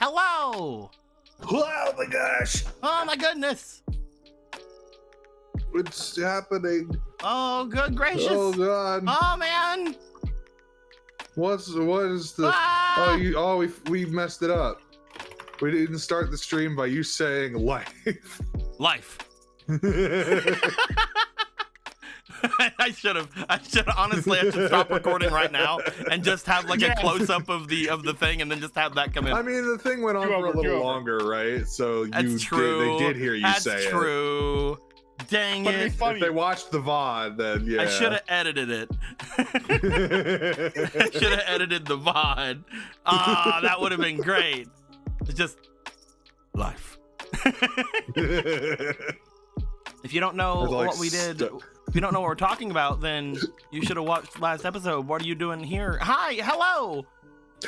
Hello. Oh my gosh! Oh my goodness. What's happening? Oh, good gracious. Oh god! Oh man. What is the? Ah! We messed it up. We didn't start the stream by you saying life. Life. I should honestly. I should stop recording right now and just have like a close up of the thing, and then just have that come in. I mean, the thing went on for a little longer, right? So That's true. They did hear you say it. That's true. Dang But it! funny. If they watched the VOD, then yeah. I should have edited it. I should have edited the VOD. Ah, that would have been great. It's just life. If you don't know Like what we did, if you don't know what we're talking about, then you should have watched last episode. What are you doing here? Hi, hello.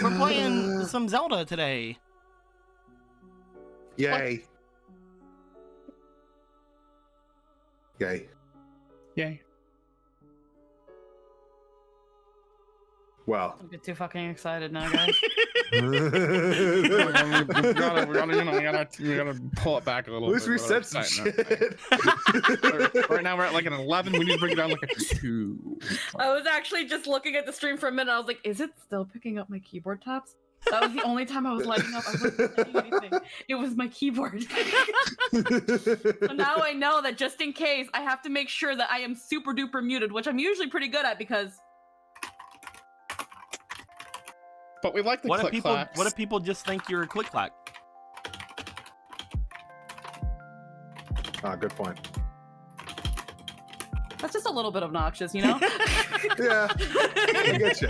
We're playing some Zelda today. Yay. Yay. Yay. Well. Don't get too fucking excited now, guys. we gotta pull it back a little At least bit. we said some shit. Right now we're at like an 11. We need to bring it down like a 2. I was actually just looking at the stream for a minute. I was like, is it still picking up my keyboard taps? That was the only time I was lighting up. I wasn't saying anything. It was my keyboard. So now I know that just in case, I have to make sure that I am super duper muted, which I'm usually pretty good at because... But we like the What if click people? clacks. What if people just think you're a click clack? Ah, good point. That's just a little bit obnoxious, you know? Yeah, I get you.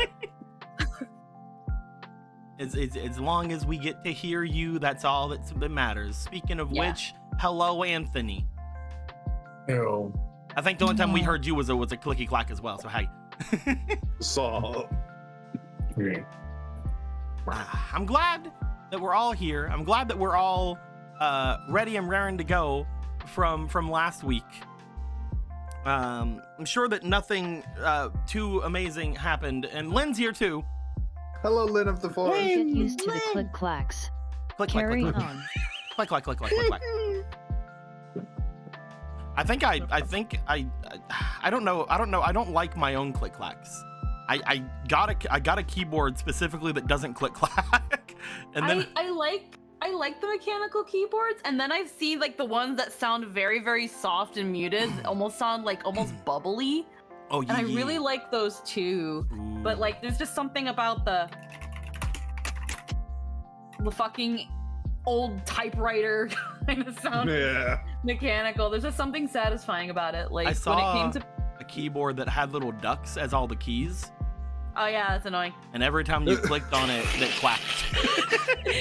As long as we get to hear you, that's all that matters. Speaking of Yeah. which, hello, Anthony. Ew. I think the only time we heard you was a clicky clack as well. So hey. So. I'm glad that we're all here. I'm glad that we're all ready and raring to go from last week. I'm sure that nothing too amazing happened, and Lynn's here too. Hello, Lynn of the Forest. Get used to the click clacks. Click, Carry click, click, on. click, click, click, click, click, click. I don't know. I don't like my own click clacks. I got a keyboard specifically that doesn't click clack, and then I like the mechanical keyboards, and then I've seen like the ones that sound very, very soft and muted, almost sound like almost bubbly. oh And I really like those too. But like there's just something about the fucking old typewriter kind of sound. Yeah. Mechanical. There's just something satisfying about it. Like I saw when it came to a keyboard that had little ducks as all the keys, oh yeah, that's annoying. and every time you clicked on it, it clacked.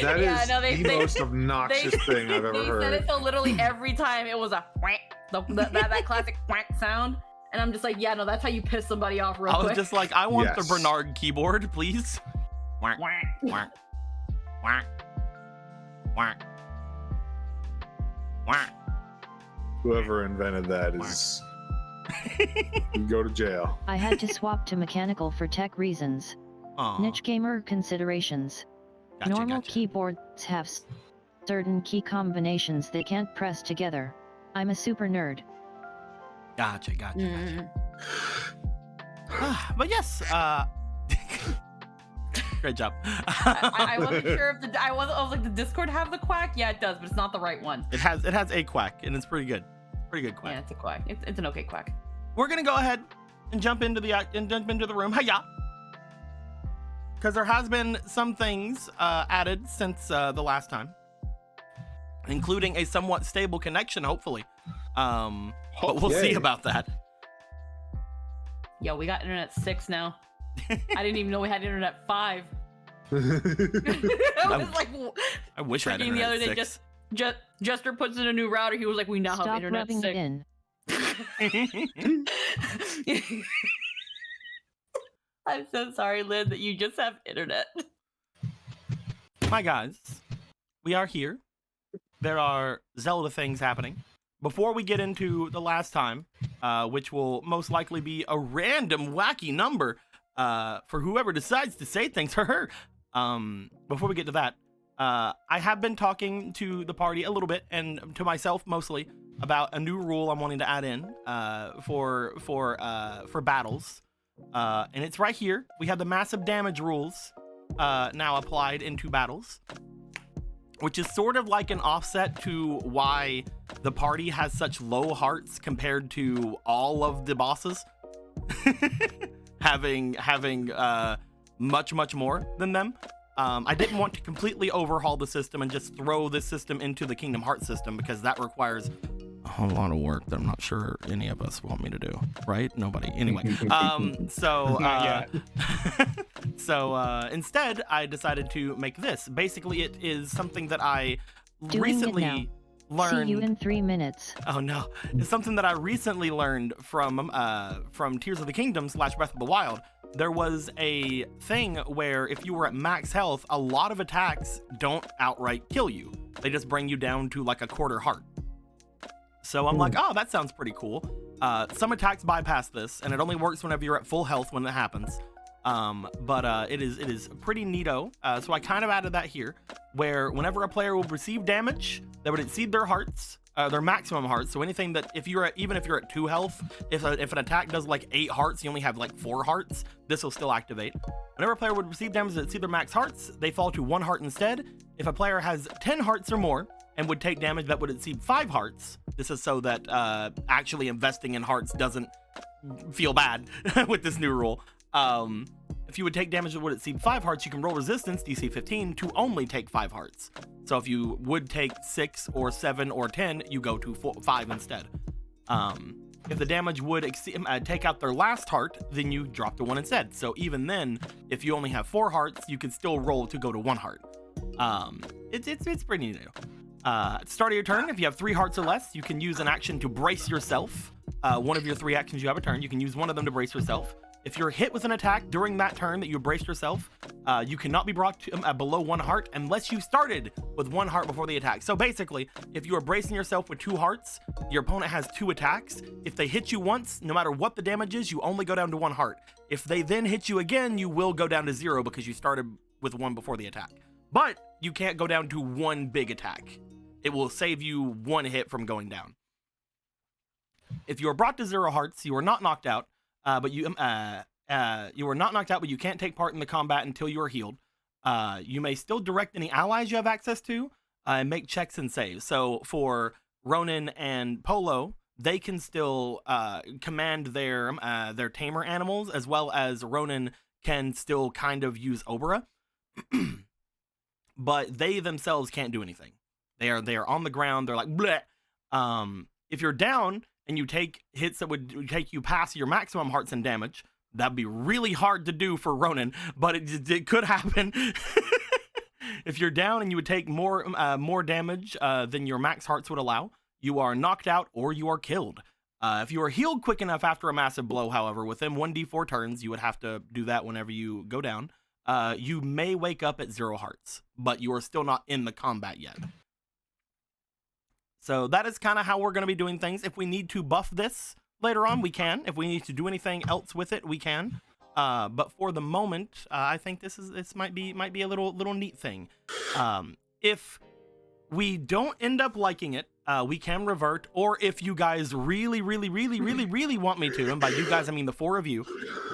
That Yeah, is no, the most obnoxious thing I've ever They heard. said it so literally every time it was a whack, that classic whack sound. And I'm just like, yeah, no, that's how you piss somebody off real I was quick. just like, I want the Yes. Bernard keyboard, please. Whack, Whack. whack, whack, whack, whack. Whoever invented that is you go to jail. I had to swap to mechanical for tech reasons. Aw, Niche gamer considerations. gotcha, Normal gotcha. keyboards have certain key combinations they can't press together. I'm a super nerd. Gotcha. Mm. But yes, great job. I wasn't sure if I was like, the Discord have the quack? Yeah, it does, but it's not the right one. It has a quack, and it's pretty good. Pretty good quack. Yeah, it's a quack. It's an okay quack. We're gonna go ahead and jump into the room. Hiya! Because there has been some things added since the last time, including a somewhat stable connection, hopefully. But we'll see Yay. about that. Yo, we got internet 6 now. I didn't even know we had internet 5. I was like, I wish I had freaking the other internet day, 6. Jester puts in a new router. He was like, we now have Stop internet rubbing 6. it in. I'm so sorry, Lynn, that you just have internet. My guys, we are here. There are Zelda things happening. Before we get into the last time, which will most likely be a random wacky number for whoever decides to say things for her. Before we get to that, I have been talking to the party a little bit and to myself mostly about a new rule I'm wanting to add in for battles, and it's right here. We have the massive damage rules now applied into battles, which is sort of like an offset to why the party has such low hearts compared to all of the bosses having much more than them. I didn't want to completely overhaul the system and just throw this system into the Kingdom Hearts system, because that requires a whole lot of work that I'm not sure any of us want me to do, right? Nobody. Anyway, so instead I decided to make this. Basically, it is something that I Doing recently learned. See you in 3 minutes. Oh no, it's something that I recently learned from Tears of the Kingdom / Breath of the Wild. There was a thing where if you were at max health, a lot of attacks don't outright kill you. They just bring you down to like a quarter heart. So I'm like, oh, that sounds pretty cool. Some attacks bypass this, and it only works whenever you're at full health when it happens. But it is pretty neato. So I kind of added that here, where whenever a player will receive damage that would exceed their hearts, their maximum hearts. So anything that even if you're at 2 health, if an attack does like 8 hearts, you only have like 4 hearts, this will still activate. Whenever a player would receive damage that exceed their max hearts, they fall to 1 heart instead. If a player has 10 hearts or more and would take damage that would exceed 5 hearts, this is so that actually investing in hearts doesn't feel bad with this new rule. If you would take damage that would exceed 5 hearts, you can roll resistance DC 15 to only take 5 hearts. So if you would take 6 or 7 or 10, you go to 5 instead. If the damage would take out their last heart, then you drop to 1 instead. So even then, if you only have 4 hearts, you can still roll to go to 1 heart. It's pretty new. At the start of your turn, if you have 3 hearts or less, you can use an action to brace yourself. One of your 3 actions you have a turn, you can use one of them to brace yourself. If you're hit with an attack during that turn that you braced yourself, you cannot be brought to, below 1 heart unless you started with 1 heart before the attack. So basically, if you are bracing yourself with 2 hearts, your opponent has 2 attacks. If they hit you once, no matter what the damage is, you only go down to 1 heart. If they then hit you again, you will go down to 0 because you started with 1 before the attack. But you can't go down to 1 big attack. It will save you 1 hit from going down. If you are brought to 0 hearts, you are not knocked out. But you are not knocked out, but you can't take part in the combat until you are healed. You may still direct any allies you have access to and make checks and saves. So for Ronan and Polo, they can still command their tamer animals, as well as Ronan can still kind of use Obra, but they themselves can't do anything. They are on the ground. They're like bleh. If you're down and you take hits that would take you past your maximum hearts and damage, that'd be really hard to do for Ronan, but it could happen. If you're down and you would take more damage than your max hearts would allow, you are knocked out or you are killed. If you are healed quick enough after a massive blow, however, within 1d4 turns, you would have to do that whenever you go down. You may wake up at 0 hearts, but you are still not in the combat yet. So that is kind of how we're going to be doing things. If we need to buff this later on, we can. If we need to do anything else with it, we can. But for the moment, I think this might be a little neat thing. If we don't end up liking it, we can revert. Or if you guys really want me to, and by you guys I mean the 4 of you,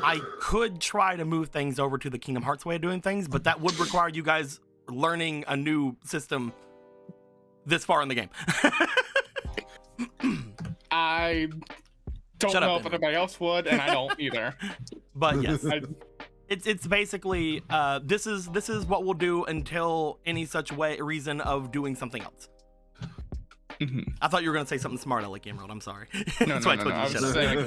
I could try to move things over to the Kingdom Hearts way of doing things, but that would require you guys learning a new system this far in the game. I don't know if anybody else would, and I don't either. But yes, it's basically this is what we'll do until any such reason of doing something else. I thought you were gonna say something smart, like Emerald. I'm sorry. No, I was saying,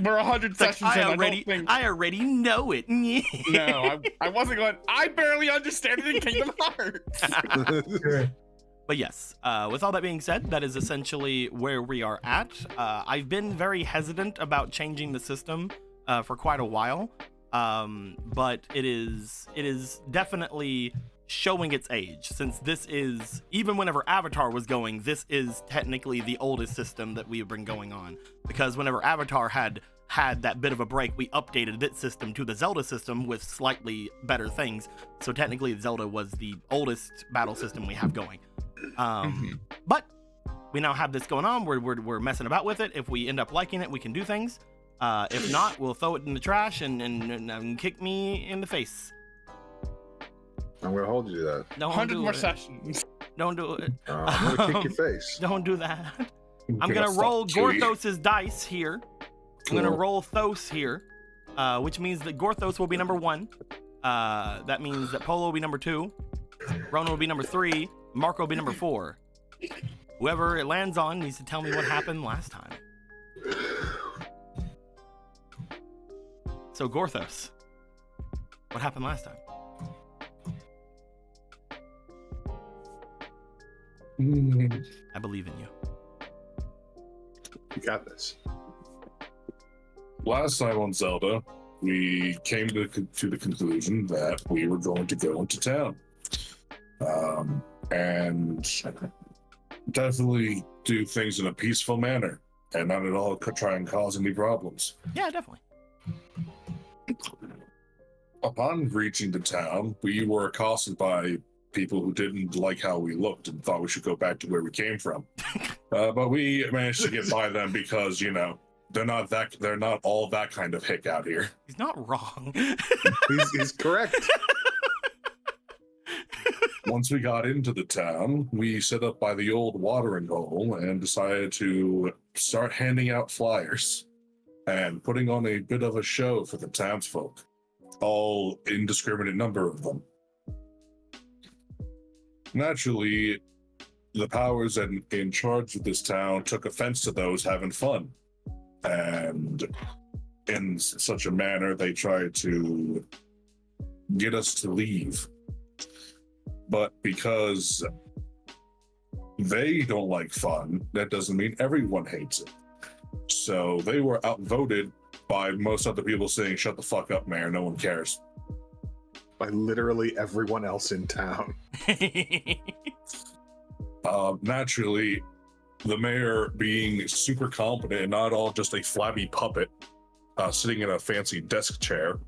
we're 100 sessions in. I already know it. No, I wasn't going. I barely understand it in Kingdom Hearts. But yes, with all that being said, that is essentially where we are at. I've been very hesitant about changing the system for quite a while, but it is definitely showing its age, since this is, even whenever Avatar was going, this is technically the oldest system that we have been going on, because whenever Avatar had had that bit of a break, we updated its system to the Zelda system with slightly better things. So technically, Zelda was the oldest battle system we have going. But we now have this going on. We're messing about with it. If we end up liking it, we can do things. If not, we'll throw it in the trash and kick me in the face. I'm gonna hold you to that. Don't 100 do more it. sessions. Don't do it. I'm gonna kick your face. Don't do that. I'm gonna roll Gorthos's dice here. I'm gonna roll Thos here, which means that Gorthos will be number 1. That means that Polo will be number 2. Rona will be number 3. Marco will be number 4. Whoever it lands on needs to tell me what happened last time. So Gorthos, what happened last time? I believe in you. You got this. Last time on Zelda, we came to the conclusion that we were going to go into town. And definitely do things in a peaceful manner and not at all try and cause any problems. Yeah, definitely. Upon reaching the town, we were accosted by people who didn't like how we looked and thought we should go back to where we came from. But we managed to get by them because, you know, they're not all that kind of hick out here. He's not wrong. He's correct. Once we got into the town, we set up by the old watering hole and decided to start handing out flyers and putting on a bit of a show for the townsfolk. All indiscriminate number of them. Naturally, the powers in charge of this town took offense to those having fun. And in such a manner, they tried to get us to leave. But because they don't like fun, that doesn't mean everyone hates it. So they were outvoted by most other people saying, "Shut the fuck up, mayor, no one cares." By literally everyone else in town. Naturally, the mayor being super competent and not all just a flabby puppet sitting in a fancy desk chair,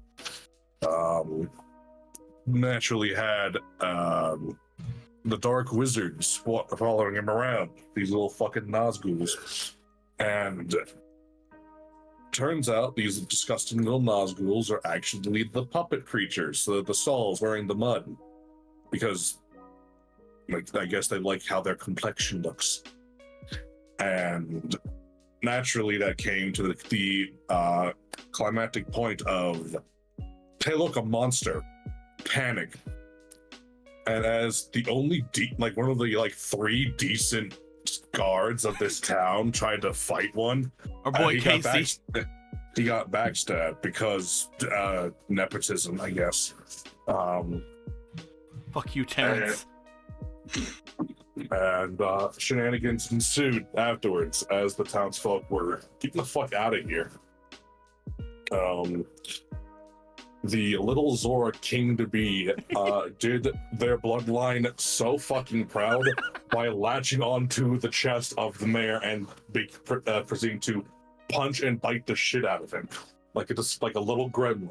naturally had the dark wizards following him around, these little fucking Nazguls. And turns out these disgusting little Nazguls are actually the puppet creatures, the souls wearing the mud, because I guess they like how their complexion looks. And naturally that came to the climactic point of, hey, look, a monster. Panic. And as the only one of the 3 decent guards of this town tried to fight one, Our boy Casey. He got backstabbed because nepotism, I guess. Fuck you, Terrence. And shenanigans ensued afterwards as the townsfolk were getting the fuck out of here. The little Zora king-to-be did their bloodline so fucking proud by latching onto the chest of the mayor and proceeding to punch and bite the shit out of him. Like a little gremlin.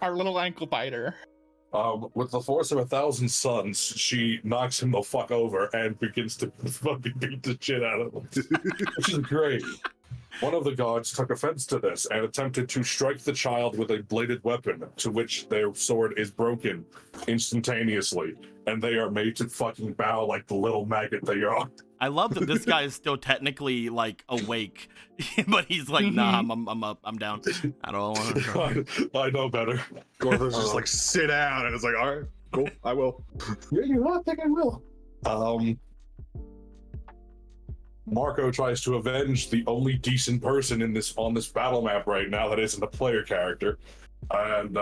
Our little ankle biter. With the force of 1,000 suns, she knocks him the fuck over and begins to fucking beat the shit out of him. Which is great. One of the guards took offense to this and attempted to strike the child with a bladed weapon, to which their sword is broken instantaneously, and they are made to fucking bow like the little maggot they are. I love that this guy is still technically awake, but he's like, nah, I'm up, I'm down. I don't want to. I know better. Gorthos just sit down, and it's like, all right, cool, I will. Yeah, you know, I think I will. Marco tries to avenge the only decent person on this battle map right now that isn't a player character, and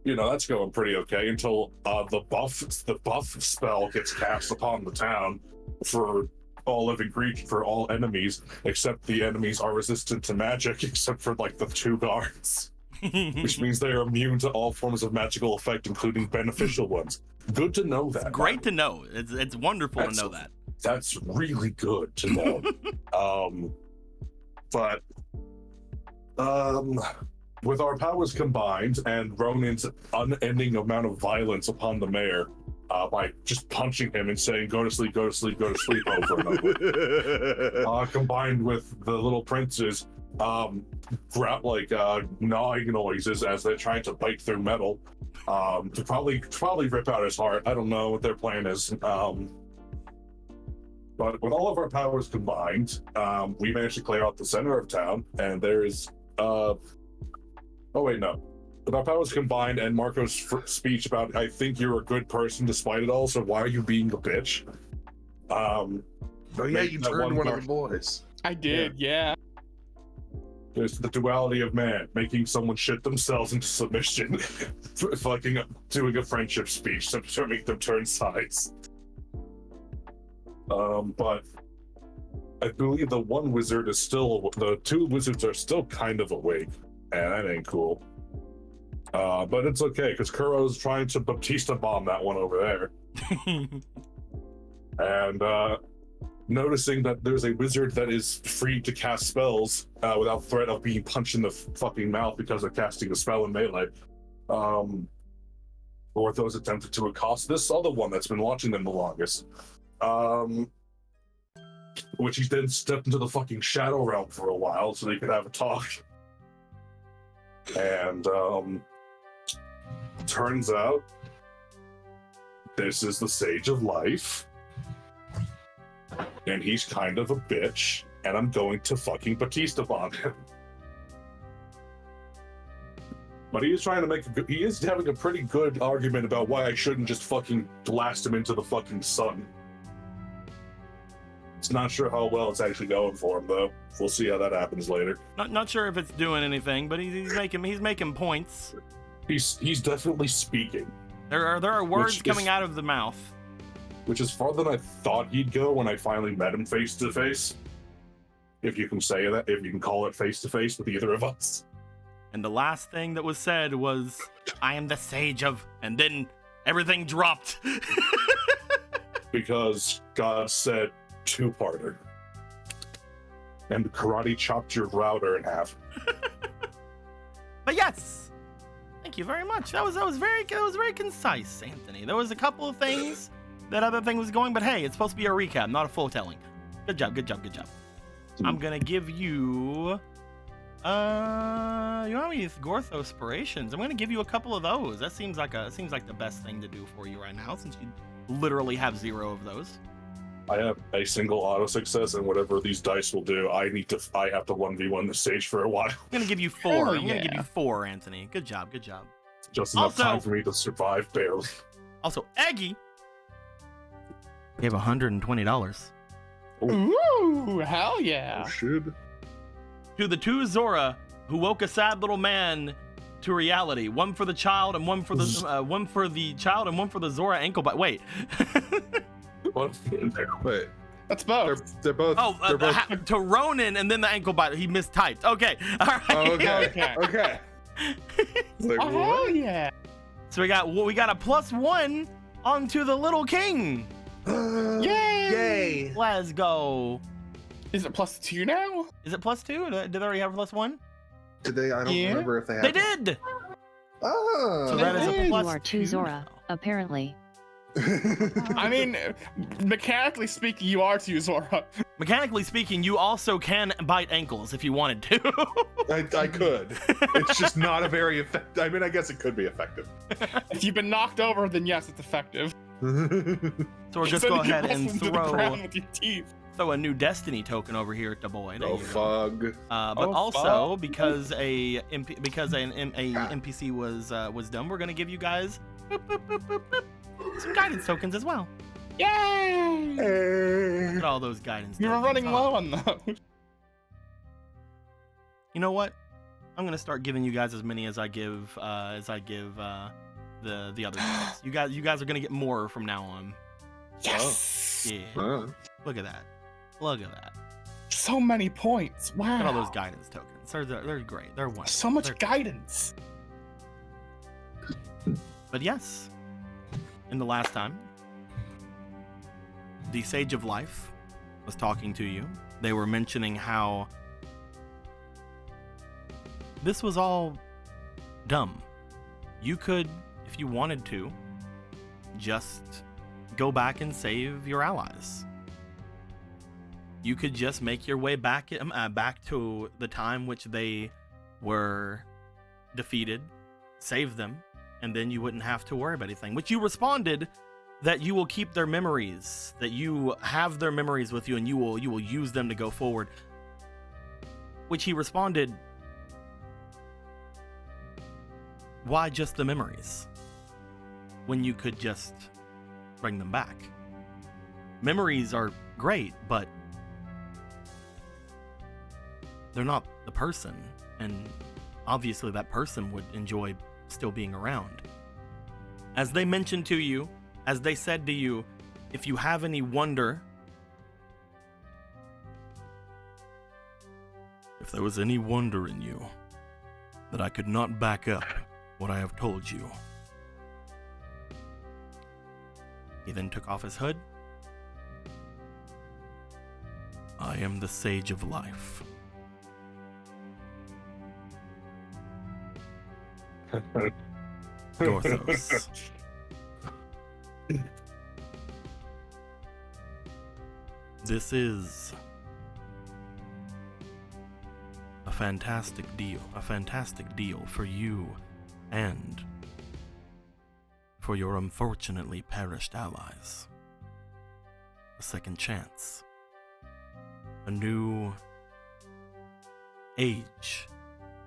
you know, that's going pretty okay until the buff spell gets cast upon the town for all living creatures, for all enemies, except the enemies are resistant to magic except for the 2 guards. Which means they are immune to all forms of magical effect, including beneficial ones. Good to know that. Great to know. It's wonderful to know that. That's really good to know. But with our powers combined and Ronan's unending amount of violence upon the mayor, by just punching him and saying "go to sleep, go to sleep, go to sleep" over and over, combined with the little prince's gnawing noises as they're trying to bite through metal, to probably rip out his heart. I don't know what their plan is. But with all of our powers combined, we managed to clear out the center of town, and there is with our powers combined and Marco's speech about "I think you're a good person despite it all, so why are you being a bitch?" Oh yeah, you turned one of the boys. I did, yeah. There's the duality of man, making someone shit themselves into submission, fucking doing a friendship speech to make them turn sides. But I believe the two wizards are still kind of awake, and that ain't cool. But it's okay, because Kuro's trying to Baptista bomb that one over there. And noticing that there's a wizard that is free to cast spells without threat of being punched in the fucking mouth because of casting a spell in melee. Or those attempted to accost this other one that's been watching them the longest. Which he then stepped into the fucking shadow realm for a while so they could have a talk. And turns out this is the Sage of Life. And he's kind of a bitch, and I'm going to fucking Batista bomb him. But he is trying to he is having a pretty good argument about why I shouldn't just fucking blast him into the fucking sun. It's not sure how well it's actually going for him, though. We'll see how that happens later. Not sure if it's doing anything, but he's making points. He's definitely speaking. There are words coming out of the mouth. Which is farther than I thought he'd go when I finally met him face to face. If you can say that, if you can call it face to face with either of us. And the last thing that was said was, "I am the sage of," and then everything dropped. Because God said two-parter. And karate chopped your router in half. But yes, thank you very much. That was very concise, Anthony. There was a couple of things that other thing was going, but hey, it's supposed to be a recap, not a full telling. Good job. I'm gonna give you you want me with Gortho Aspirations? I'm gonna give you a couple of those. That seems like the best thing to do for you right now, since you literally have 0 of those. I have a single auto success, and whatever these dice will do, I have to 1v1 the stage for a while. I'm gonna give you 4. Hell I'm gonna yeah. give you 4, Anthony. Good job. Just enough Also- time for me to survive, barely. Also, Eggy gave $120 Ooh, hell yeah. Oh, shit. to the 2 Zora who woke a sad little man to reality. One for the child and one for the child and one for the Zora ankle bite. Wait. What's in there? Wait, That's both. they're both. Oh, they're both. to Ronan and then the ankle bite. He mistyped. Okay. All right. Oh, okay. Okay. Okay. It's like, Oh, what? hell yeah. So we got a +1 onto the little king. Yay! Yay! Let's go. Is it +2 now? Is it +2? Did they already have +1? Did they? I don't Yeah. remember if they had. They did. Oh. So that is a did. You +2. are 2 Zora, apparently. I mean, mechanically speaking, you are 2 Zora. Mechanically speaking, you also can bite ankles if you wanted to. I could. It's just not a very effective. I mean, I guess it could be effective. If you've been knocked over, then yes, it's effective. So we'll just Then go you ahead press and them to the ground with your teeth. throw a new Destiny token over here at the boy. There Oh, you go. fug. But Oh, also fuck. because an NPC was done, we're gonna give you guys some guidance tokens as well. Yay! Look at all those guidance. We were tokens. running Oh. low on those. You know what? I'm gonna start giving you guys as many as I give the other guys. You guys are gonna get more from now on. Yes! Yeah. Look at that. Look at that. So many points. Wow. Look at all those guidance tokens. They're great. They're wonderful. So much They're- guidance. But yes, in the last time, the Sage of Life was talking to you. They were mentioning how this was all dumb. You could, if you wanted to, just go back and save your allies. You could just make your way back to the time which they were defeated, save them, and then you wouldn't have to worry about anything. Which you responded that you will keep their memories, that you have their memories with you, and you will use them to go forward. Which he responded, why just the memories when you could just bring them back? Memories are great, but they're not the person, and obviously that person would enjoy still being around. As they mentioned to you, as they said to you, if you have any wonder, if there was any wonder in you that I could not back up what I have told you. He then took off his hood. I am the Sage of Life. Dorthos. This is a fantastic deal for you and for your unfortunately perished allies. A second chance. A new age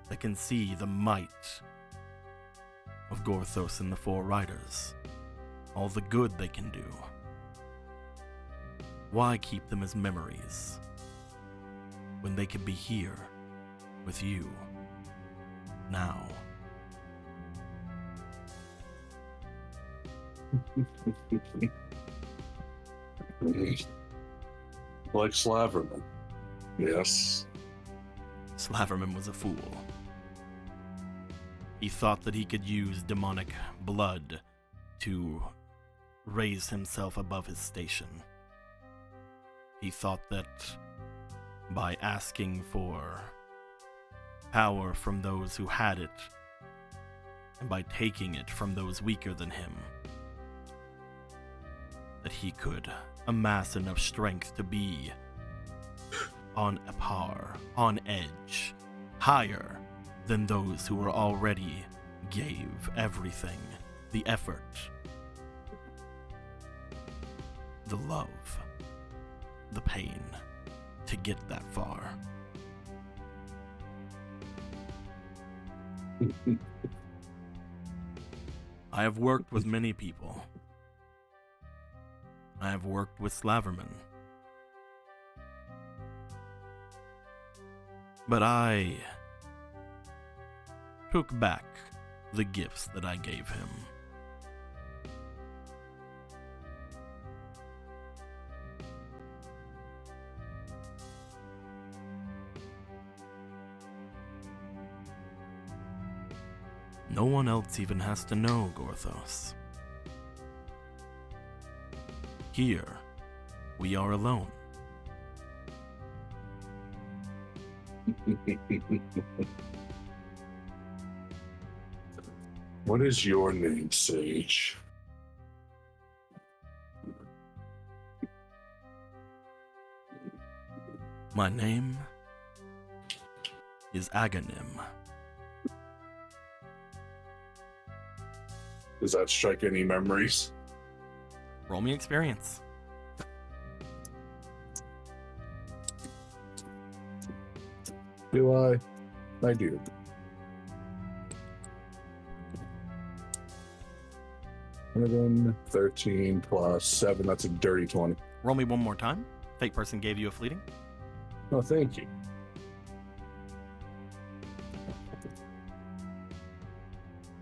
that can see the might of Gorthos and the Four Riders. All the good they can do. Why keep them as memories when they could be here with you now? Like Slaverman. Yes. Slaverman was a fool. He thought that he could use demonic blood to raise himself above his station. He thought that by asking for power from those who had it, and by taking it from those weaker than him, that he could amass enough strength to be on a par, on edge, higher than those who were already gave everything, the effort, the love, the pain to get that far. I have worked with many people. I have worked with Slaverman. But I took back the gifts that I gave him. No one else even has to know, Gorthos. Here, we are alone. What is your name, Sage? My name is Aghanim. Does that strike any memories? Roll me experience. Do I? I do. 13 plus 7, that's a dirty 20. Roll me one more time. Fake person gave you a fleeting. Oh, thank you.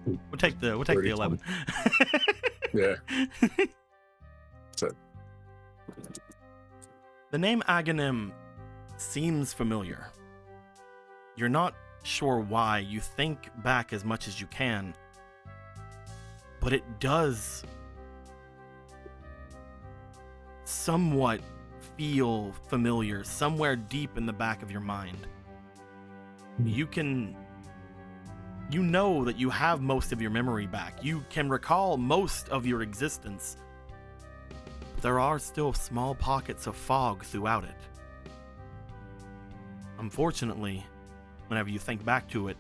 We'll take the 11. Yeah. That's it. The name Aghanim seems familiar. You're not sure why. You think back as much as you can, but it does somewhat feel familiar somewhere deep in the back of your mind. You can You know that you have most of your memory back. You can recall most of your existence. But there are still small pockets of fog throughout it. Unfortunately, whenever you think back to it,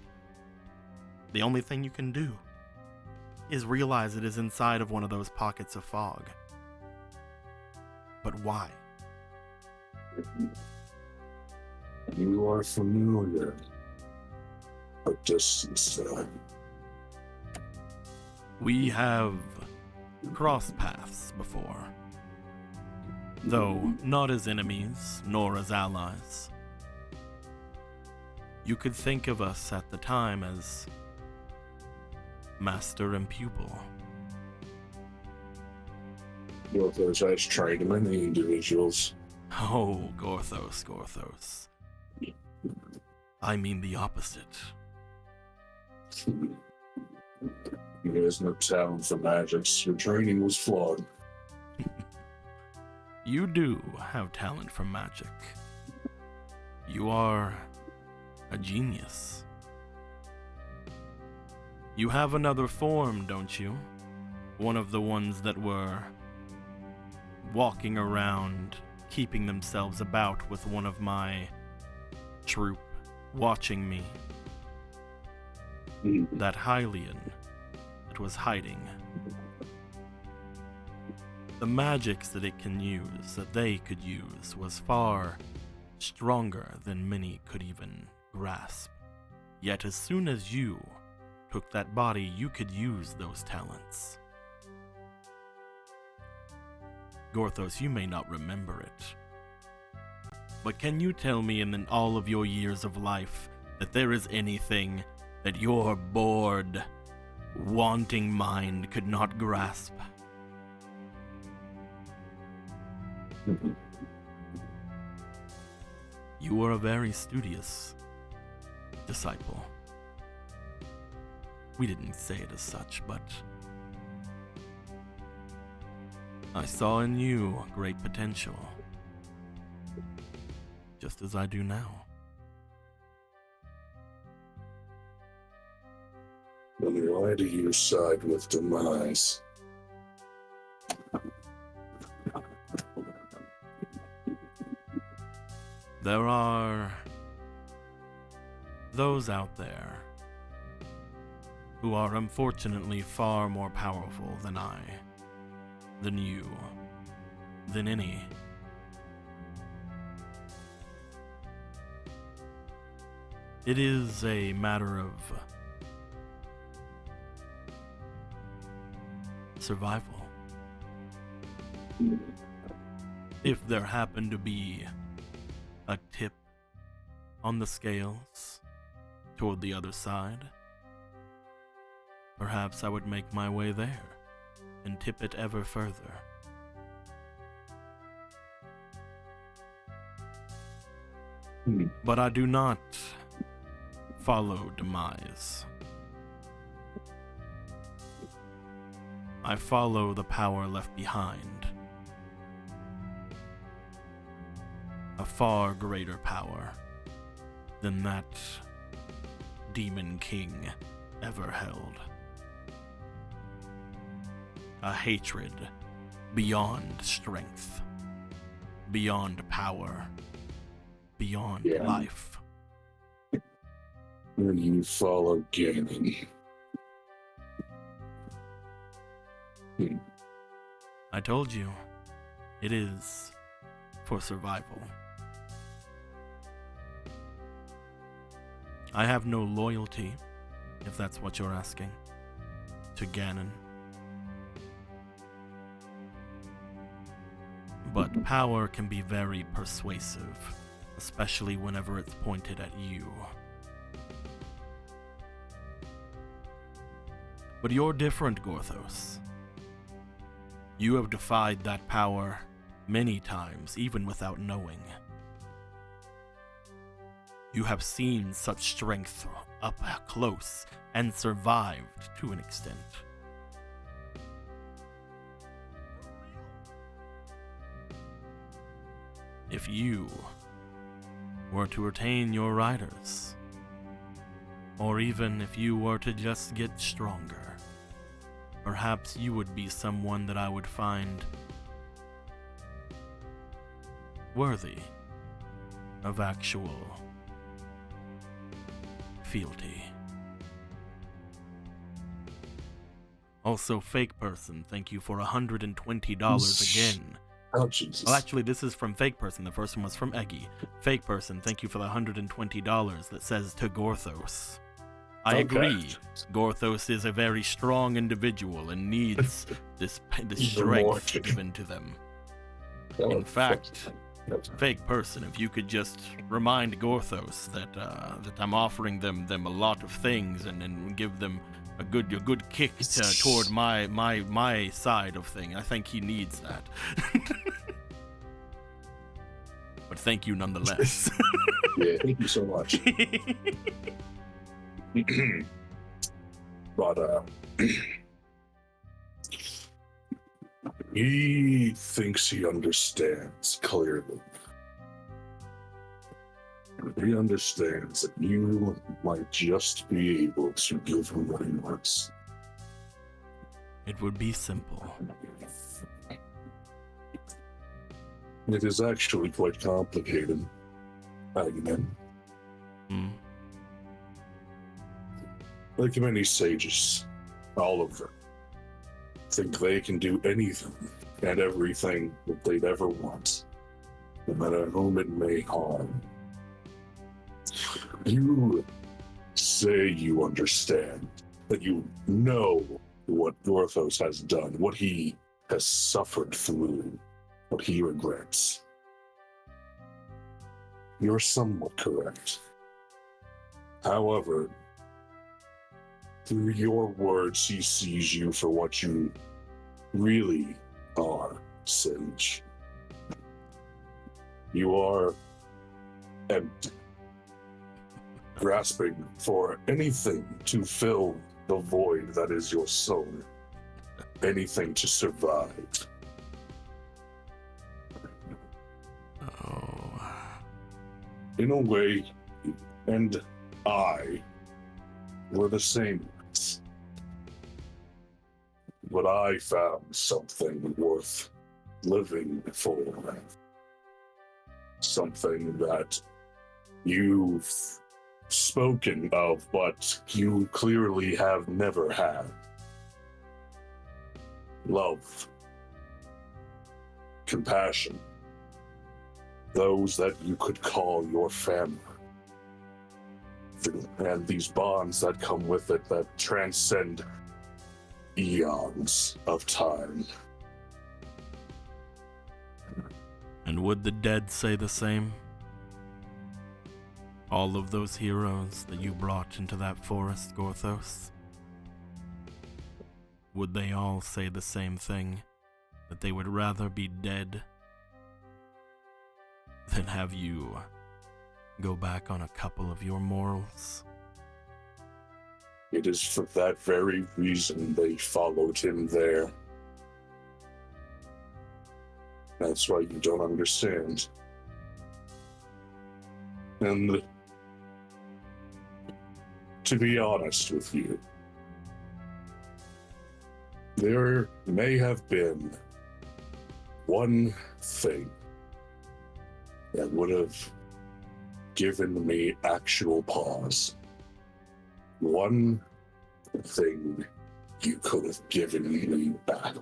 the only thing you can do is realize it is inside of one of those pockets of fog. But why? You are familiar. A distance time. We have crossed paths before, though not as enemies nor as allies. You could think of us at the time as master and pupil. Gorthos has trained many individuals. Oh, Gorthos. I mean the opposite. You guys no talent for magic. Your training was flawed. You do have talent for magic. You are a genius. You have another form, don't you? One of the ones that were walking around, keeping themselves about with one of my troop, watching me. That Hylian that was hiding. The magics that it can use, that they could use, was far stronger than many could even grasp. Yet as soon as you took that body, you could use those talents. Gorthos, you may not remember it, but can you tell me in all of your years of life that there is anything that your bored, wanting mind could not grasp? You were a very studious disciple. We didn't say it as such, but I saw in you great potential, just as I do now. Then why do you side with demise? There are those out there who are unfortunately far more powerful than I, than you, than any. It is a matter of survival. If there happened to be a tip on the scales toward the other side, perhaps I would make my way there and tip it ever further. But I do not follow demise. I follow the power left behind. A far greater power than that Demon King ever held. A hatred beyond strength, beyond power, beyond life. You follow Ganon. I told you, it is for survival. I have no loyalty, if that's what you're asking, to Ganon. But power can be very persuasive, especially whenever it's pointed at you. But you're different, Gorthos. You have defied that power many times, even without knowing. You have seen such strength up close and survived to an extent. If you were to retain your riders, Or even if you were to just get stronger, perhaps you would be someone that I would find worthy of actual fealty. Also, fake person, thank you for $120 again. Oh, Jesus. Well, actually, this is from fake person. The first one was from Eggy. Fake person, thank you for the $120 that says to Gorthos. I Okay. agree. Gorthos is a very strong individual and needs this Even more. strength given to them. Oh, In fact, fuck. fake person, if you could just remind Gorthos that that I'm offering them a lot of things and give them a good kick toward my side of thing. I think he needs that. But thank you nonetheless. Yeah, thank you so much. But he thinks he understands clearly. He understands that you might just be able to give him what he wants. It would be simple. It is actually quite complicated. Again, Hmm. like many sages, all of them think they can do anything and everything that they'd ever want, no matter whom it may harm. You say you understand, that you know what Gorthos has done, what he has suffered through, what he regrets. You're somewhat correct. However, through your words, he sees you for what you really are, Sage. You are empty, grasping for anything to fill the void that is your soul, anything to survive. Oh. In a way, and I were the same. But I found something worth living for. Something that you've spoken of, but you clearly have never had. Love. Compassion. Those that you could call your family. And these bonds that come with it that transcend eons of time. And would the dead say the same? All of those heroes that you brought into that forest, Gorthos? Would they all say the same thing? That they would rather be dead than have you go back on a couple of your morals? It is for that very reason they followed him there. That's why you don't understand. And to be honest with you, there may have been one thing that would have given me actual pause. One thing you could have given me back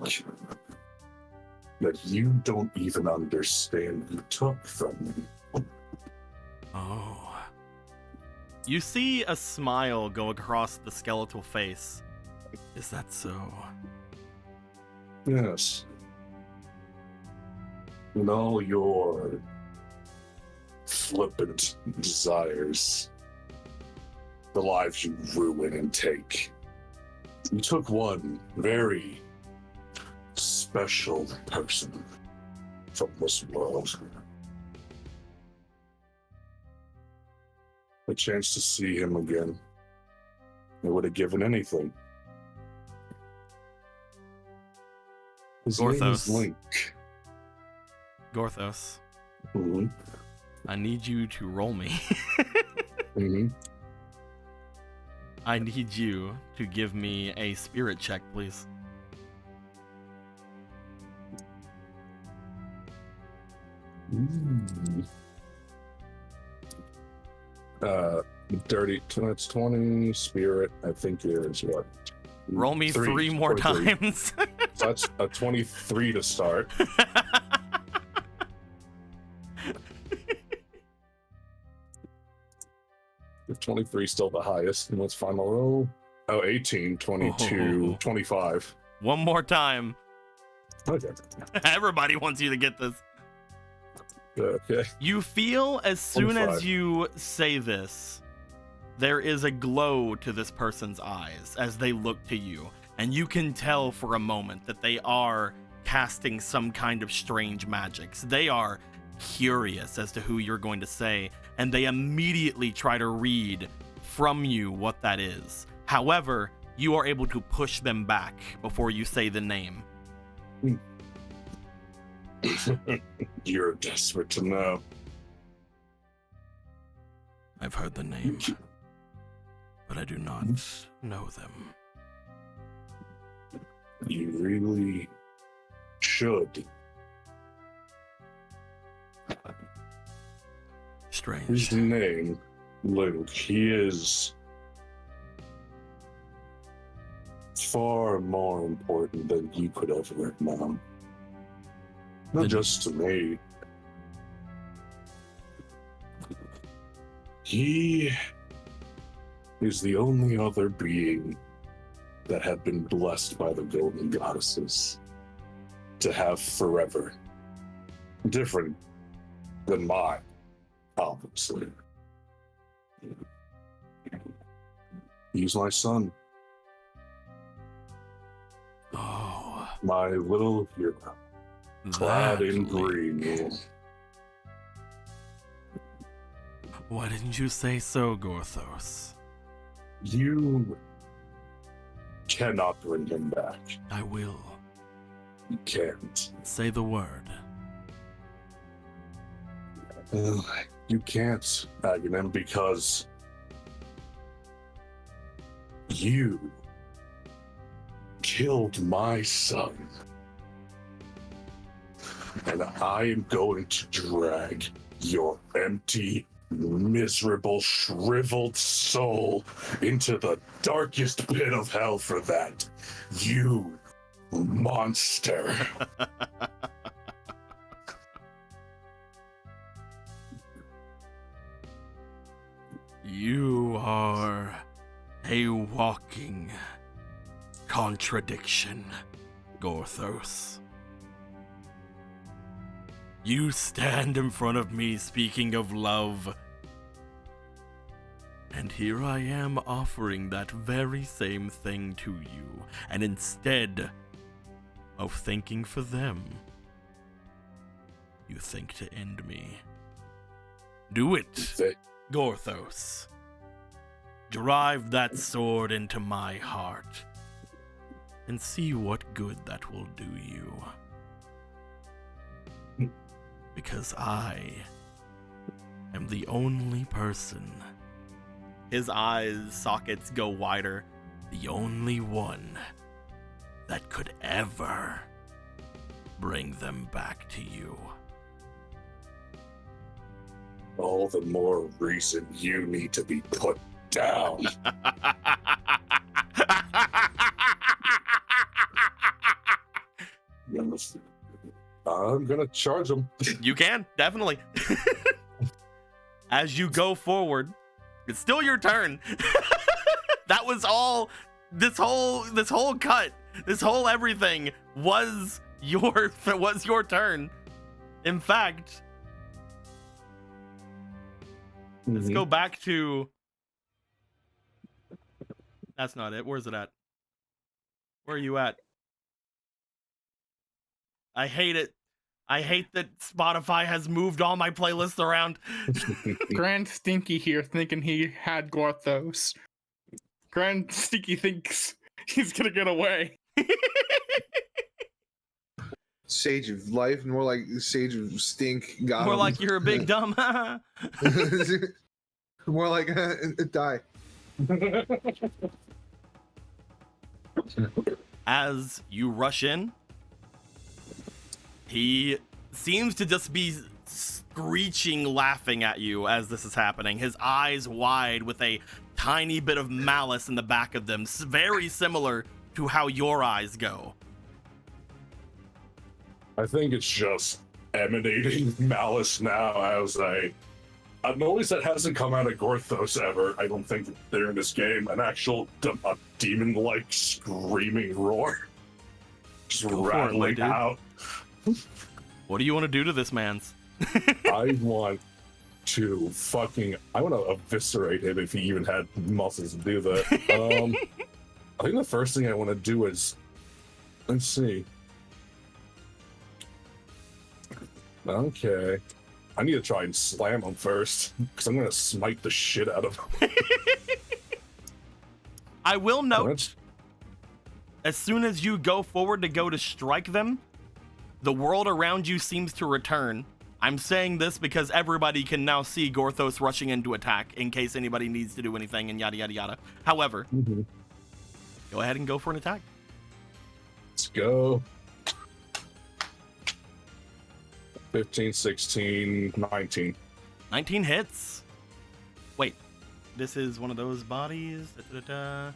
that you don't even understand you took from me. Oh. You see a smile go across the skeletal face. Is that so? Yes. In all your flippant desires, the lives you ruin and take, you took one very special person from this world. A chance to see him again. I would have given anything. His name is Gorthos. Link. Gorthos, Mm-hmm. I need you to roll me. Mm-hmm. I need you to give me a spirit check, please. Dirty, that's 20. Spirit, I think is what? Roll me three more 23. times. So that's a 23 to start. If 23 is still the highest, and let's final roll. Oh, 18, 22, 25. One more time. Okay. Everybody wants you to get this. Okay. You feel as soon as 25. you say this, there is a glow to this person's eyes as they look to you. And you can tell for a moment that they are casting some kind of strange magics. They are curious as to who you're going to say, and they immediately try to read from you what that is. However, you are able to push them back before you say the name. You're desperate to know. I've heard the name, but I do not know them. You really should. Strange. His name, Luke, he is far more important than you could ever have known. Not just to me. He is the only other being that have been blessed by the golden goddesses to have forever. Different than mine, obviously. He's my son, Oh, my little hero, clad in that green. link. Why didn't you say so, Gorthos? You cannot bring him back. I will. You can't. Say the word. You can't, Aghanim, because you killed my son. And I am going to drag your empty, miserable, shriveled soul into the darkest pit of hell for that. You monster. You are a walking contradiction, Gorthos. You stand in front of me speaking of love, and here I am offering that very same thing to you, and instead of thinking for them, you think to end me. Do it, Gorthos. Drive that sword into my heart, and see what good that will do you. Because I am the only person. His eyes sockets go wider. The only one that could ever bring them back to you. All the more reason you need to be put down. I'm gonna charge him. You can, definitely. As you go forward, it's still your turn. That was all. This whole cut, this whole everything was your turn. In fact, let's go back to. That's not it. Where's it at? Where are you at? I hate it. I hate that Spotify has moved all my playlists around. Grand Stinky here thinking he had Gorthos. Grand Stinky thinks he's gonna get away. Sage of life, more like Sage of stink. Got More him. like you're a big dumb. More like die. As you rush in, he seems to just be screeching, laughing at you as this is happening. His eyes wide with a tiny bit of malice in the back of them, very similar to how your eyes go. I think it's just emanating malice now as a noise that hasn't come out of Gorthos ever. I don't think they're in this game. An actual a demon-like screaming roar. Just Go for it, my rattling dude. out. What do you want to do to this man's? I want to eviscerate him if he even had muscles to do that. I think the first thing I want to do is, let's see. Okay. I need to try and slam him first, because I'm going to smite the shit out of him. I will note, as soon as you go forward to go to strike them, the world around you seems to return. I'm saying this because everybody can now see Gorthos rushing in to attack in case anybody needs to do anything and yada yada yada. However, go ahead and go for an attack. Let's go. 15, 16, 19. 19 hits. Wait, this is one of those bodies. Da-da-da-da.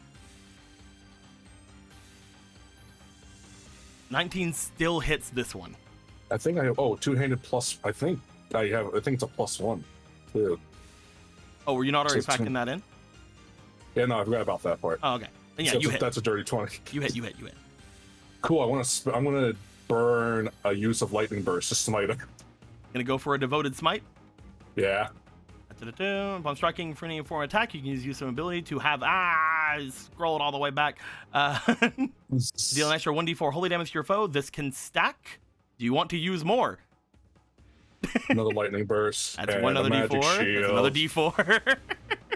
19 still hits this one. I think two-handed plus. I think it's a +1 too. Oh, were you not already So it's factoring that in? Yeah, no, I forgot about that part. Oh, okay. Then yeah, So you hit. That's a dirty 20. You hit. Cool. I'm gonna burn a use of lightning burst to smite him. Gonna go for a devoted smite. Yeah. Da-da-da. Upon striking for any form of attack, you can use some ability to have scroll it all the way back. Deal an extra 1d4 holy damage to your foe. This can stack. Do you want to use more? Another lightning burst. That's and one other a magic d4. shield. That's another d4.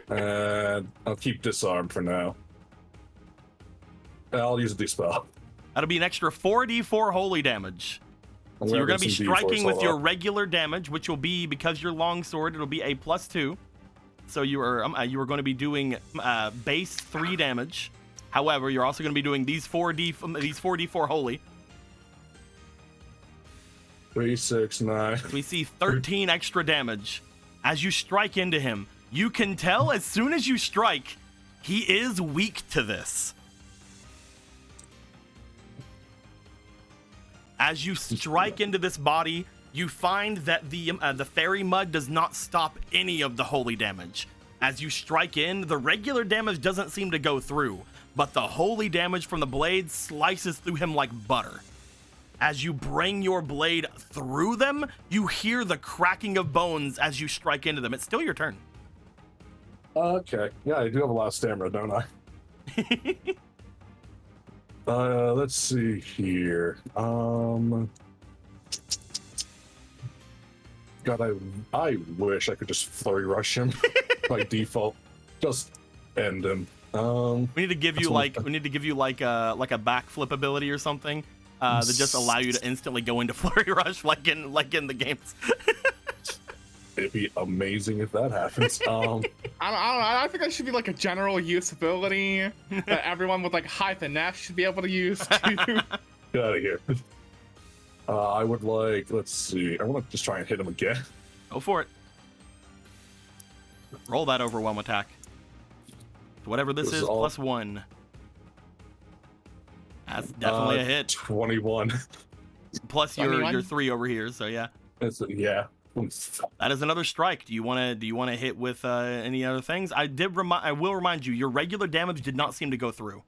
And I'll keep disarm for now. I'll use a dispel. That'll be an extra 4d4 holy damage. So you're going to be striking with your regular damage, which will be, because you're longsword, it'll be a +2. So you are going to be doing base 3 damage. However, you're also going to be doing these 4d4 holy. 3, 6, 9. So we see 13 extra damage as you strike into him. You can tell as soon as you strike, he is weak to this. As you strike into this body, you find that the fairy mud does not stop any of the holy damage. As you strike in, the regular damage doesn't seem to go through, but the holy damage from the blade slices through him like butter. As you bring your blade through them, you hear the cracking of bones as you strike into them. It's still your turn. Okay. Yeah, I do have a lot of stamina, don't I? Let's see here. God, I wish I could just flurry rush him by default. Just end him. We need to give you like a backflip ability or something that just allow you to instantly go into flurry rush like in the games. It'd be amazing if that happens. I don't know. I think that should be like a general use ability that everyone with like high finesse should be able to use too. Get out of here. I would like. Let's see. I want to just try and hit him again. Go for it. Roll that overwhelm attack. Whatever this is, all... +1. That's definitely a hit. 21. Plus your 3 over here, so yeah. Yeah. That is another strike. Do you want to hit with any other things? I will remind you, your regular damage did not seem to go through.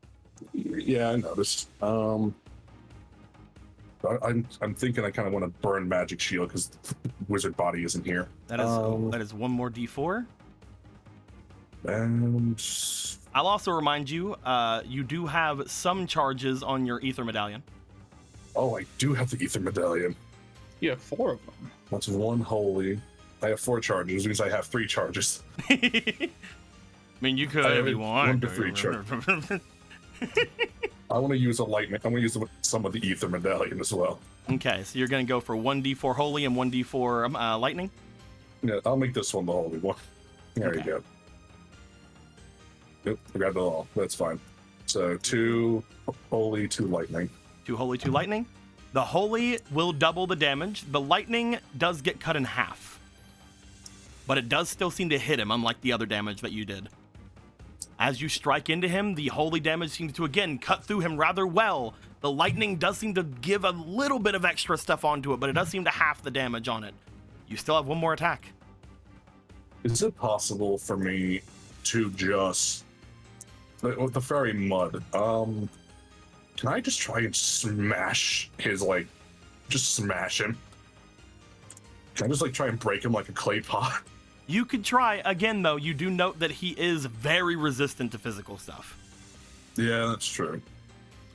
Yeah, I noticed. I'm thinking I kind of want to burn magic shield because wizard body isn't here. That is one more d4. And I'll also remind you, you do have some charges on your ether medallion. Oh, I do have the ether medallion. You have 4 of them. That's 1 holy. I have 4 charges, which means I have 3 charges. I mean, you could if you want. 1 to 3 charges. I want to use a lightning. I'm going to use some of the ether medallion as well. Okay, so you're going to go for 1d4 holy and 1d4 lightning? Yeah, I'll make this one the holy one. There you go. Yep, I grabbed it all. That's fine. So 2 holy, 2 lightning. 2 holy, 2 lightning. The holy will double the damage. The lightning does get cut in half. But it does still seem to hit him, unlike the other damage that you did. As you strike into him, the holy damage seems to again cut through him rather well. The lightning does seem to give a little bit of extra stuff onto it, but it does seem to half the damage on it. You still have one more attack. Is it possible for me to just, with the fairy mud, can I just try and smash his, like, just smash him? Can I just, like, try and break him like a clay pot? You could try. Again, though, you do note that he is very resistant to physical stuff. Yeah, that's true.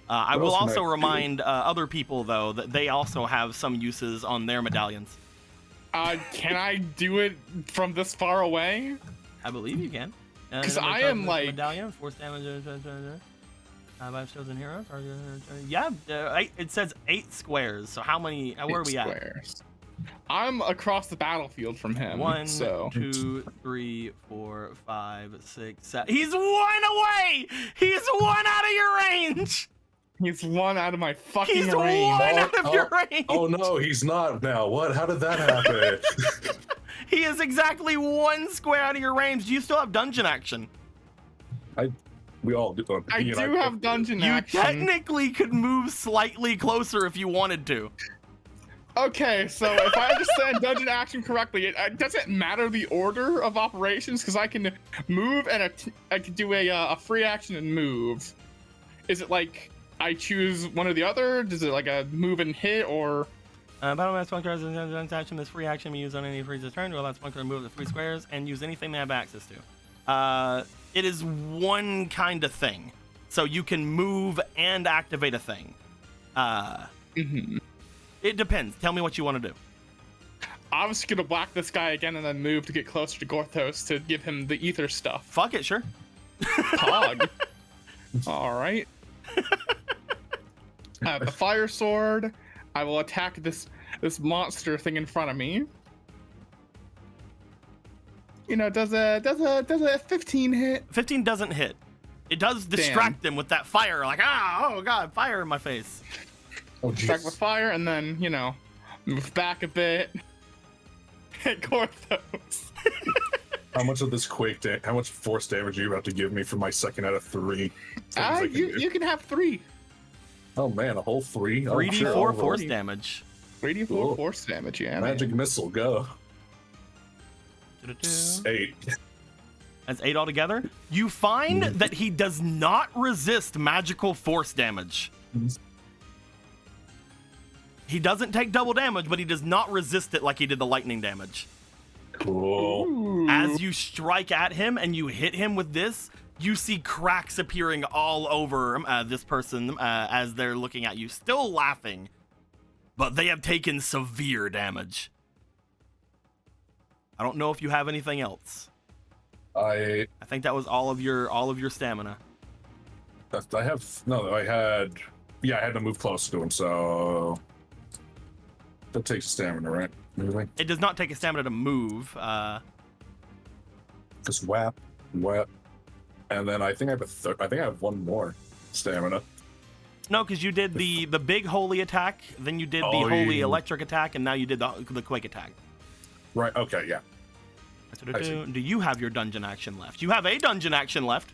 I What will else can also I do? remind other people, though, that they also have some uses on their medallions. Can I do it from this far away? I believe you can. 'Cause I am, like- medallion, force damage. By chosen heroes. Yeah, it says 8 squares. So how many? Where are we at? Squares. I'm across the battlefield from him. 1, so 2, 3, 4, 5, 6, 7. He's 1 away. He's 1 out of your range. he's 1 out of my fucking He's range. 1 out of your range. Oh no, he's not now. What? How did that happen? He is exactly 1 square out of your range. Do you still have dungeon action? We all do. I do have dungeon You action. technically could move slightly closer if you wanted to. Okay, so if I understand dungeon action correctly, it doesn't matter the order of operations because I can move and I can do a free action and move. Is it like I choose one or the other? Does it like a move and hit or? Battle Mass Spunk has an action. This free action be used on any freeze's turn to allow Spunk to move the 3 squares and use anything they have access to. It is one kind of thing, so you can move and activate a thing. It depends. Tell me what you want to do. I'm just gonna whack this guy again and then move to get closer to Gorthos to give him the ether stuff. Fuck it, sure. Pog. All right. I have the fire sword. I will attack this monster thing in front of me. You know, does a 15 hit? 15 doesn't hit. It does distract him with that fire, like, oh god, fire in my face. Oh, Strike jeez. with fire and then, you know, move back a bit. Hit Gorthos. How much of this how much force damage are you about to give me for my 2nd out of 3? things I can do? You can have 3. Oh man, a whole 3? 3d4 I'll force roll. damage. 3d4 Cool. force damage, yeah. Magic missile, go. 8. That's 8 altogether. You find that he does not resist magical force damage. He doesn't take double damage, but he does not resist it like he did the lightning damage. Cool. Ooh. As you strike at him and you hit him with this, you see cracks appearing all over this person as they're looking at you, still laughing, but they have taken severe damage. I don't know if you have anything else. I I think that was all of your stamina. I had to move close to him, so that takes stamina, right? Moving. It does not take a stamina to move. Just whap, and then I think I have 1 more stamina. No, because you did the big holy attack, then you did the Oh, holy yeah. electric attack, and now you did the quake attack. Right. Okay. Yeah. I see. Do you have your dungeon action left? You have a dungeon action left.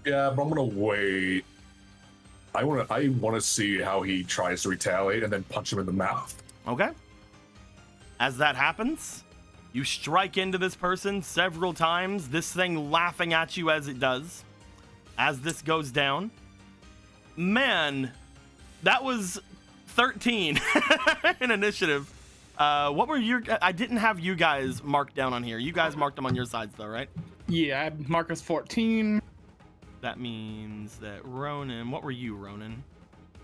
Yeah, but I'm gonna wait. I want to see how he tries to retaliate and then punch him in the mouth. Okay. As that happens, you strike into this person several times, this thing laughing at you as it does. As this goes down. Man, that was 13 in initiative. What were your... I didn't have you guys marked down on here. You guys marked them on your sides though, right? Yeah, I had Marcus 14. That means that Ronan... What were you, Ronan?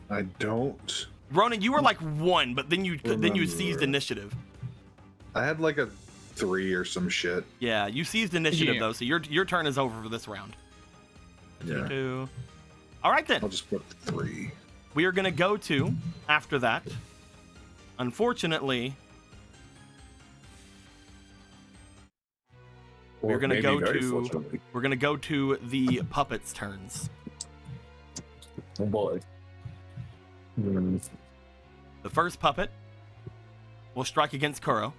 I don't. Ronan, you were like 1, but then you seized Remember. initiative. I had like a 3 or some shit. Yeah, you seized initiative Yeah. though, so your turn is over for this round. Yeah. All right then. I'll just put 3. We are gonna go to after that. Unfortunately, Or We're gonna maybe go very to fortunately. we're gonna go to the puppets' turns. Oh boy. Hmm. The first puppet will strike against Kuro.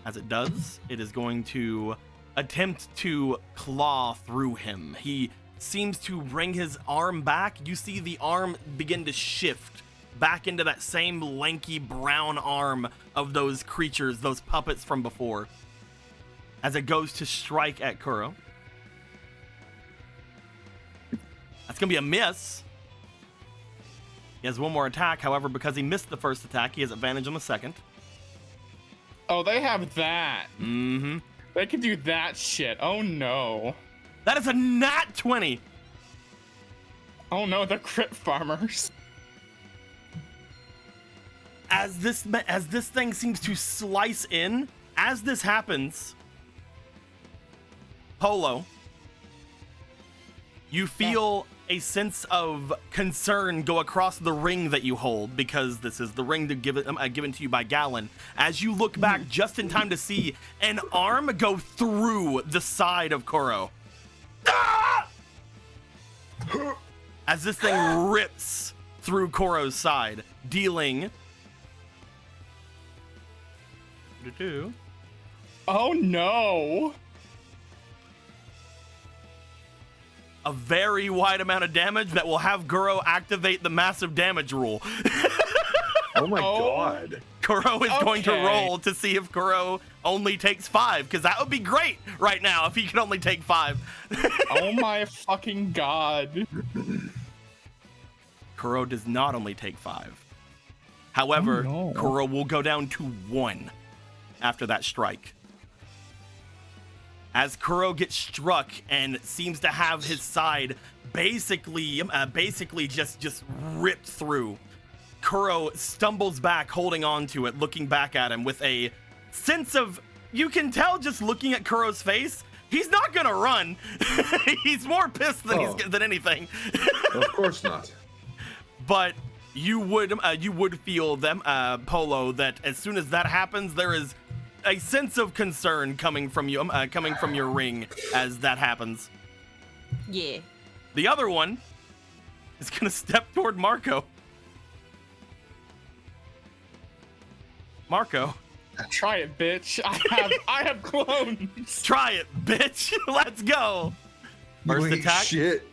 As it does, it is going to attempt to claw through him. He seems to bring his arm back. You see the arm begin to shift back into that same lanky brown arm of those creatures, those puppets from before, as it goes to strike at Kuro. That's going to be a miss. He has one more attack. However, because he missed the first attack, he has advantage on the second. Oh, they have that. Mm-hmm. They can do that shit. Oh no. That is a nat 20. Oh no, the crit farmers. As this thing seems to slice in, as this happens, Polo, you feel a sense of concern go across the ring that you hold, because this is the ring given to you by Gallon. As you look back just in time to see an arm go through the side of Kuro. Ah! As this thing rips through Kuro's side, dealing... Oh no. a very wide amount of damage that will have Kuro activate the massive damage rule. Oh my Oh. god. Kuro is going to Okay. roll to see if Kuro only takes 5, because that would be great right now if he could only take 5. Oh my fucking god. Kuro does not only take 5. However, Oh, no. Kuro will go down to 1 after that strike. As Kuro gets struck and seems to have his side basically just ripped through, Kuro stumbles back, holding on to it, looking back at him with a sense of, you can tell just looking at Kuro's face, he's not gonna run. He's more pissed than anything. Of course not. But you would feel them, Polo, that as soon as that happens, there is a sense of concern coming from you, coming from your ring as that happens. Yeah. The other one is gonna step toward Marco. Marco, Try it, bitch. I have clones. try it, bitch. Let's go. First You ain't attack. Shit.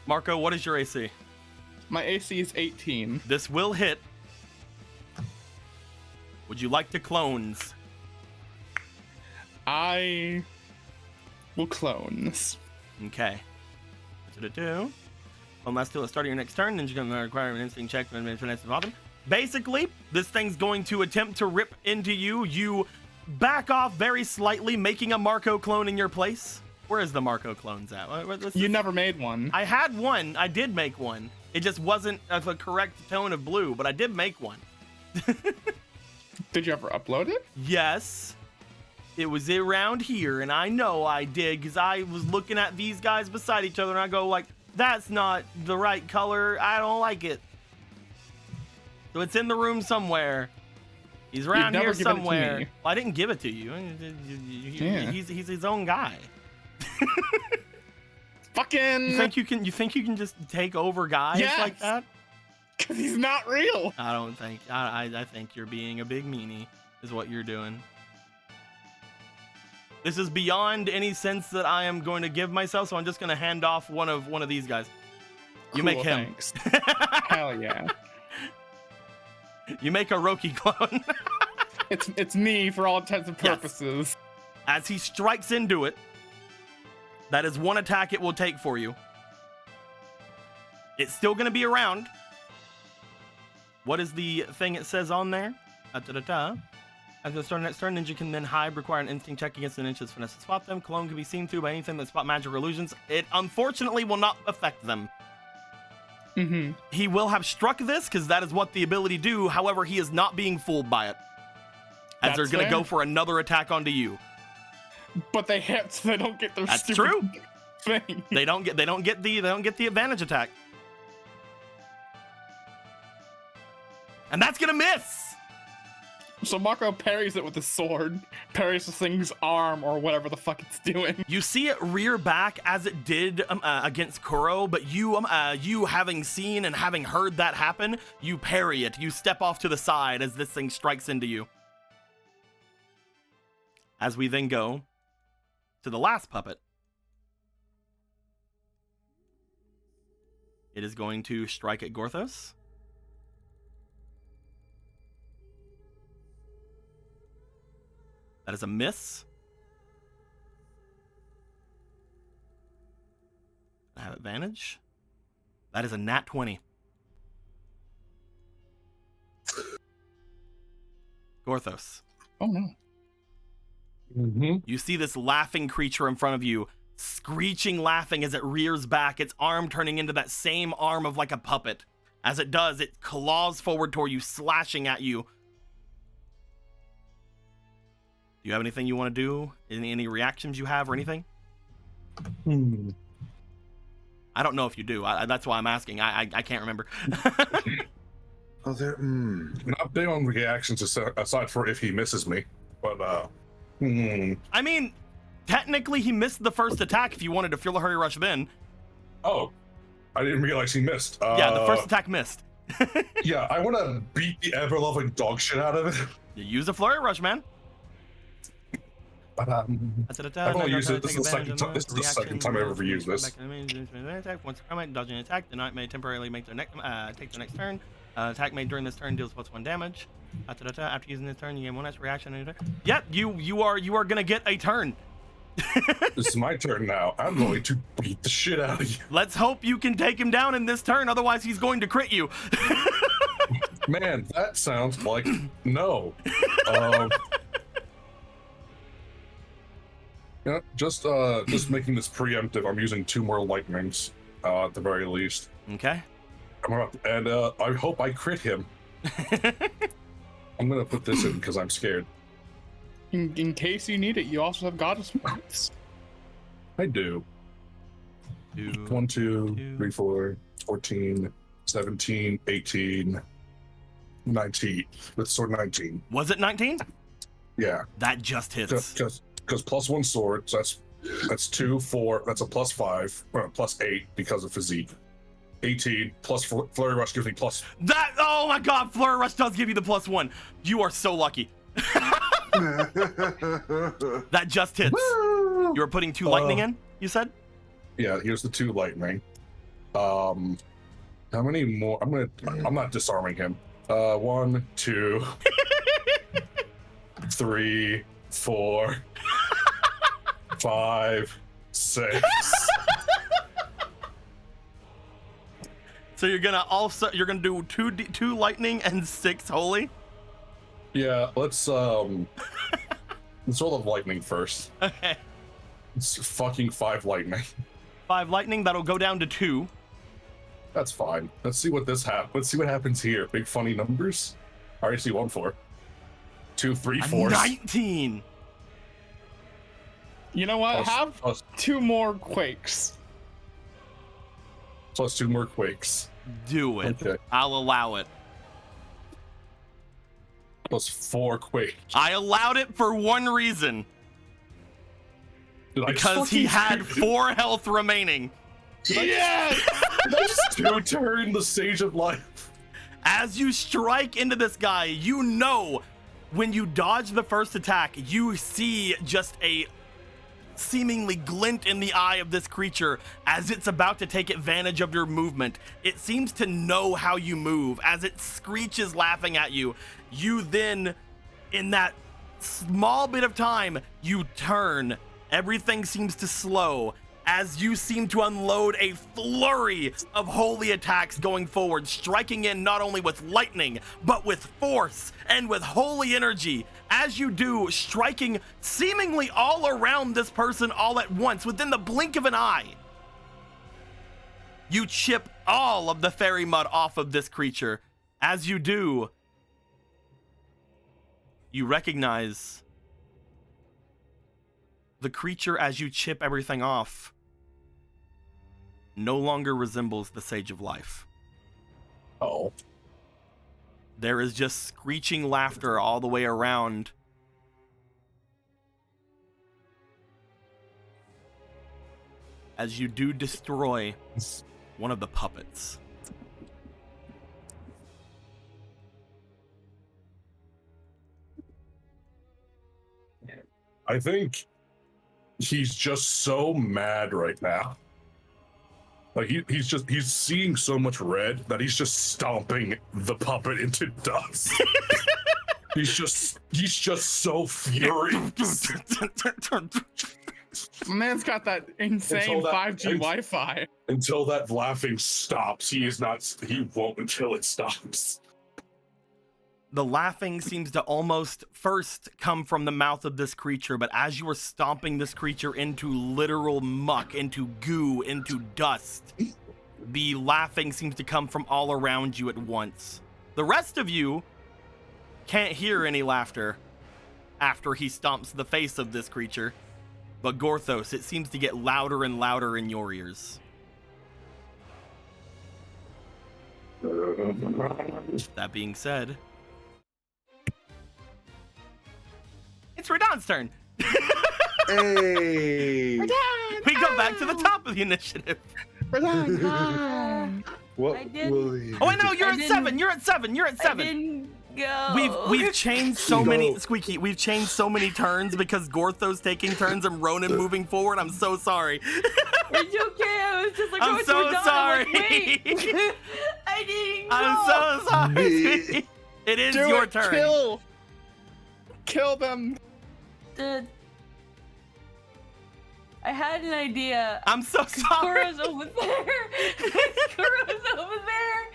Marco, what is your AC? My AC is 18. This will hit. Would you like to clones? I will clones. Okay. What's it do? Unless till the start of your next turn, then you're going to require an instinct check from the bottom. Basically, this thing's going to attempt to rip into you. You back off very slightly, making a Marco clone in your place. Where is the Marco clones at? You never made one. I had one. I did make one. It just wasn't of a correct tone of blue, but I did make one. Did you ever upload it? Yes. It was around here, and I know I did, because I was looking at these guys beside each other, and I go like, that's not the right color. I don't like it. So it's in the room somewhere. He's around never here given it to somewhere. me. Well, I didn't give it to you. Yeah. He's his own guy. Fucking. You think you can just take over guys Yes. like that? Because he's not real. I don't think. I think you're being a big meanie, is what you're doing. This is beyond any sense that I am going to give myself, so I'm just going to hand off one of these guys. You make Cool, him. Thanks. Hell yeah. You make a Roki clone. It's me for all intents and Yes. purposes. As he strikes into it, that is one attack it will take for you. It's still going to be around. What is the thing it says on there? As the start of next turn, ninja can then hide, require an instinct check against the ninja's finesse to spot them. Clone can be seen through by anything that spot magic or illusions. It unfortunately will not affect them. Mm-hmm. He will have struck this, because that is what the ability do. However, he is not being fooled by it. As That's they're going to fair. go for another attack onto you. But they hit, so they don't get their That's stupid true. thing. They don't get the advantage attack. And that's gonna miss. So Mako parries it with his sword, parries the thing's arm or whatever the fuck it's doing. You see it rear back as it did against Kuro, but you having seen and having heard that happen, you parry it. You step off to the side as this thing strikes into you. As we then go to the last puppet. It is going to strike at Gorthos. That is a miss. I have advantage. That is a nat 20. Gorthos. Oh no. You see this laughing creature in front of you, screeching laughing as it rears back, its arm turning into that same arm of like a puppet. As it does, it claws forward toward you, slashing at you. Do you have anything you want to do? Any reactions you have or anything? I don't know if you do. That's why I'm asking. I can't remember. Oh, there. Not big on reactions aside for if he misses me, but I mean, technically he missed the first attack if you wanted to feel a hurry rush then. Oh, I didn't realize he missed. Yeah, the first attack missed. Yeah, I want to beat the ever-loving dog shit out of it. You use a flurry rush, man. But I've only used it. This is the second time I've ever used this. Once dodging an attack, the knight may temporarily make their take their next turn. Attack made during this turn deals +1 damage. After using this turn, you get one extra reaction. Yep, you are gonna get a turn. This is my turn now. I'm going to beat the shit out of you. Let's hope you can take him down in this turn, otherwise he's going to crit you. Man, that sounds like no. Yeah, just making this preemptive. I'm using 2 more lightnings, at the very least. Okay. And I hope I crit him. I'm gonna put this in because I'm scared. In case you need it, you also have goddess points. I do. 1, 2, 3, 4, 14, 17, 18, 19. With sword 19. Was it 19? Yeah. That just hits. Because +1 sword, so that's 2, 4. That's a +5, or +8 because of physique. 18 plus flurry rush gives me plus. That, oh my god, flurry rush does give you the +1. You are so lucky. That just hits. You were putting 2 lightning in, you said? Yeah, here's the 2 lightning. How many more? I'm not disarming him. 1, 2, 3, 4, 5, 6. So you're gonna do 2 lightning and 6 holy? Yeah, let's roll the lightning first. Okay. It's fucking 5 lightning. 5 lightning, that'll go down to 2. That's fine. Let's see what Let's see what happens here. Big funny numbers. I already see 1 4. 2, 3, 4. 19. You know what? Have 2 more quakes. Plus 2 more quakes. Do it. Okay. I'll allow it. Plus 4 quakes. I allowed it for one reason. Because he had 4 health remaining. Yes! That's 2 turn the Sage of Life. As you strike into this guy, you know when you dodge the first attack, you see just a seemingly glint in the eye of this creature as it's about to take advantage of your movement. It seems to know how you move. As it screeches laughing at you, you then, in that small bit of time, you turn. Everything seems to slow as you seem to unload a flurry of holy attacks going forward, striking in not only with lightning, but with force and with holy energy. As you do, striking seemingly all around this person all at once, within the blink of an eye. You chip all of the fairy mud off of this creature. As you do, you recognize the creature, as you chip everything off, no longer resembles the Sage of Life. Oh. There is just screeching laughter all the way around. As you do destroy one of the puppets. I think he's just so mad right now. Like he's seeing so much red that he's just stomping the puppet into dust. he's just so furious. Man's got that insane 5G Wi-Fi. Until that laughing stops, he won't until it stops. The laughing seems to almost first come from the mouth of this creature, but as you are stomping this creature into literal muck, into goo, into dust, the laughing seems to come from all around you at once. The rest of you can't hear any laughter after he stomps the face of this creature, but Gorthos, it seems to get louder and louder in your ears. That being said, it's Radon's turn. Hey. We go back to the top of the initiative. What I did- will he Oh, I know, you're I at didn't- 7. You're at 7. You're at I 7. didn't go. We've changed so many, Go. Squeaky. We've changed so many turns because Gortho's taking turns and Ronan moving forward. I'm so sorry. It's okay. I was just like, I'm oh, so it's Radon. sorry. I'm like, wait. I didn't go. I'm so sorry. Squeaky. It is Do your it, turn. Kill them. I had an idea. I'm so sorry. Kuro's over there. Kuro's over there.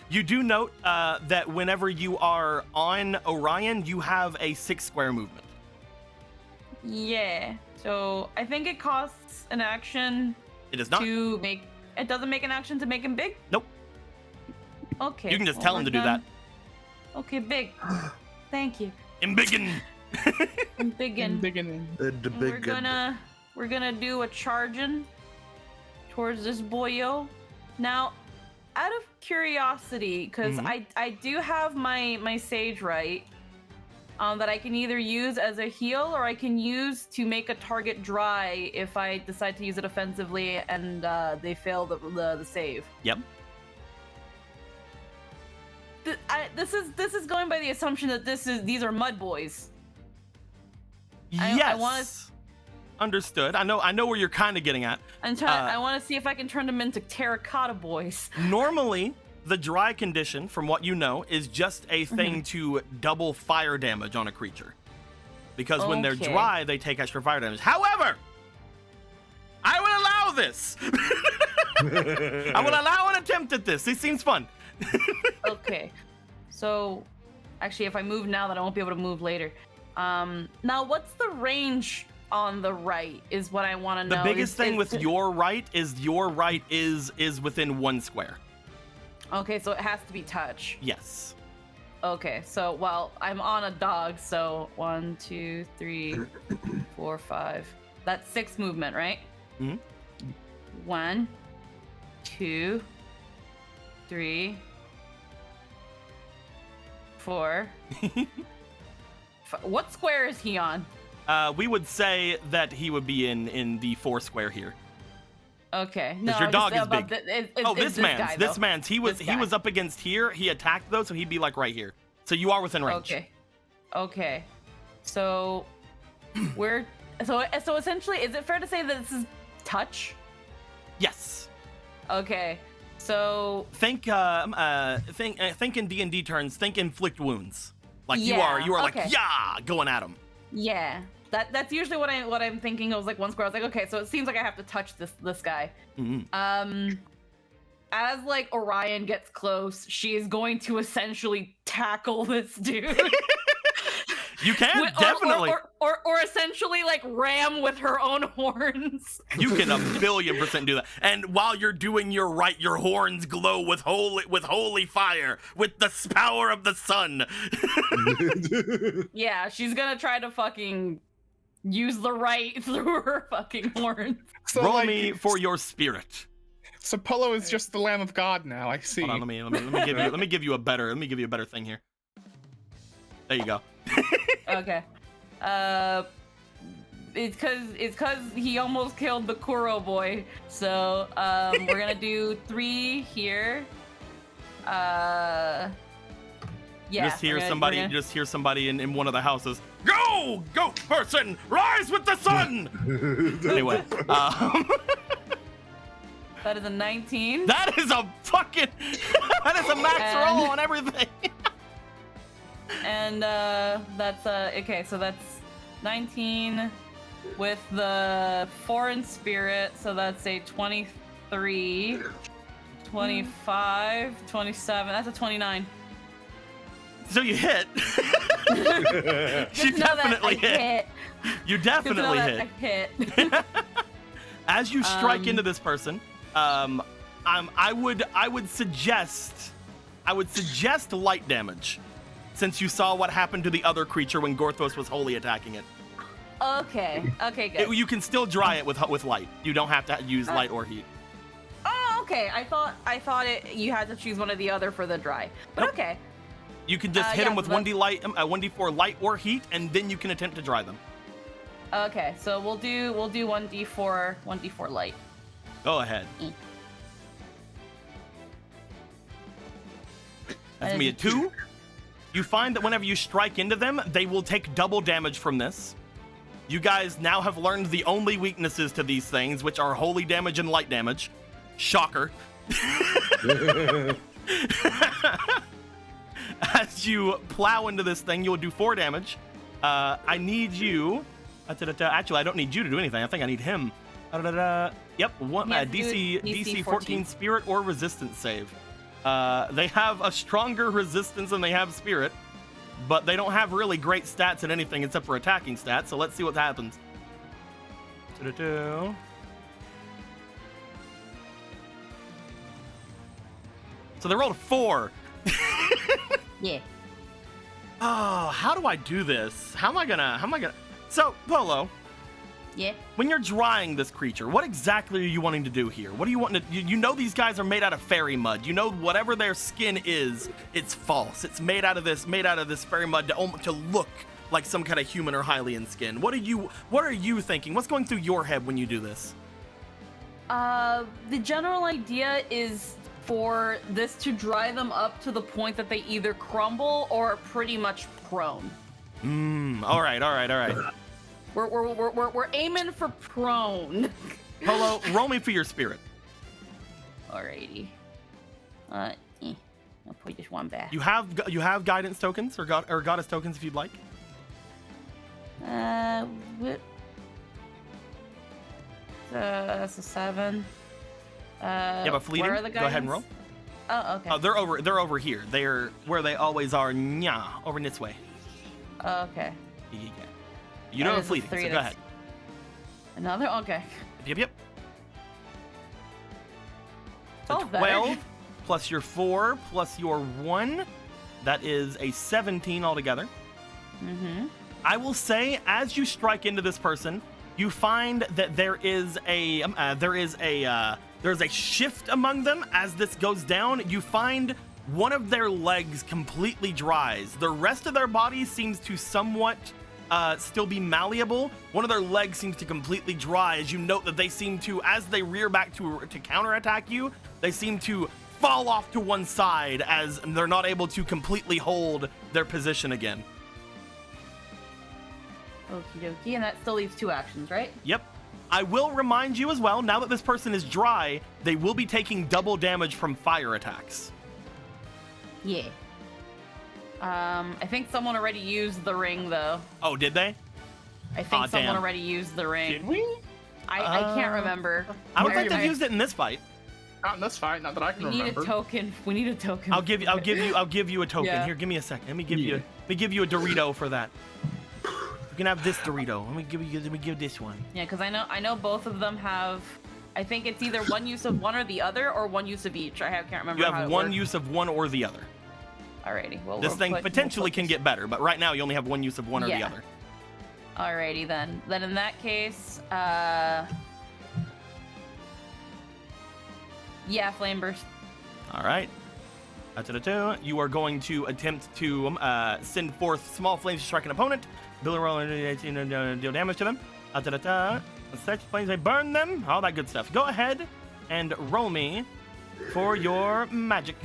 You do note that whenever you are on Orion, you have a 6 square movement. Yeah. So I think it costs an action It is not. to make. It doesn't make an action to make him big. Nope. Okay. You can just well, tell him we're to do that. done. Okay, big. Thank you. Embiggen. I'm biggin'. Digging in. And we're gonna do a charging towards this boyo. Now, out of curiosity, because Mhm. I do have my sage right, that I can either use as a heal or I can use to make a target dry if I decide to use it offensively and they fail the save. Yep. This is going by the assumption that these are mud boys. I Yes. wanna- Understood. I know where you're kind of getting at. I want to see if I can turn them into terracotta boys. Normally, the dry condition, from what you know, is just a thing to double fire damage on a creature. Because when they're Okay. dry, they take extra fire damage. However, I will allow this. I will allow an attempt at this. It seems fun. Okay. So, actually, if I move now, then I won't be able to move later. Now, what's the range on the right is what I want to The know. biggest thing with your right is within 1 square. Okay, so it has to be touch. Yes. Okay, so, well, I'm on a dog, so 1, 2, 3, 4, 5. That's 6 movement, right? Mhm. 1, 2, 3, 4. What square is he on? We would say that he would be in the 4 square here. Okay. No, your dog is about big. This This guy, man's. He was This guy. up against here. He attacked though, so he'd be like right here. So you are within range. Okay. So so essentially, is it fair to say that this is touch? Yes. Okay. So Think in D&D turns. Think inflict wounds. Like you are okay. like yeah, going at him. yeah, that's usually what I'm thinking. I was like 1 square. I was like, okay, so it seems like I have to touch this guy. Mhm. As like Orion gets close, she is going to essentially tackle this dude. You can definitely. Or essentially like ram with her own horns. You can 1,000,000% do that. And while you're doing your right, your horns glow with holy fire, with the power of the sun. Yeah, she's gonna try to fucking use the right through her fucking horns. So, Roll like, me for your spirit. So Polo is just the Lamb of God now. I see. Hold on, let me give you a better thing here. There you go. Okay. It's cause he almost killed the Kuro boy. So we're gonna do 3 here. Yeah. You just hear somebody in one of the houses. Go, goat person, rise with the sun. Anyway, that is a 19. that is a max roll on everything. And that's okay. So that's 19 with the foreign spirit. So that's a 23, 25, 27. That's a 29. So you hit. You definitely hit. You definitely hit. I hit. As you strike into this person, I would suggest light damage, since you saw what happened to the other creature when Gorthos was wholly attacking it. Okay. Okay. Good. You can still dry it with light. You don't have to use light or heat. Oh, okay. I thought you had to choose one or the other for the dry. But Nope. okay. You can just hit them with 1d4 light or heat, and then you can attempt to dry them. Okay. So we'll do 1d4 light. Go ahead. That's gonna be a 2. You find that whenever you strike into them, they will take double damage from this. You guys now have learned the only weaknesses to these things, which are holy damage and light damage. Shocker. As you plow into this thing, you'll do 4 damage. I need you. Actually, I don't need you to do anything. I think I need him. Yep, DC 14 spirit or resistance save. They have a stronger resistance than they have spirit, but they don't have really great stats at anything except for attacking stats. So let's see what happens. So they rolled a 4. Yeah. Oh, how do I do this? How am I gonna? So, Polo, Yeah. when you're drying this creature, what exactly are you wanting to do here? What do you want to? You know these guys are made out of fairy mud. You know whatever their skin is, it's false. It's made out of this fairy mud to look like some kind of human or Hylian skin. What are you thinking? What's going through your head when you do this? The general idea is for this to dry them up to the point that they either crumble or are pretty much prone. All right. We're aiming for prone. Polo, roll me for your spirit. Alrighty. I'll put this one back. You have guidance tokens or goddess tokens if you'd like. What? That's a 7. But fleeting. Where are the Go ahead and roll. Oh, okay. Oh, they're over here. They're where they always are. Nya, over this way. Okay. Yeah. You know That I'm is a fleeting, 3, so go that's- ahead. Another? Okay. Yep. So Oh, better. 12 plus your 4 plus your 1. That is a 17 altogether. Mm-hmm. I will say, as you strike into this person, you find that there's a shift among them as this goes down. You find one of their legs completely dries. The rest of their body seems to somewhat still be malleable. One of their legs seems to completely dry as you note that they seem to, as they rear back to counterattack you, they seem to fall off to one side as they're not able to completely hold their position again. Okie dokie, and that still leaves 2 actions, right? Yep. I will remind you as well, now that this person is dry, they will be taking double damage from fire attacks. Yeah. I think someone already used the ring, though. Oh, did they? I think someone damn. already used the ring. Did we? I can't remember. I don't think Maybe. they've used it in this fight. That's fine. Not that I can We need remember. a token. We need a token. I'll give you a token. Yeah. Here, give me a second. Let me give you a Dorito for that. You can have this Dorito. Let me give this one. Yeah, because I know both of them have. I think it's either one use of one or the other, or one use of each. Can't remember. You how have it one works. use of one or the other. Alrighty. Well, This thing potentially can get better, but right now you only have one use of one or the Yeah. other. Alrighty then. Then in that case, Yeah, flame burst. All right. You are going to attempt to send forth small flames to strike an opponent. Build a roll and deal damage to them. Such flames may burn them. All that good stuff. Go ahead and roll me for your magic.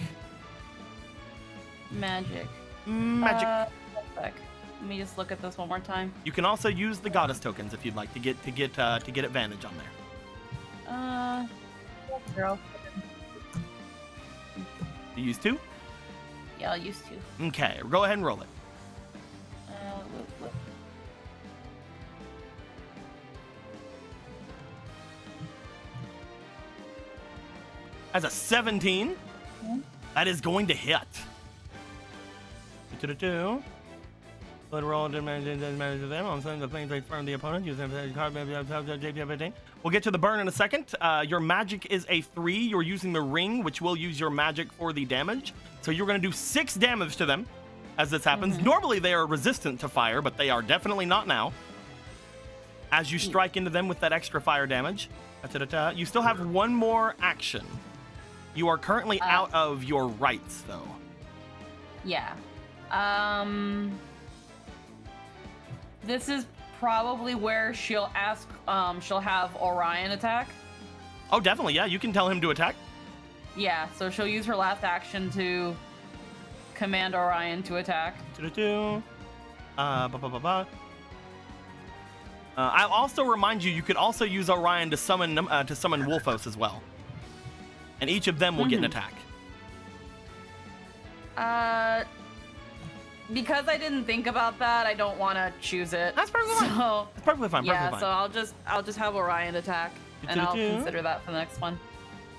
Magic. Magic. One sec. Let me just look at this one more time. You can also use the goddess tokens if you'd like to get advantage on there. Girl. You use 2? Yeah, I'll use 2. Okay, go ahead and roll it. Look. As a 17, that is going to hit. But roll to manage them. I'm sending the flames from the opponent. Use them as a card. We'll get to the burn in a second. Your magic is a 3. You're using the ring, which will use your magic for the damage. So you're going to do 6 damage to them as this happens. Normally they are resistant to fire, but they are definitely not now. As you strike into them with that extra fire damage. You still have one more action. You are currently out of your rights, though. Yeah. This is probably where she'll ask, she'll have Orion attack. Oh, definitely, yeah. You can tell him to attack. Yeah, so she'll use her last action to command Orion to attack. I'll also remind you, you could also use Orion to summon Wolfos as well. And each of them will get an attack. Because I didn't think about that, I don't want to choose it. That's perfectly fine. So, That's perfectly fine. yeah, Perfectly so I'll just have Orion attack, and I'll consider that for the next one.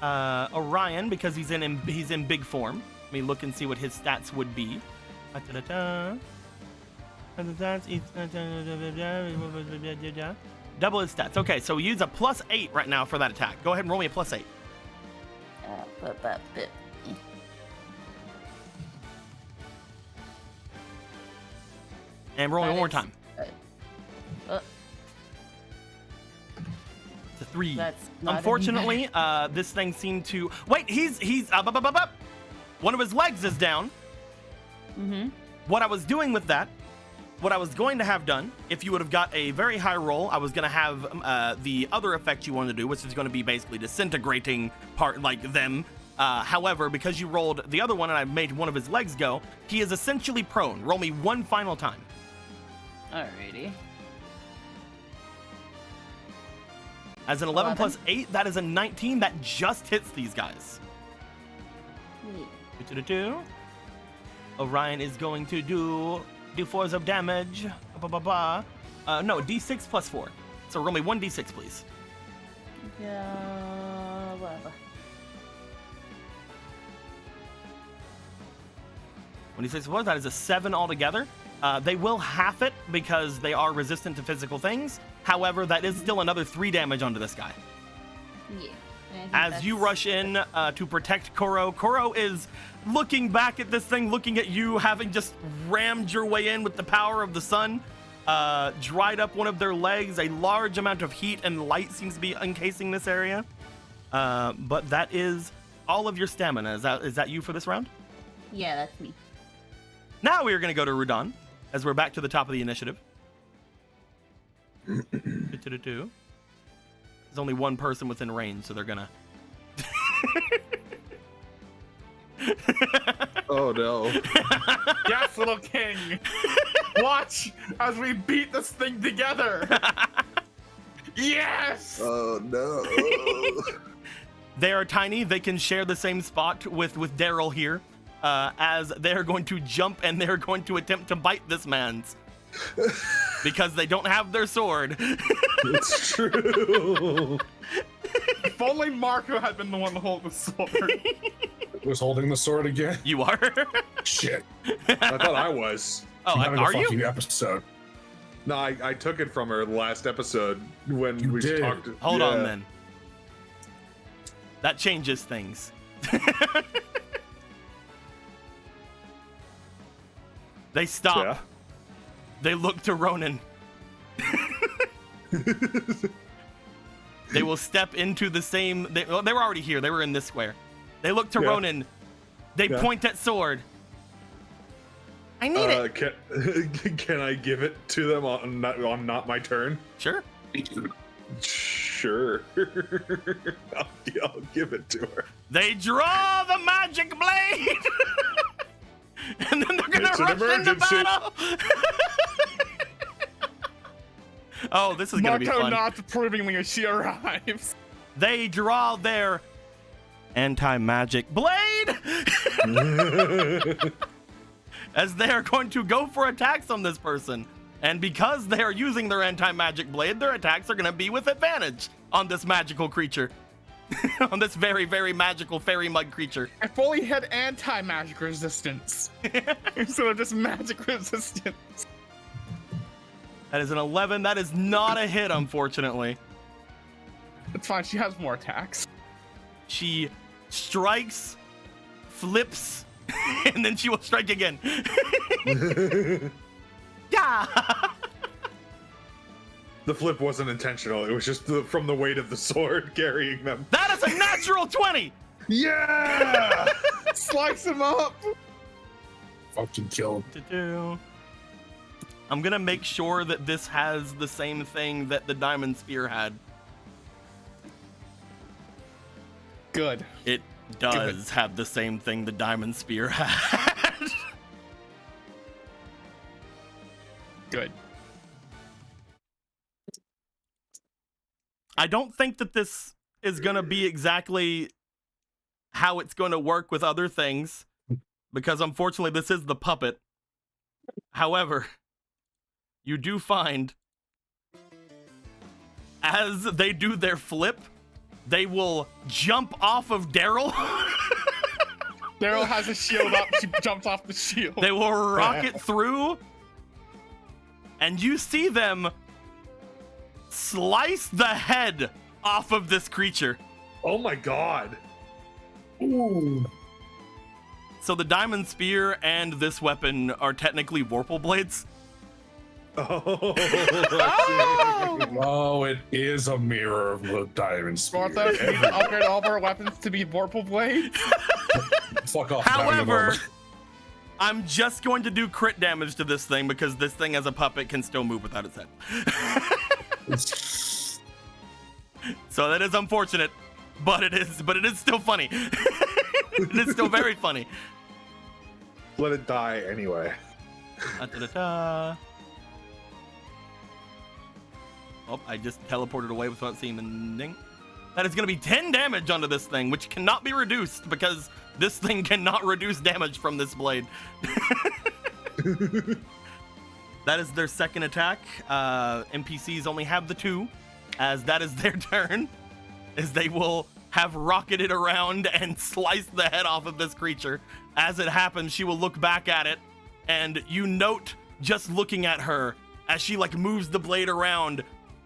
Orion, because he's in big form. Let me look and see what his stats would be. Double his stats. Okay, so we use a +8 right now for that attack. Go ahead and roll me a +8. And roll me one more time. It's a 3. That's not Unfortunately, this thing seemed to... Wait, he's up. One of his legs is down. What I was doing with that, what I was going to have done, if you would have got a very high roll, I was going to have the other effect you wanted to do, which is going to be basically disintegrating part like them. However, because you rolled the other one and I made one of his legs go, he is essentially prone. Roll me one final time. Alrighty. As an 11 plus 8, that is a 19. That just hits these guys. Orion is going to do 4s of damage. No, d6 plus 4. So roll me 1d6, please. Yeah, whatever. When he says 4, that is a 7 altogether. They will half it because they are resistant to physical things. However, that is still another 3 damage onto this guy. Yeah. As you rush in to protect Koro, Koro is looking back at this thing, looking at you, having just rammed your way in with the power of the sun. Dried up one of their legs. A large amount of heat and light seems to be encasing this area. But that is all of your stamina. Is that you for this round? Yeah, that's me. Now we are going to go to Rudan, as we're back to the top of the initiative. There's only one person within range, so they're going to... Oh, no. Yes, little king. Watch as we beat this thing together. Yes. Oh, no. They are tiny. They can share the same spot with Daryl here, as they're going to jump and they're going to attempt to bite this man's. Because they don't have their sword. It's true. If only Marco had been the one to hold the sword. Was holding the sword again? You are? Shit. I thought I was. Oh, Having are a you? fucking episode. No, I took it from her last episode when You we did. talked. Hold on, yeah. then. That changes things. They stop. Yeah. They look to Ronan. They will step into the same. They were already here. They were in this square. They look to Yeah. Ronan. They Yeah. point at sword. I need it. Can I give it to them on not my turn? Sure. Sure. I'll give it to her. They draw the magic blade. And then they're gonna It's an rush into emergency. battle. Oh, this is gonna be Marco fun. nods approvingly as she arrives. They draw their anti-magic blade as they are going to go for attacks on this person. And because they are using their anti-magic blade, their attacks are going to be with advantage on this magical creature. On this very, very magical fairy mud creature. I fully had anti-magic resistance instead of just magic resistance. That is an 11. That is not a hit, unfortunately. It's fine. She has more attacks. She strikes, flips, and then she will strike again. Yeah. The flip wasn't intentional. It was just from the weight of the sword carrying them. That is a natural 20. Yeah! Slice him up. Fucking kill him. I'm gonna make sure that this has the same thing that the diamond spear had. Good. It does have the same thing the diamond spear had. Good. I don't think that this is gonna be exactly how it's gonna work with other things, because unfortunately this is the puppet. However, you do find as they do their flip, they will jump off of Daryl. Daryl has a shield up. She jumps off the shield. They will rocket through, and you see them slice the head off of this creature. Oh my god. Ooh. So the diamond spear and this weapon are technically Vorpal blades. Oh, Oh, it is a mirror of the diamond spear. Martha, we need to upgrade all of our weapons to be Vorpal blades. Fuck off. having a However, moment. I'm just going to do crit damage to this thing because this thing as a puppet can still move without its head. So that is unfortunate, but it is still funny. It is still very funny. Let it die anyway. Da-da-da-da. Oh, I just teleported away without seeing the ding. That is going to be 10 damage onto this thing, which cannot be reduced because this thing cannot reduce damage from this blade. That is their second attack. NPCs only have the 2, as that is their turn, as they will have rocketed around and sliced the head off of this creature. As it happens, she will look back at it, and you note, just looking at her, as she like moves the blade around,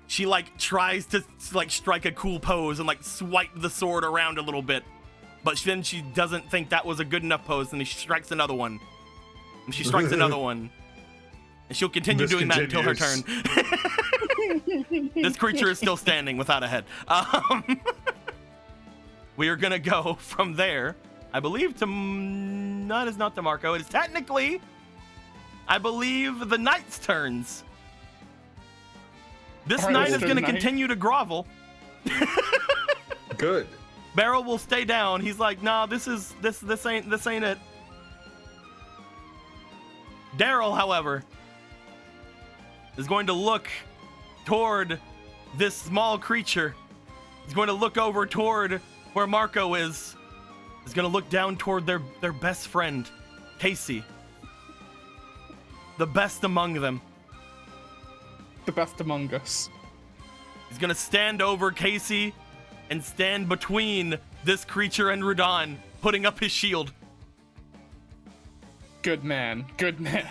she like tries to like strike a cool pose and like swipe the sword around a little bit, but then she doesn't think that was a good enough pose, and she strikes another one, and she strikes another one, and she'll continue This doing that until her turn. continues. This creature is still standing without a head. We are gonna go from there, I believe, to no, it is not to Marco. It is technically, I believe, the knight's turns. This Alright, knight well, is gonna knight. continue to grovel. Good. Beryl will stay down. He's like, nah, this ain't it. Daryl, however, is going to look toward this small creature. He's going to look over toward where Marco is. He's going to look down toward their best friend, Casey. The best among them. The best among us. He's going to stand over Casey and stand between this creature and Radon, putting up his shield. Good man. Good man.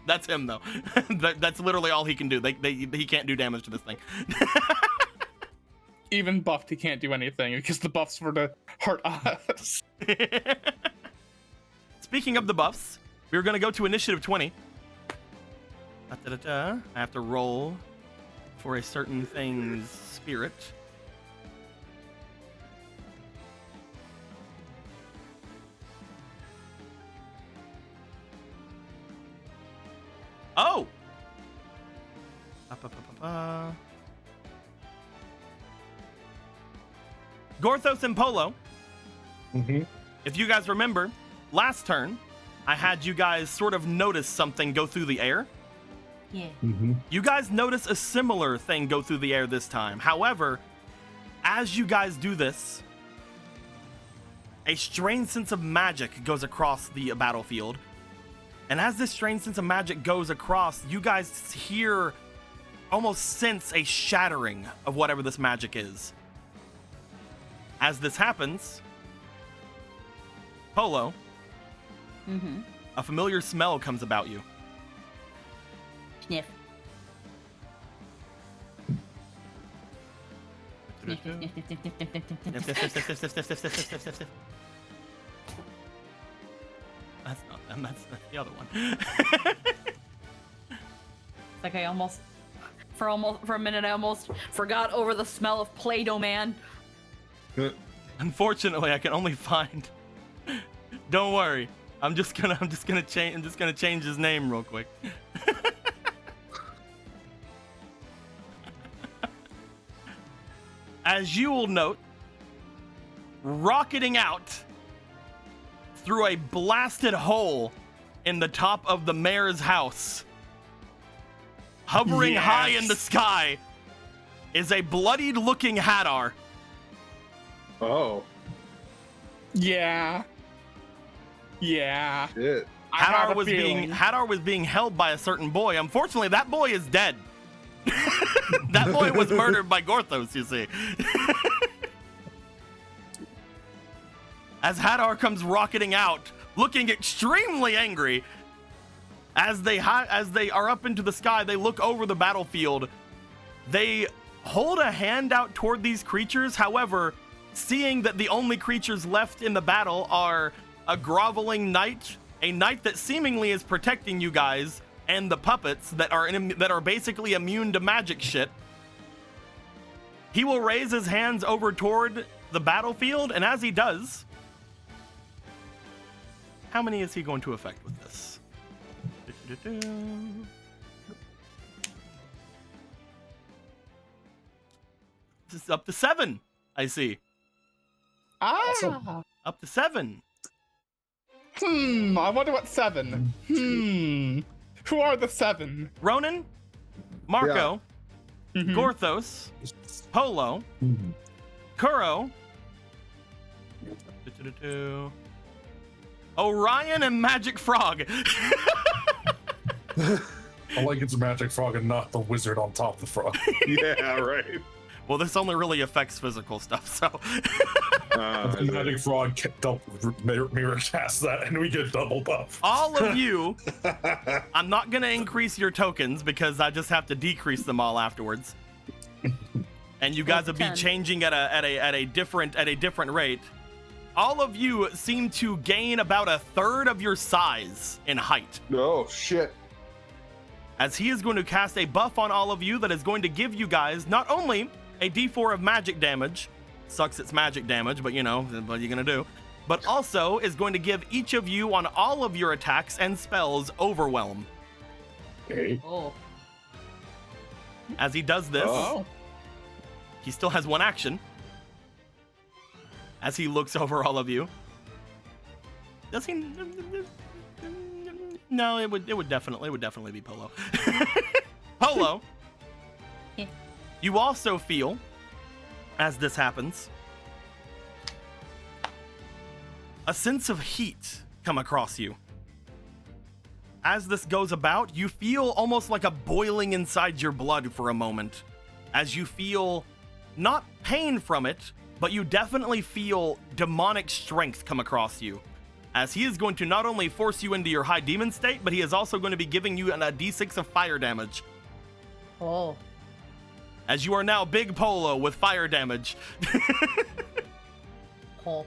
That's him, though. That's literally all he can do. He can't do damage to this thing. Even buffed, he can't do anything because the buffs were to hurt us. Speaking of the buffs, we're going to go to initiative 20. I have to roll for a certain thing's spirit. Oh! Gorthos and Polo, Mm-hmm. if you guys remember, last turn, I had you guys sort of notice something go through the air. Yeah. Mm-hmm. You guys notice a similar thing go through the air this time. However, as you guys do this, a strange sense of magic goes across the battlefield. And as this strange sense of magic goes across, you guys hear, almost sense a shattering of whatever this magic is. As this happens, Polo, Mm-hmm. a familiar smell comes about you. Sniff. Sniff, sniff, sniff, sniff, sniff, sniff, sniff, sniff, sniff. That's not them, that's the other one. It's like I almost, for a minute, I almost forgot over the smell of Play-Doh Man. Unfortunately, I can only find. Don't worry. I'm just gonna change his name real quick. As you will note, rocketing out through a blasted hole in the top of the mayor's house, hovering high in the sky, is a bloodied looking Hadar. Oh, Yeah. Yeah. shit. I have a Hadar was being held by a certain boy. Unfortunately, that boy is dead. That boy was murdered by Gorthos, you see. As Hadar comes rocketing out, looking extremely angry, as they are up into the sky, they look over the battlefield. They hold a hand out toward these creatures. However, seeing that the only creatures left in the battle are a groveling knight, a knight that seemingly is protecting you guys, and the puppets that are basically immune to magic shit, he will raise his hands over toward the battlefield, and as he does, how many is he going to affect with this? This is up to 7, I see. Ah. Up to 7. I wonder what 7. Who are the 7? Ronan, Marco, Mhm. Gorthos, Polo, Kuro, Orion, and Magic Frog. I like it's a magic frog and not the wizard on top of the frog. Yeah, right. Well, this only really affects physical stuff, so. The magic frog mirror cast that, and we get double buff. All of you, I'm not going to increase your tokens because I just have to decrease them all afterwards. And you guys will be 10. changing at a different rate. All of you seem to gain about a third of your size in height. Oh, shit. As he is going to cast a buff on all of you that is going to give you guys not only a d4 of magic damage, sucks it's magic damage, but you know, what are you gonna do? But also is going to give each of you on all of your attacks and spells Overwhelm. Okay. Oh. As he does this, Oh. he still has one action. As he looks over all of you. Does he? No, it would definitely be Polo. Polo. Yeah. You also feel, as this happens, a sense of heat come across you. As this goes about, you feel almost like a boiling inside your blood for a moment. As you feel not pain from it, but you definitely feel demonic strength come across you. As he is going to not only force you into your high demon state, but he is also going to be giving you a d6 of fire damage. Oh. As you are now Big Polo with fire damage. Oh.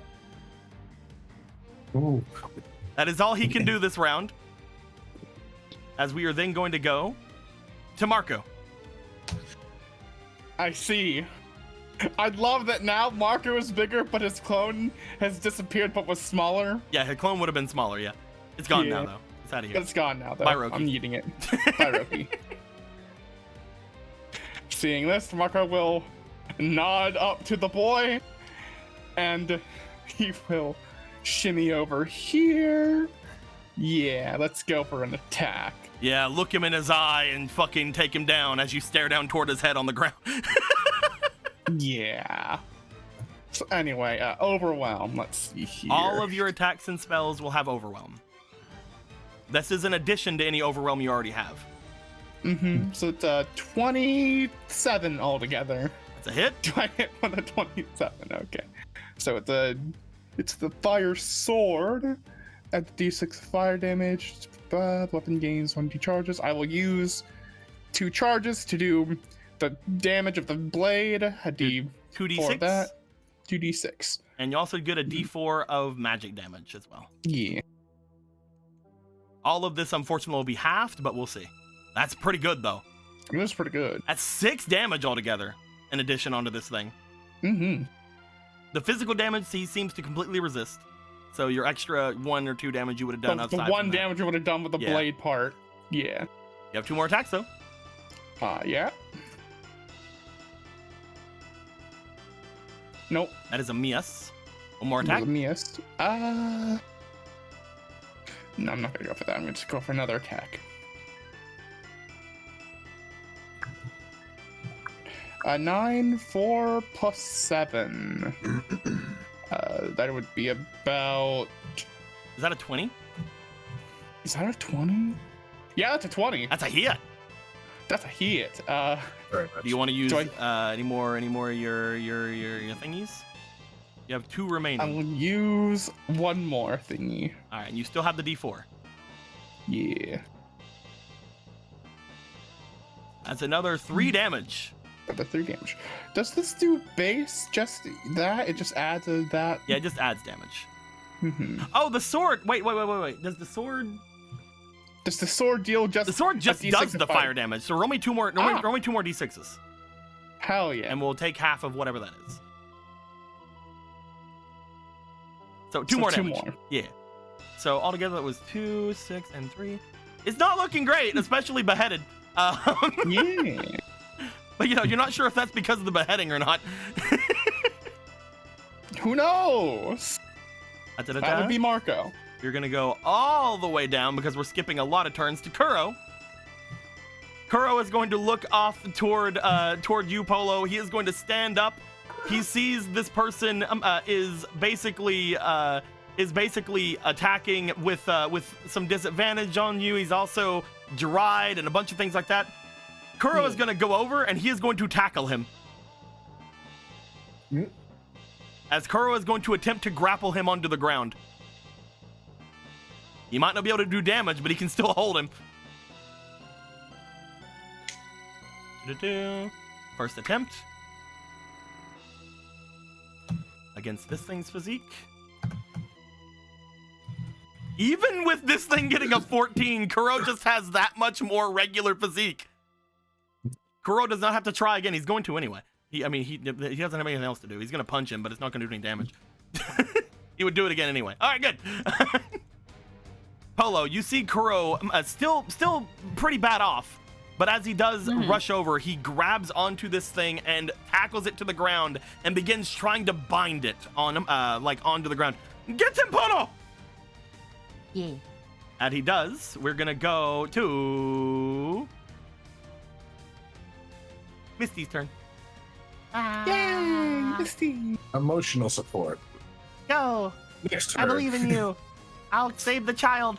Ooh. That is all he can do this round. As we are then going to go to Marco. I see. I love that now Marco is bigger, but his clone has disappeared but was smaller. Yeah, his clone would have been smaller, yeah. It's gone now, Yeah. though. It's out of here. It's gone now, though. Bye, Roki. I'm eating it. Bye, Roki. Seeing this, Marco will nod up to the boy, and he will shimmy over here. Yeah, let's go for an attack. Yeah, look him in his eye and fucking take him down as you stare down toward his head on the ground. Yeah. So anyway, overwhelm. Let's see here. All of your attacks and spells will have overwhelm. This is in addition to any overwhelm you already have. Mm-hmm. So it's 27 altogether. That's a hit. Do I hit one of 27? Okay. So it's the fire sword. At D6 fire damage, the weapon gains 1d charges. I will use 2 charges to do the damage of the blade. A D4 2d6. that. 2d6. And you also get a d4 of magic damage as well. Yeah. All of this, unfortunately, will be halved, but we'll see. That's pretty good, though. That's pretty good. That's 6 damage altogether, in addition onto this thing. Mm-hmm. The physical damage he seems to completely resist. So your extra 1 or 2 damage you would have done The outside. 1 from that. damage I would have done with the blade part. Yeah. You have 2 more attacks, though. Yeah. Nope. That is a miss. 1 more attack. Miss. No, I'm not gonna go for that. I'm gonna just go for another attack. 9, 4 plus 7. That would be about. Is that a 20? Is that a 20? Yeah, that's a 20. That's a hit. That's a hit. Very much. Do you want to use Do any more of your thingies? You have 2 remaining. I will use 1 more thingy. All right, and you still have the d4. Yeah. That's another 3 damage. But the 3 damage. Does this do base just that? It just adds that? Yeah, it just adds damage. Mm-hmm. Oh, the sword. Wait. Does the sword? Does the sword deal just? The sword just a D6 does of the fire damage. So roll me 2 more. Roll me 2 more d6s, Hell yeah. and we'll take half of whatever that is. So 2 more damage. 2 more. Yeah. So altogether, that was 2, 6, and 3. It's not looking great, especially beheaded. Yeah. But you're not sure if that's because of the beheading or not. Who knows? That would be Marco. You're gonna go all the way down because we're skipping a lot of turns to Kuro. Kuro is going to look off toward you, Polo. He is going to stand up. He sees this person is basically attacking with some disadvantage on you. He's also dried and a bunch of things like that. Kuro is going to go over and he is going to tackle him. As Kuro is going to attempt to grapple him onto the ground. He might not be able to do damage, but he can still hold him. First attempt. Against this thing's physique. Even with this thing getting a 14, Kuro just has that much more regular physique. Kuro does not have to try again. He's going to anyway. He doesn't have anything else to do. He's going to punch him, but it's not going to do any damage. He would do it again anyway. All right, good. Polo, you see Kuro still pretty bad off. But as he does rush over, he grabs onto this thing and tackles it to the ground and begins trying to bind it on onto the ground. Get him, Polo! Yeah. And he does. We're gonna go to Misty's turn. Yay, Misty! Emotional support. Go. Next turn. I believe in you. I'll save the child.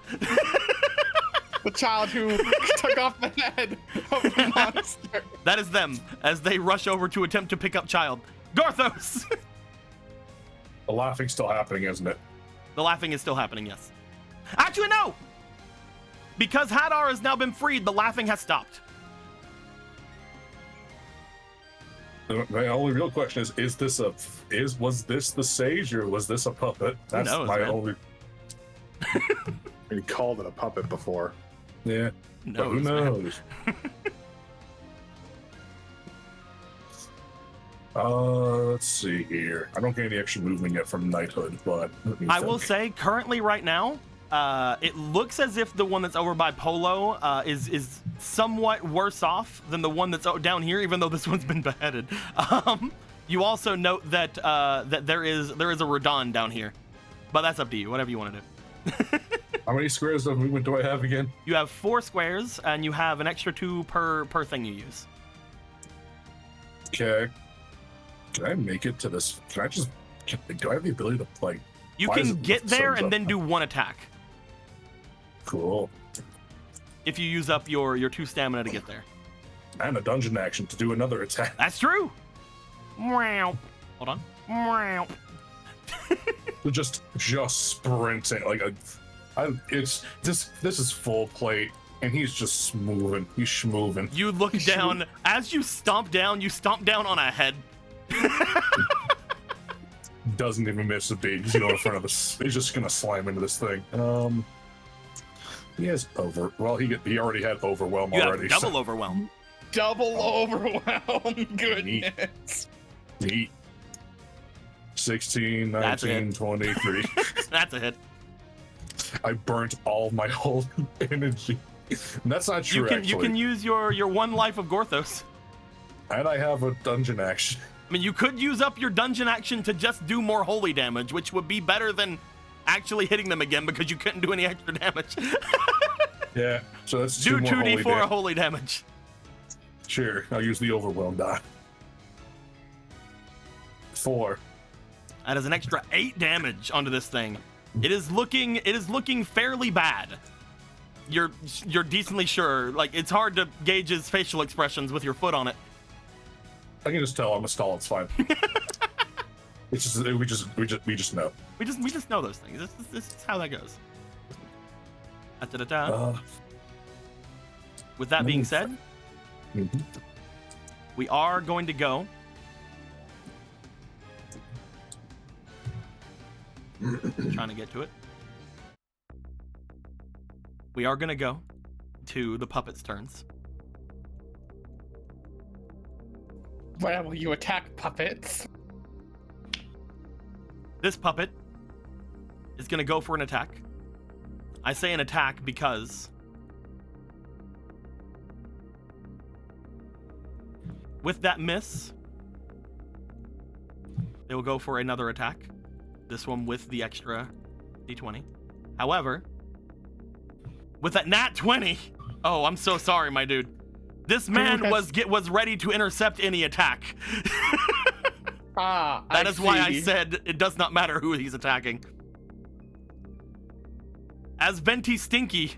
The child who took off the head of the monster. That is them as they rush over to attempt to pick up child. Garthos! The laughing's still happening, isn't it? The laughing is still happening, yes. Actually, no! Because Hadar has now been freed, the laughing has stopped. The only real question is was this the sage or was this a puppet? That's knows, my man? only. He called it a puppet before. Yeah. But who knows? Let's see here. I don't get any extra movement yet from knighthood, but I will say, currently right now, It looks as if the one that's over by Polo is somewhat worse off than the one that's down here, even though this one's been beheaded. You also note that that there is a Radon down here, but that's up to you. Whatever you want to do. How many squares of movement do I have again? You have 4 squares, and you have an extra 2 per thing you use. Okay. Can I make it to this? Do I have the ability to play? You Why is can it get there sun's and up? then do 1 attack Cool. if you use up your 2 stamina to get there. And a dungeon action to do another attack. That's true. Meow. Hold on. Meow. Just sprinting this is full plate, and he's just moving. He's schmoving. You look down. As you stomp down on a head. Doesn't even miss a beat. He's going in front of us. He's just gonna slam into this thing. He has he already had overwhelm You already. have double overwhelm. Double overwhelm. Goodness. Neat. 16, That's 19, it. 23. That's a hit. I burnt all my whole energy. And that's not true, You can use your 1 life of Gorthos. And I have a dungeon action. I mean, you could use up your dungeon action to just do more holy damage, which would be better than actually hitting them again because you couldn't do any extra damage. Yeah, so that's Do 2 more 2d4 holy damage. Sure, I'll use the overwhelm die. 4. That is an extra 8 damage onto this thing. It is looking fairly bad. You're decently sure. Like, it's hard to gauge his facial expressions with your foot on it. I can just tell I'm a stall. It's fine. It's just we just know. We just know those things. This is how that goes. Da-da-da. With that being said, we are going to go. Trying to get to it. We are going to go to the puppet's turns. Where will you attack, puppets? This puppet is going to go for an attack. I say an attack because with that miss, they will go for another attack. This one with the extra d20. However, with that nat 20, oh, I'm so sorry, my dude. This man was ready to intercept any attack. That is why I said it does not matter who he's attacking. As Venti Stinky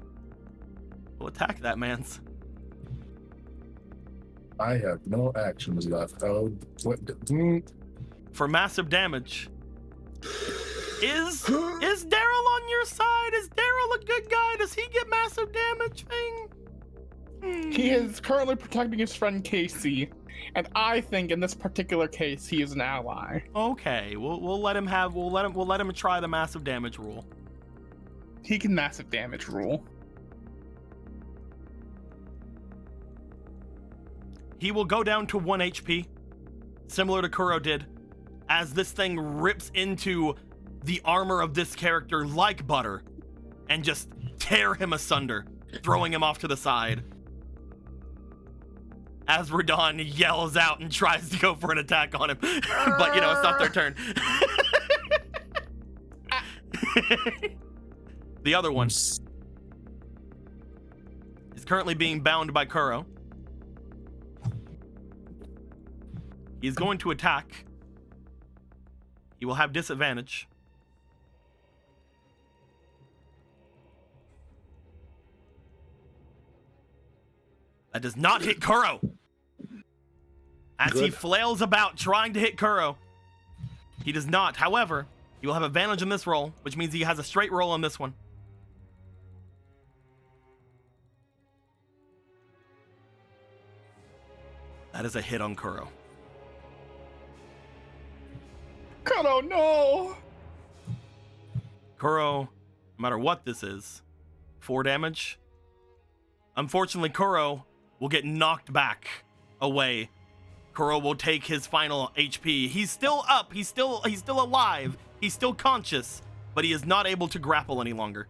will attack that man's. I have no actions left. Oh, what? For massive damage. Is Daryl on your side? Is Daryl a good guy? Does he get massive damage thing? He is currently protecting his friend Casey, and I think in this particular case he is an ally. Okay, we'll let him try the massive damage rule. He can massive damage rule. He will go down to 1 HP, similar to Kuro did, as this thing rips into the armor of this character like butter and just tear him asunder, throwing him off to the side. As Radon yells out and tries to go for an attack on him. But, you know, it's not their turn. The other one is currently being bound by Kuro. He's going to attack. He will have disadvantage. That does not hit Kuro. As he flails about trying to hit Kuro. He does not. However, he will have advantage in this roll, which means he has a straight roll on this one. That is a hit on Kuro. Kuro, no! Kuro, no matter what this is, 4 damage. Unfortunately, Kuro will get knocked back away. Kuro will take his final HP. He's still up. He's still alive. He's still conscious, but he is not able to grapple any longer.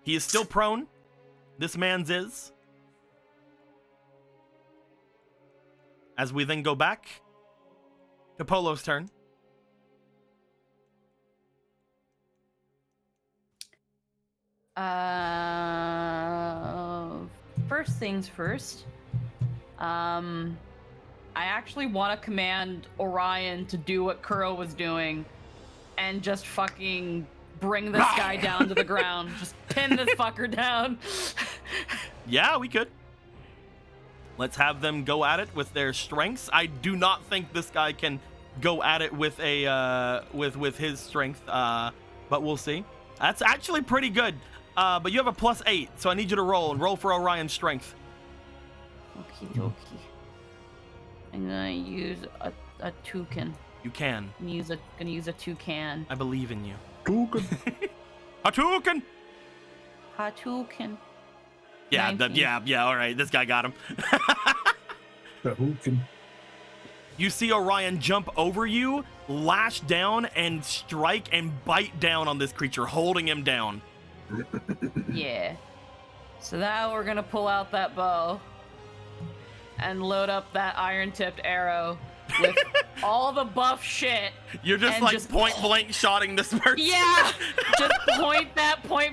He is still prone. This man's is. As we then go back to Polo's turn. First things first. I actually want to command Orion to do what Kuro was doing and just fucking bring this guy down to the ground. Just pin this fucker down. Yeah, we could. Let's have them go at it with their strengths. I do not think this guy can go at it with a with his strength, but we'll see. That's actually pretty good. But you have a +8, so I need you to roll for Orion's strength. Okie dokie. I'm gonna use a toucan. You can. Gonna use a toucan. I believe in you. Toucan. A toucan. A toucan. Yeah, 19. yeah. All right, this guy got him. Toucan. You see Orion jump over you, lash down, and strike and bite down on this creature, holding him down. Yeah. So now we're gonna pull out that bow and load up that iron-tipped arrow with all the buff shit. You're just And like just- point blank shotting this person. Yeah! Just point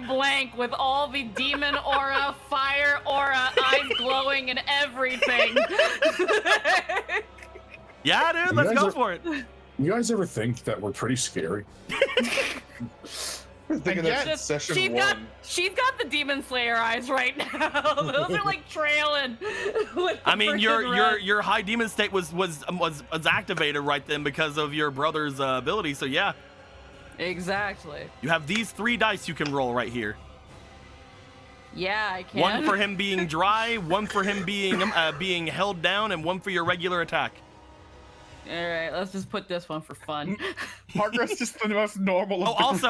blank with all the demon aura, fire aura, eyes glowing and everything. Yeah, dude, let's go for it. You guys ever think that we're pretty scary? I'm thinking yet- that's session she's 1. got the demon slayer eyes right now. Those are like trailing. with the I mean, freaking red. your high demon state was activated right then because of your brother's ability. So yeah, Exactly. you have these 3 dice you can roll right here. Yeah, I can. One for him being dry, one for him being held down, and one for your regular attack. All right, let's just put this one for fun. Parker's just the most normal of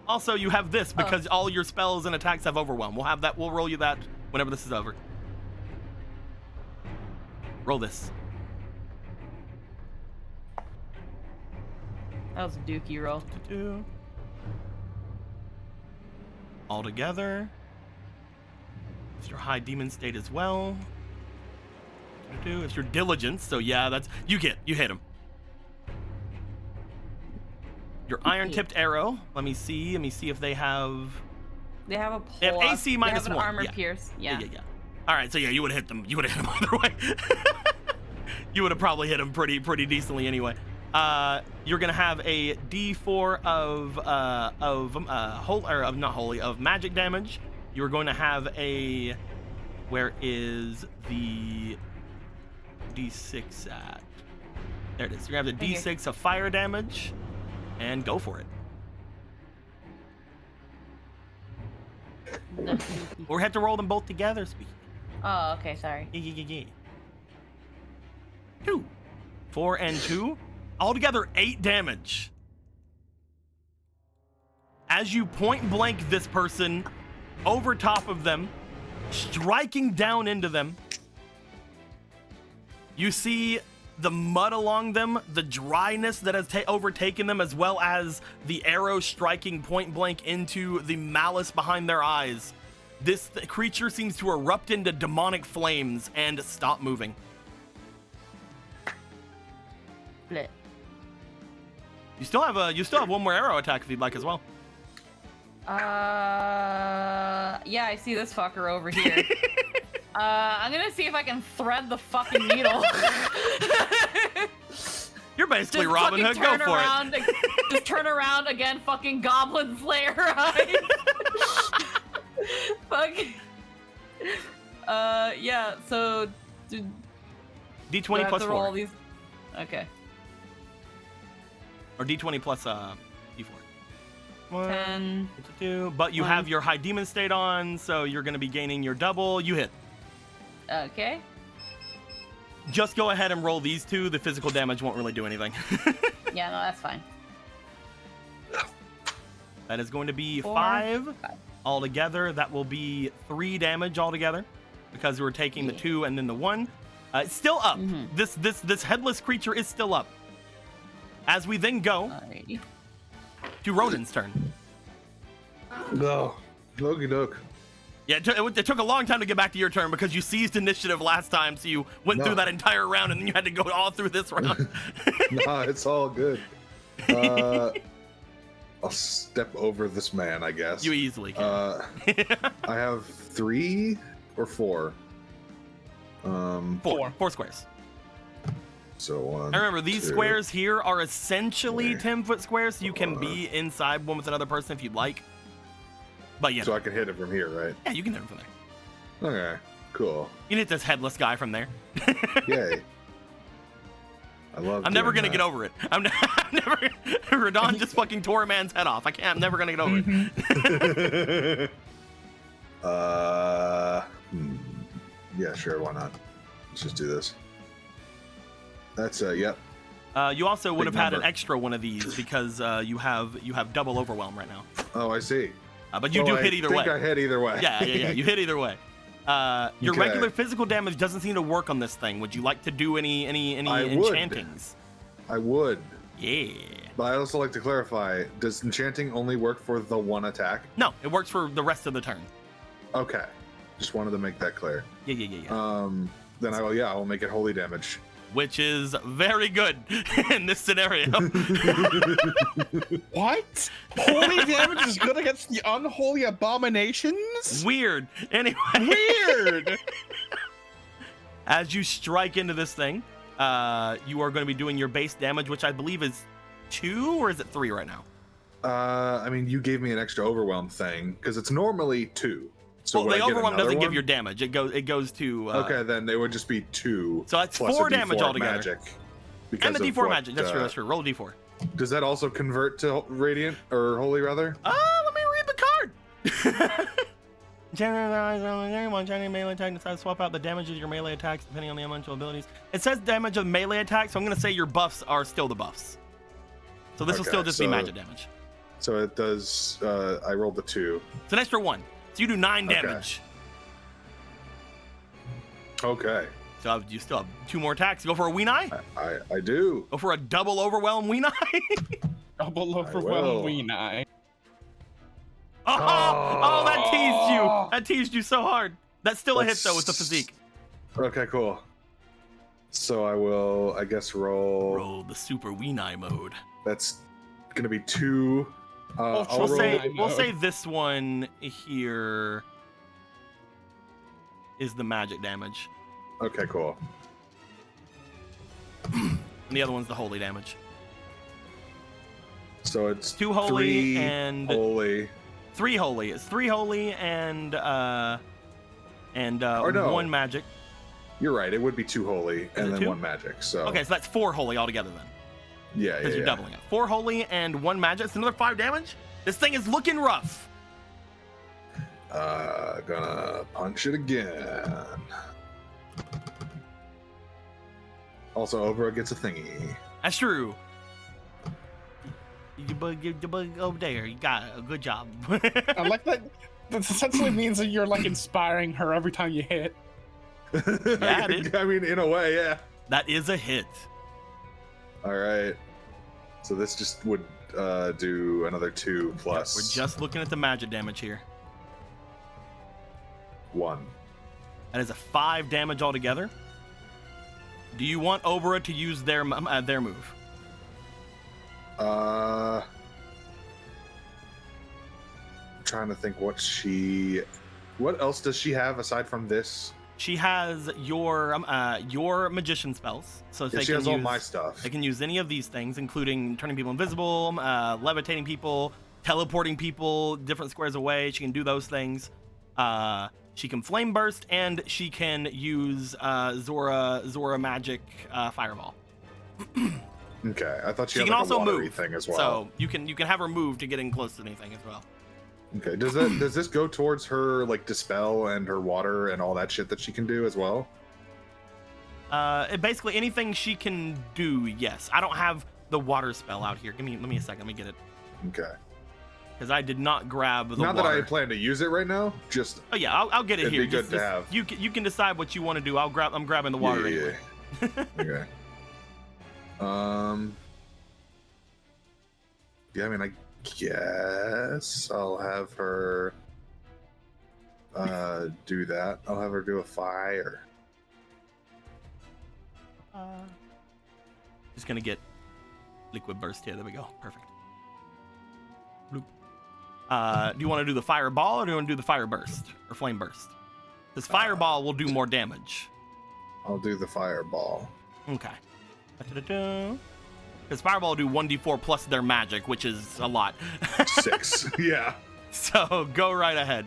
Also, you have this because all your spells and attacks have overwhelm. We'll have that. We'll roll you that whenever this is over. Roll this. That was a dookie roll. All together. It's your high demon state as well. It's your diligence. So yeah, that's you hit him. Your iron-tipped arrow. Let me see if they have. They have a plus. They have AC minus they have an 1. armor Yeah. pierce. Yeah. Yeah. All right, so yeah, you would have hit them. You would have hit them either way. You would have probably hit them pretty decently anyway. You're gonna have a D4 of magic damage. You're going to have a. Where is the D6 at? There it is. You're gonna have the D6 of fire damage, and go for it. Or have to roll them both together, Speed. Oh, okay, sorry. 2, 4, and 2. Altogether, 8 damage. As you point blank this person over top of them, striking down into them, you see the mud along them, the dryness that has overtaken them, as well as the arrow striking point blank into the malice behind their eyes. This creature seems to erupt into demonic flames and stop moving. Split. You still have one more arrow attack if you'd like as well. Yeah, I see this fucker over here. I'm gonna see if I can thread the fucking needle. You're basically Just Robin Hood. fucking Go for it. Just turn around again, fucking Goblin Slayer eyes. Fuck. Yeah. So. Do I D20 have plus to roll 4. these? Okay. Or D20 plus D4. 10. 2. But you have your high demon state on, so you're going to be gaining your double. You hit. Okay. Just go ahead and roll these 2. The physical damage won't really do anything. Yeah, no, that's fine. That is going to be 4. 5 altogether. That will be 3 damage altogether because we're taking the 2 and then the 1. It's still up. This headless creature is still up. As we then go Alrighty. to Rodin's turn. No. Okie doke. Yeah, it took a long time to get back to your turn because you seized initiative last time, so you went through that entire round, and then you had to go all through this round. Nah, it's all good. I'll step over this man, I guess. You easily can. I have 3 or 4. Four squares. So 1. I remember these 2. squares here are essentially 3, 10-foot squares, so you can be inside one with another person if you'd like. But yeah, So I can hit it from here, right? yeah, you can hit him from there. Okay, cool. You can hit this headless guy from there. Yay. I love I'm never doing gonna get over it. I'm never. Radon just fucking tore a man's head off. I can't. I'm never gonna get over it. Yeah, sure, why not? Let's just do this. That's yep. You also would Big have had an number. extra one of these because you have double overwhelm right now. Oh, I see. But you do hit either way. I hit either way. Yeah. You hit either way. Your Okay. regular physical damage doesn't seem to work on this thing. Would you like to do any I would. enchantings? I would. Yeah. But I'd also like to clarify, does enchanting only work for the one attack? No, it works for the rest of the turn. Okay. Just wanted to make that clear. Yeah. Then I will make it holy damage. Which is very good in this scenario. What? Holy damage is good against the unholy abominations? Weird. Anyway. Weird. As you strike into this thing, you are going to be doing your base damage, which I believe is 2, or is it 3 right now? I mean, you gave me an extra overwhelm thing because it's normally 2. So Well, would I the get overwhelm another doesn't give one? your damage. It goes to. Okay, then they would just be 2. So that's plus 4 a damage D4 altogether. Magic. And the of D4 what, magic. That's true. That's true. Roll a D4. Does that also convert to radiant or holy rather? Let me read the card. Generalize one Chinese melee attack. Decide to swap out the damage of your melee attacks depending on the elemental abilities. It says damage of melee attack, so I'm going to say your buffs are still the buffs. So this will Okay, still just be so- magic damage. So it does. I rolled the 2. It's an extra 1. So you do 9 Okay. damage. Okay. So you still have 2 more attacks. Go for a Ween Eye. I do. Go for a double overwhelm Ween Eye. Double will. overwhelm Ween Eye. Oh, that teased you. That teased you so hard. That's still a hit though with the physique. Okay, cool. So I will, I guess, roll. Roll the super Ween Eye mode. That's gonna be 2. I'll We'll roll. say this one here is the magic damage, Okay, cool. and the other one's the holy damage. So it's 2 holy 3 and holy. 3 holy. It's 3 holy and Or no. 1 magic. You're right. It would be 2 holy it and then 2? 1 magic. So Okay, so that's 4 holy altogether then, yeah, because yeah, you're yeah. doubling it. 4 holy and 1 magic. It's another 5 damage. This thing is looking rough. Gonna punch it again. Also, Obra gets a thingy. That's true. You bug over there. You got it. Good job. I like that. That essentially means that you're like inspiring her every time you hit. Yeah, dude. I mean, in a way, yeah. That is a hit. All right. So this just would do another 2 plus We're just looking at the magic damage here. 1. That is a 5 damage altogether. Do you want Obra to use their move? I'm trying to think what else does she have aside from this? She has your magician spells. So Yeah, she has all my stuff. They can use any of these things, including turning people invisible, levitating people, teleporting people different squares away. She can do those things. She can flame burst, and she can use Zora magic fireball. Okay, I thought she She had can like a also watery move, thing as well. so you can have her move to get in close to anything as well. Okay, does this go towards her like dispel and her water and all that shit that she can do as well? Basically anything she can do. Yes, I don't have the water spell out here. Let me a second. Let me get it Okay. because I did not grab the Not water. that I plan to use it right now. Just Oh yeah, I'll get it It'd here. be good to have. You can decide what you want to do. I'm grabbing the water anyway. Okay. Yeah, I mean, I guess I'll have her do that. I'll have her do a fire. Just gonna get liquid burst here. There we go. Perfect. Bloop. Do you want to do the fireball or do you want to do the fire burst or flame burst? This fireball will do more damage. I'll do the fireball. Okay. Because fireball will do 1d4 plus their magic, which is a lot. 6. Yeah. So go right ahead.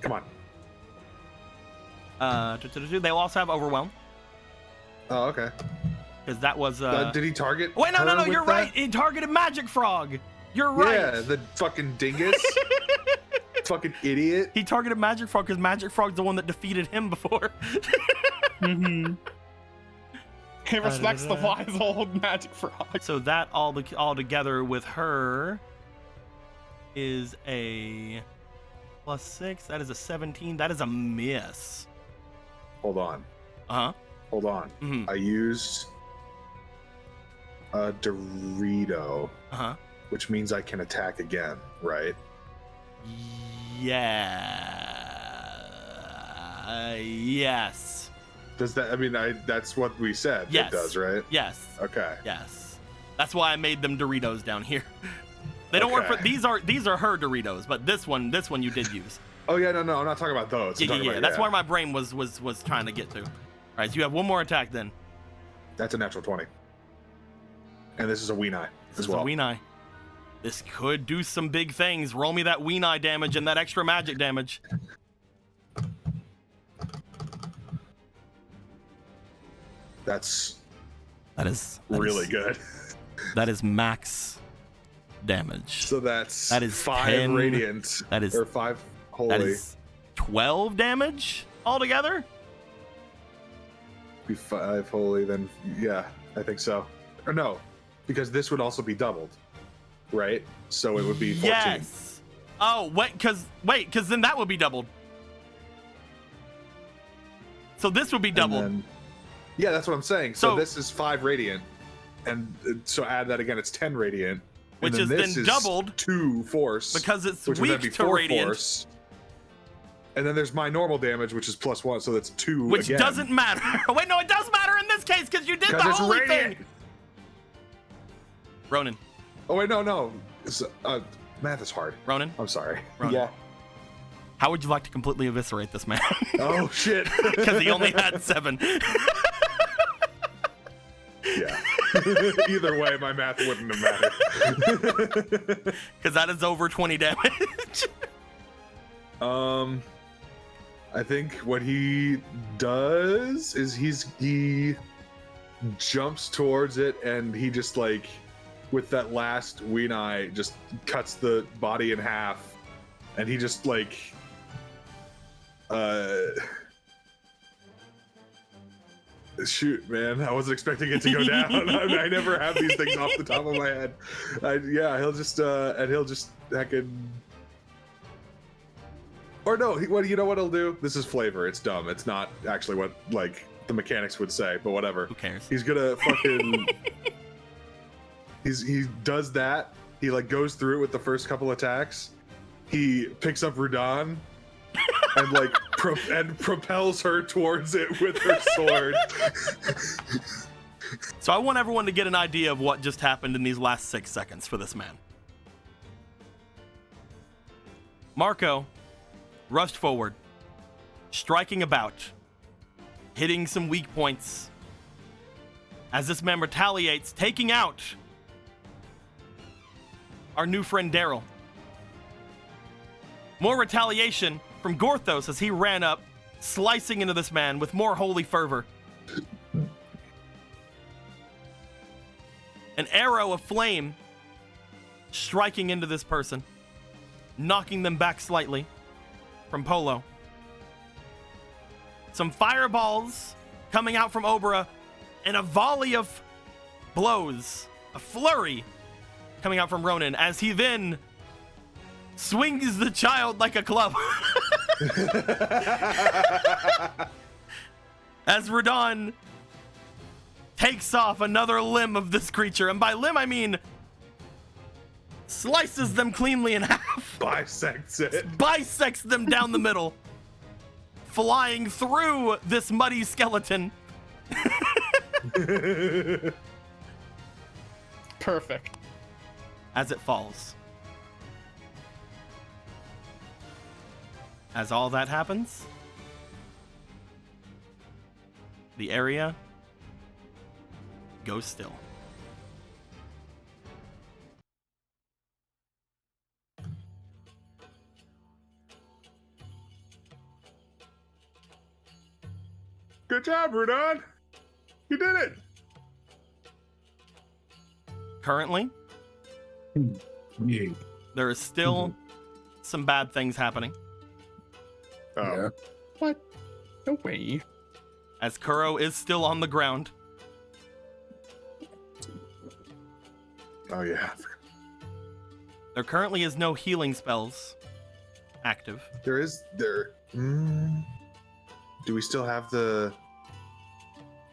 Come on. They will also have overwhelm Oh, okay. because that was. Did he target? Wait, no, her with you're that? right. He targeted Magic Frog. You're right. Yeah, the fucking dingus. Fucking idiot. He targeted Magic Frog because Magic Frog's the one that defeated him before. Mm-hmm. He respects the wise old Magic Frog. So that all together with her is a +6. That is a 17. That is a miss. Hold on. Uh-huh. Hold on. Mhm. I used a Dorito, Uh-huh. which means I can attack again, right? Yeah. Yes. Does that? I mean, that's what we said. Yes. It does, right? Yes. Okay. Yes. That's why I made them Doritos down here. They don't work for Okay. these are her Doritos, but this one you did use. Oh yeah, no, I'm not talking about those. I'm Yeah. talking about- That's where my brain was trying to get to. All right, so you have one more attack then. That's a natural 20. And this is a Weenai This as is well. a Weenai. This could do some big things. Roll me that Weenai damage and that extra magic damage. That is Really good. That is max damage. So that's That is 5 10 radiant. that is- or 5 holy. That is 12 damage altogether. Be 5 holy, then yeah, I think so. Or no, because this would also be doubled, right? So it would be 14. Yes. Oh, wait, because then that would be doubled. So this would be And doubled. then- yeah, that's what I'm saying. So So- this is 5 radiant, and so add that again. It's 10 radiant, Which and is this then doubled 2 force because it's which would then be weak to 4 radiant, force. And then there's my normal damage, which is +1, so that's 2. which again. doesn't matter. Wait, no, it does matter in this case because you did the 'Cause it's holy radiant. thing. Ronan, Oh wait, no. It's, math is hard. Ronan, I'm sorry. Ronan. Yeah. how would you like to completely eviscerate this man? Oh shit. Because he only had 7. Yeah. Either way, my math wouldn't have mattered. Because that is over 20 damage. I think what he does is he jumps towards it and he just like with that last Weenai just cuts the body in half and he just like shoot, man, I wasn't expecting it to go down. I never have these things off the top of my head. He'll just heckin'. Or no, you know what he'll do? This is flavor. It's dumb. It's not actually what like the mechanics would say, but whatever. Who cares? He's gonna fucking. He does that. He like goes through it with the first couple attacks. He picks up Rudan and like propels her towards it with her sword. So I want everyone to get an idea of what just happened in these last 6 seconds for this man. Marco rushed forward, striking about, hitting some weak points. As this man retaliates, taking out our new friend Daryl. More retaliation from Gorthos as he ran up, slicing into this man with more holy fervor. An arrow of flame striking into this person, knocking them back slightly from Polo. Some fireballs coming out from Obra, and a volley of blows, a flurry coming out from Ronan as he then swings the child like a club. As Radon takes off another limb of this creature, and by limb I mean slices them cleanly in half, Bisects it. bisects them down the middle, flying through this muddy skeleton. Perfect. As it falls. As all that happens, the area goes still. Good job, Rudon. You did it. Currently, Yeah. there is still some bad things happening. Oh. Yeah. What? No way. As Kuro is still on the ground. Oh yeah. There currently is no healing spells active. There is there. Do we still have the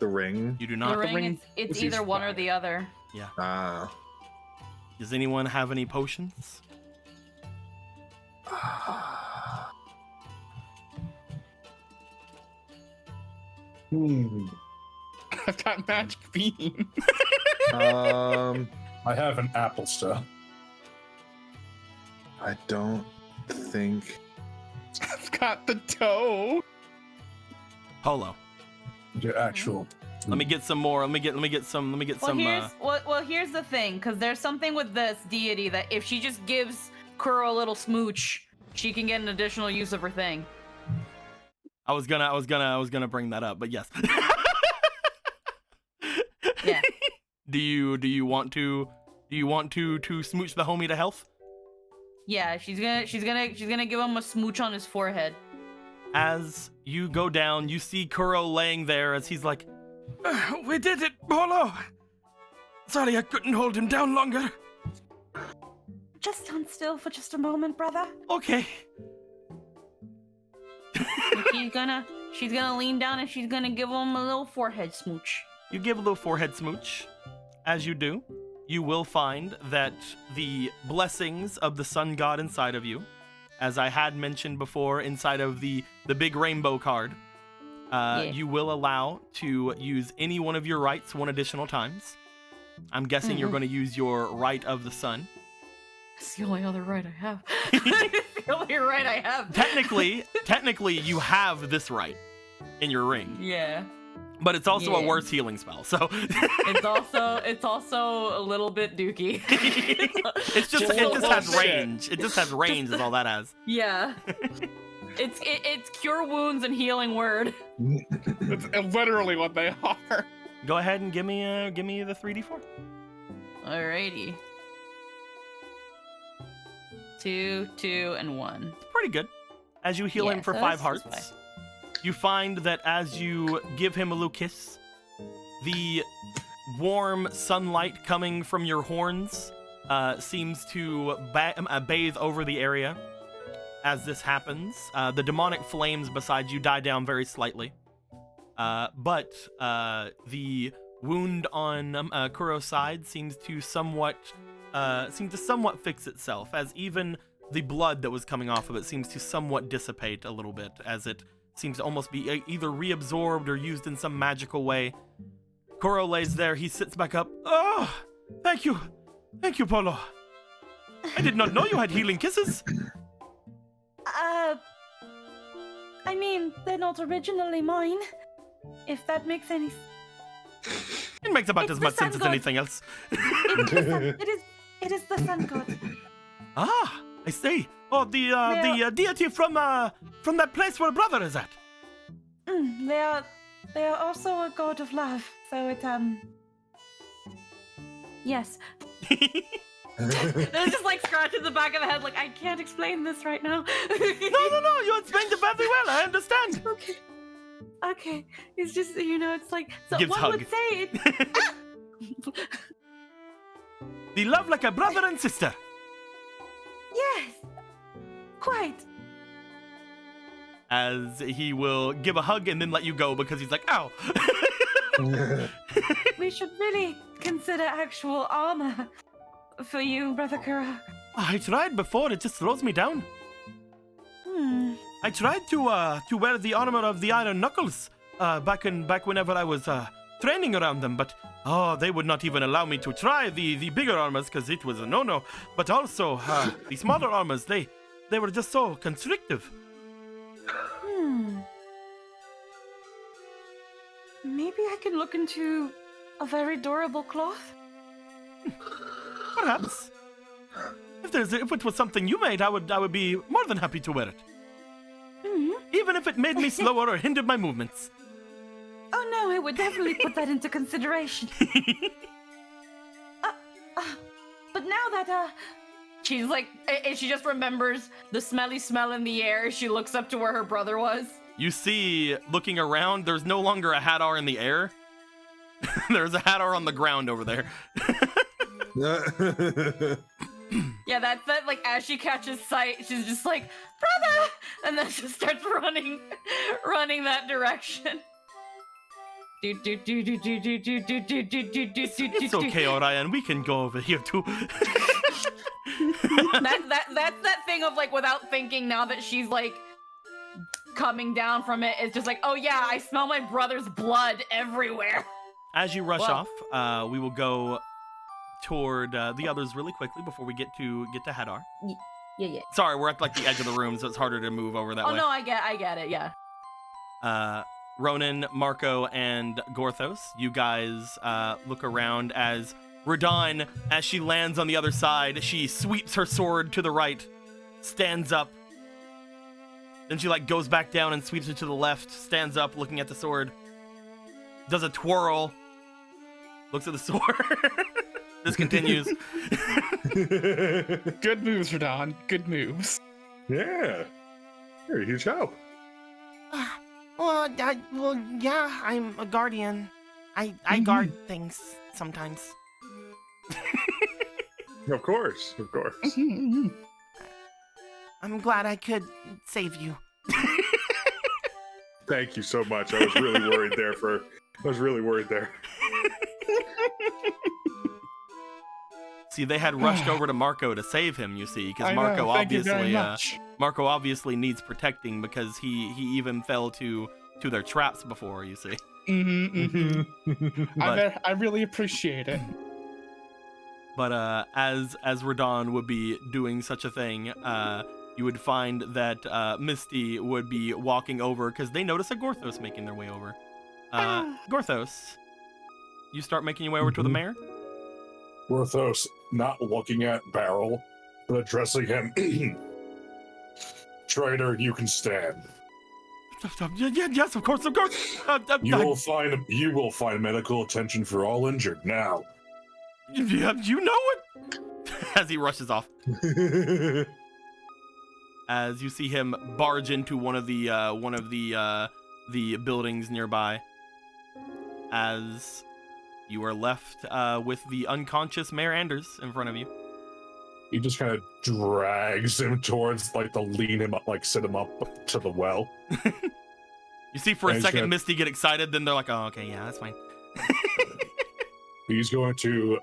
ring? You do The not. ring, ring it's was either used one or by- the other. Ah. Does anyone have any potions? I've got magic beam. I have an apple stuff. I don't think. I've got the toe. Polo. Your actual. Let me get some more. Let me get some. Well, here's the thing, because there's something with this deity that if she just gives Kuro a little smooch, she can get an additional use of her thing. I was gonna bring that up, but yes. Yeah. Do you want to smooch the homie to health? Yeah, she's gonna give him a smooch on his forehead. As you go down, you see Kuro laying there as he's like, "We did it, Polo. Sorry I couldn't hold him down longer." Just stand still for just a moment, brother. Okay. And she's gonna lean down and she's gonna give him a little forehead smooch. You give a little forehead smooch. As you do, you will find that the blessings of the sun god inside of you, as I had mentioned before, inside of the big rainbow card, you will allow to use any one of your rights one additional times. I'm guessing you're going to use your right of the sun. That's the only other right I have. It's the only right I have. Technically, you have this right in your ring, Yeah. but it's also a Yeah. worse healing spell. So It's also a little bit dooky. it just has range. It just has range. Is all that has. Yeah. It's cure wounds and healing word. It's literally what they are. Go ahead and give me the 3d4. Alrighty. 2, 2, and 1. Pretty good. As you heal him Yeah, for so 5 that's hearts, you find that as you give him a little kiss, the warm sunlight coming from your horns seems to bathe over the area. As this happens, the demonic flames beside you die down very slightly. But the wound on Kuro's side seems to somewhat fix itself, as even the blood that was coming off of it seems to somewhat dissipate a little bit, as it seems to almost be either reabsorbed or used in some magical way. Kuro lays there, he sits back up. Oh, thank you, Polo. I did not know you had healing kisses. I mean, they're not originally mine. If that makes any It makes about It's as the much sun sense as god. anything else. It is the sun god. Ah, I see. Oh, the deity from that place where brother is at. They are also a god of love. So it yes. There's just like scratches the back of the head, like I can't explain this right now. No, you explained it very well. I understand. Okay. It's just it's like so Gives one hug. would say it. The love like a brother and sister. Yes. Quite. As he will give a hug and then let you go because he's like, ow. We should really consider actual armor for you, Brother Kuro. I tried before, it just slows me down. Hmm. I tried to wear the armor of the Iron Knuckles back whenever I was training around them, but they would not even allow me to try the bigger armors because it was a no-no. But also the smaller armors, they were just so constrictive. Maybe I can look into a very durable cloth. Perhaps. If it was something you made, I would be more than happy to wear it. Even if it made me slower or hindered my movements. Oh no, I would definitely put that into consideration. But now that she's like, she just remembers the smelly smell in the air. She looks up to where her brother was. You see, looking around, there's no longer a Hadar in the air. There's a Hadar on the ground over there. Yeah, that's that. Like as she catches sight, she's just like, "Brother!" and then she starts running that direction. It's okay, Orion. We can go over here too. That's that thing of like without thinking. Now that she's like coming down from it, it's just like, oh yeah, I smell my brother's blood everywhere. As you rush off, we will go toward the others really quickly before we get to Hadar. Yeah. Sorry, we're at like the edge of the room, so it's harder to move over that way. Oh no, I get it. Yeah. Ronan, Marco, and Gorthos, you guys look around as Radon, as she lands on the other side, she sweeps her sword to the right, stands up. Then she like goes back down and sweeps it to the left, stands up looking at the sword, does a twirl, looks at the sword. This continues. Good moves, Radon. Good moves. Yeah. You're a huge help. Well, yeah, I'm a guardian. I guard things sometimes. Of course. I'm glad I could save you. Thank you so much. I was really worried there. See, they had rushed over to Marco to save him, you see, because Marco obviously needs protecting because he even fell to their traps before, you see. But, I really appreciate it. But as Radon would be doing such a thing, you would find that Misty would be walking over because they notice a Gorthos making their way over. Gorthos, you start making your way over to the mayor? Gorthos, not looking at Barrel, but addressing him. Traitor, you can stand. Yes, of course. You will find medical attention for all injured now. Yeah, you know it. As he rushes off, as you see him barge into one of the buildings nearby, as you are left with the unconscious Mayor Anders in front of you. He just kind of drags him towards, like, to lean him up, like, sit him up to the well. You see for a second Misty get excited, then they're like, oh, okay, yeah, that's fine. He's going to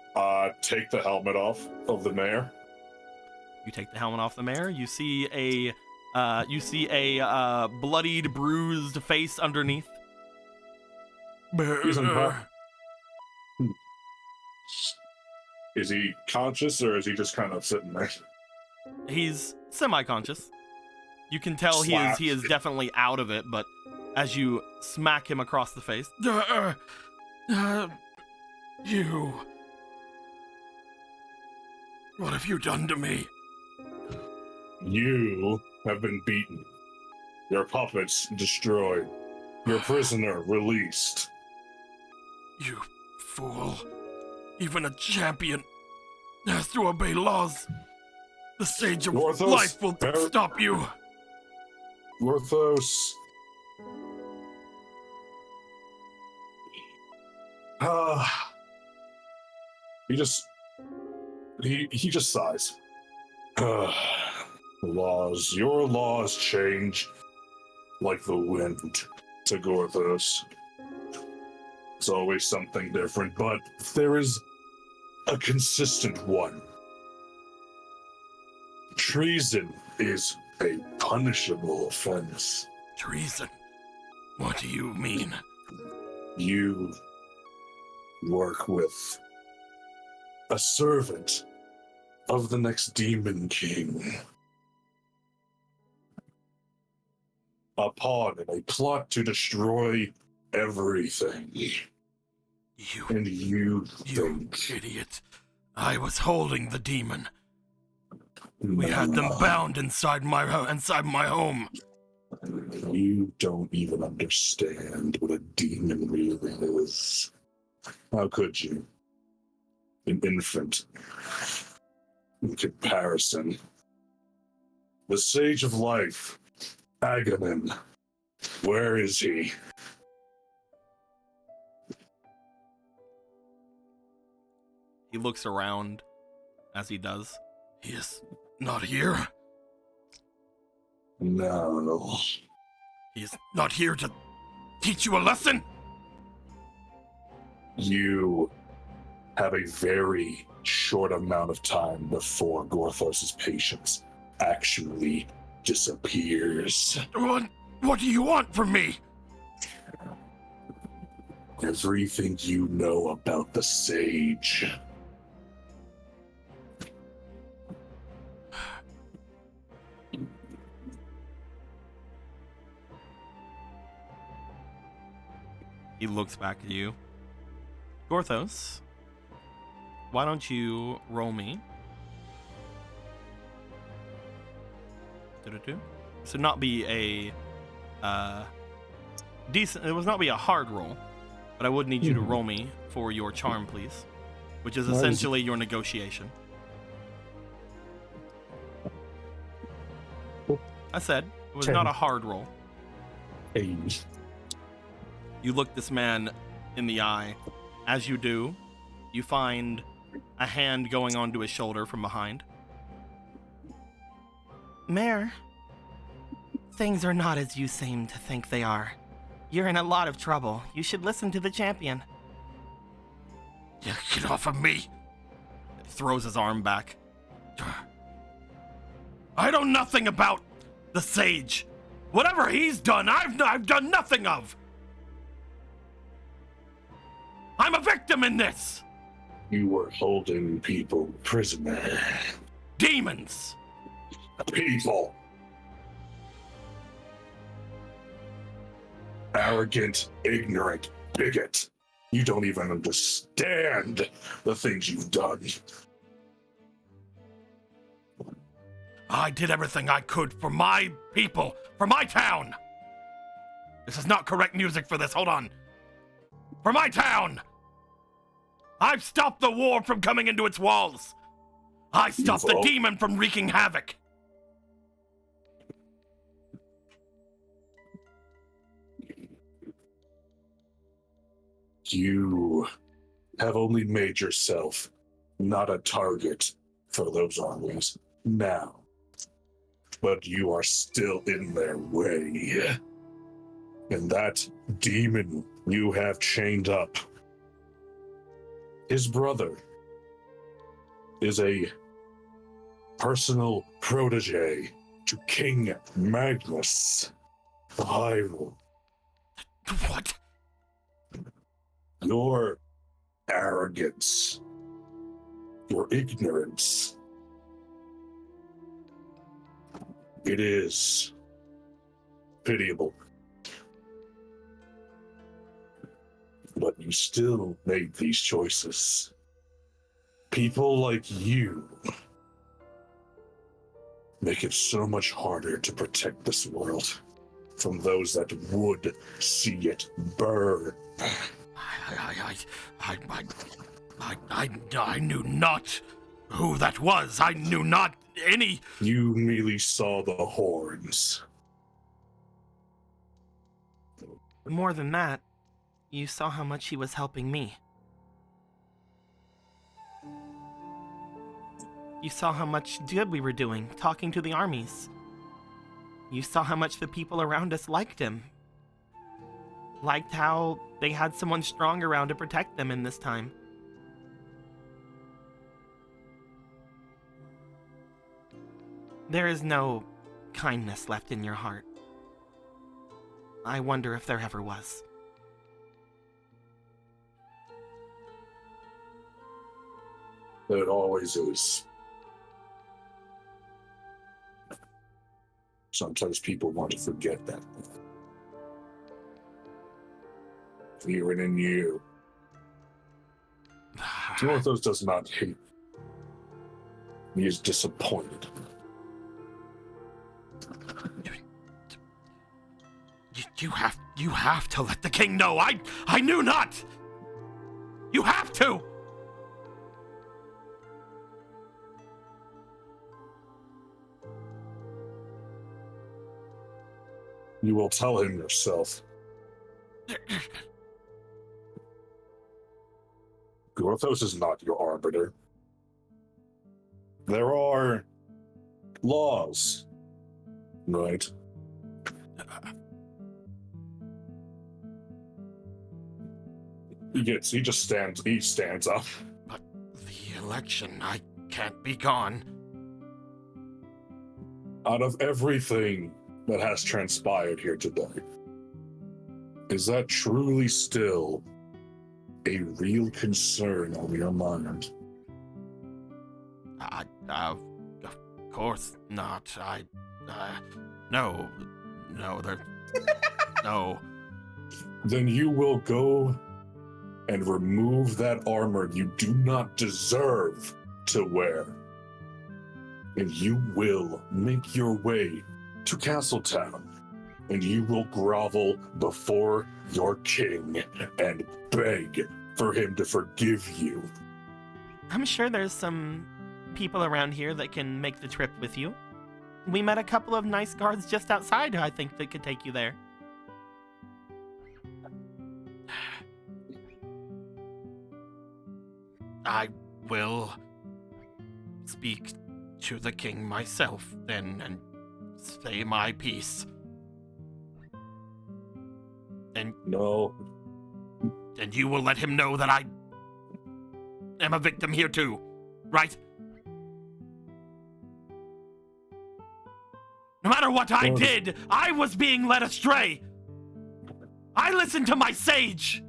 take the helmet off of the mayor. You take the helmet off the mayor. You see a bloodied, bruised face underneath. He's Is he conscious, or is he just kind of sitting there? He's semi-conscious. You can tell he is definitely out of it, but as you smack him across the face, you. What have you done to me? You have been beaten. Your puppets destroyed. Your prisoner released. You fool. Even a champion has to obey laws. The Sage of Life will stop you. Gorthos. He just sighs. Your laws change like the wind to Gorthos. It's always something different, but there is a consistent one. Treason is a punishable offense. Treason? What do you mean? You work with a servant of the next Demon King. A pawn in a plot to destroy everything. And you think... idiot. I was holding the demon. We had them bound inside my home. You don't even understand what a demon really is. How could you? An infant. In comparison. The Sage of Life, Aghanim. Where is he? He looks around as he does. He is not here. No. He is not here to teach you a lesson. You have a very short amount of time before Gorthos's patience actually disappears. What do you want from me? Everything you know about the Sage. He looks back at you. Gorthos, why don't you roll me? This would not be a decent. It would not be a hard roll, but I would need you to roll me for your charm, please, which is essentially your negotiation. I said it was not a hard roll. You look this man in the eye. As you do, you find a hand going onto his shoulder from behind. Mayor, things are not as you seem to think they are. You're in a lot of trouble. You should listen to the champion. Yeah, get off of me! He throws his arm back. I know nothing about the Sage. Whatever he's done, I've done nothing of. I'm a victim in this! You were holding people prisoner. Demons! People! Arrogant, ignorant bigot. You don't even understand the things you've done. I did everything I could for my people, for my town! This is not correct music for this, hold on. For my town! I've stopped the war from coming into its walls! I stopped the demon from wreaking havoc! You have only made yourself not a target for those armies now. But you are still in their way. And that demon you have chained up, his brother is a personal protege to King Magnus the Hyrule. What? Your arrogance, your ignorance, it is pitiable. But you still made these choices. People like you make it so much harder to protect this world from those that would see it burn. I knew not who that was. I knew not any... You merely saw the horns. More than that, you saw how much he was helping me. You saw how much good we were doing, talking to the armies. You saw how much the people around us liked him. Liked how they had someone strong around to protect them in this time. There is no kindness left in your heart. I wonder if there ever was. There always is. Sometimes people want to forget that. Even in you. Dorthos does not hate. He is disappointed. You have to let the king know. I knew not. You have to. You will tell him yourself. Gorthos is not your arbiter. There are laws, right? He just stands up. But the election, I can't be gone. Out of everything that has transpired here today, is that truly still a real concern on your mind? Of course not. No, no. Then you will go and remove that armor you do not deserve to wear. And you will make your way to Castletown, and you will grovel before your king and beg for him to forgive you. I'm sure there's some people around here that can make the trip with you. We met a couple of nice guards just outside who I think that could take you there. I will speak to the king myself then and say my piece. No. And you will let him know that I am a victim here too, right? No matter what I did, I was being led astray. I listened to my sage.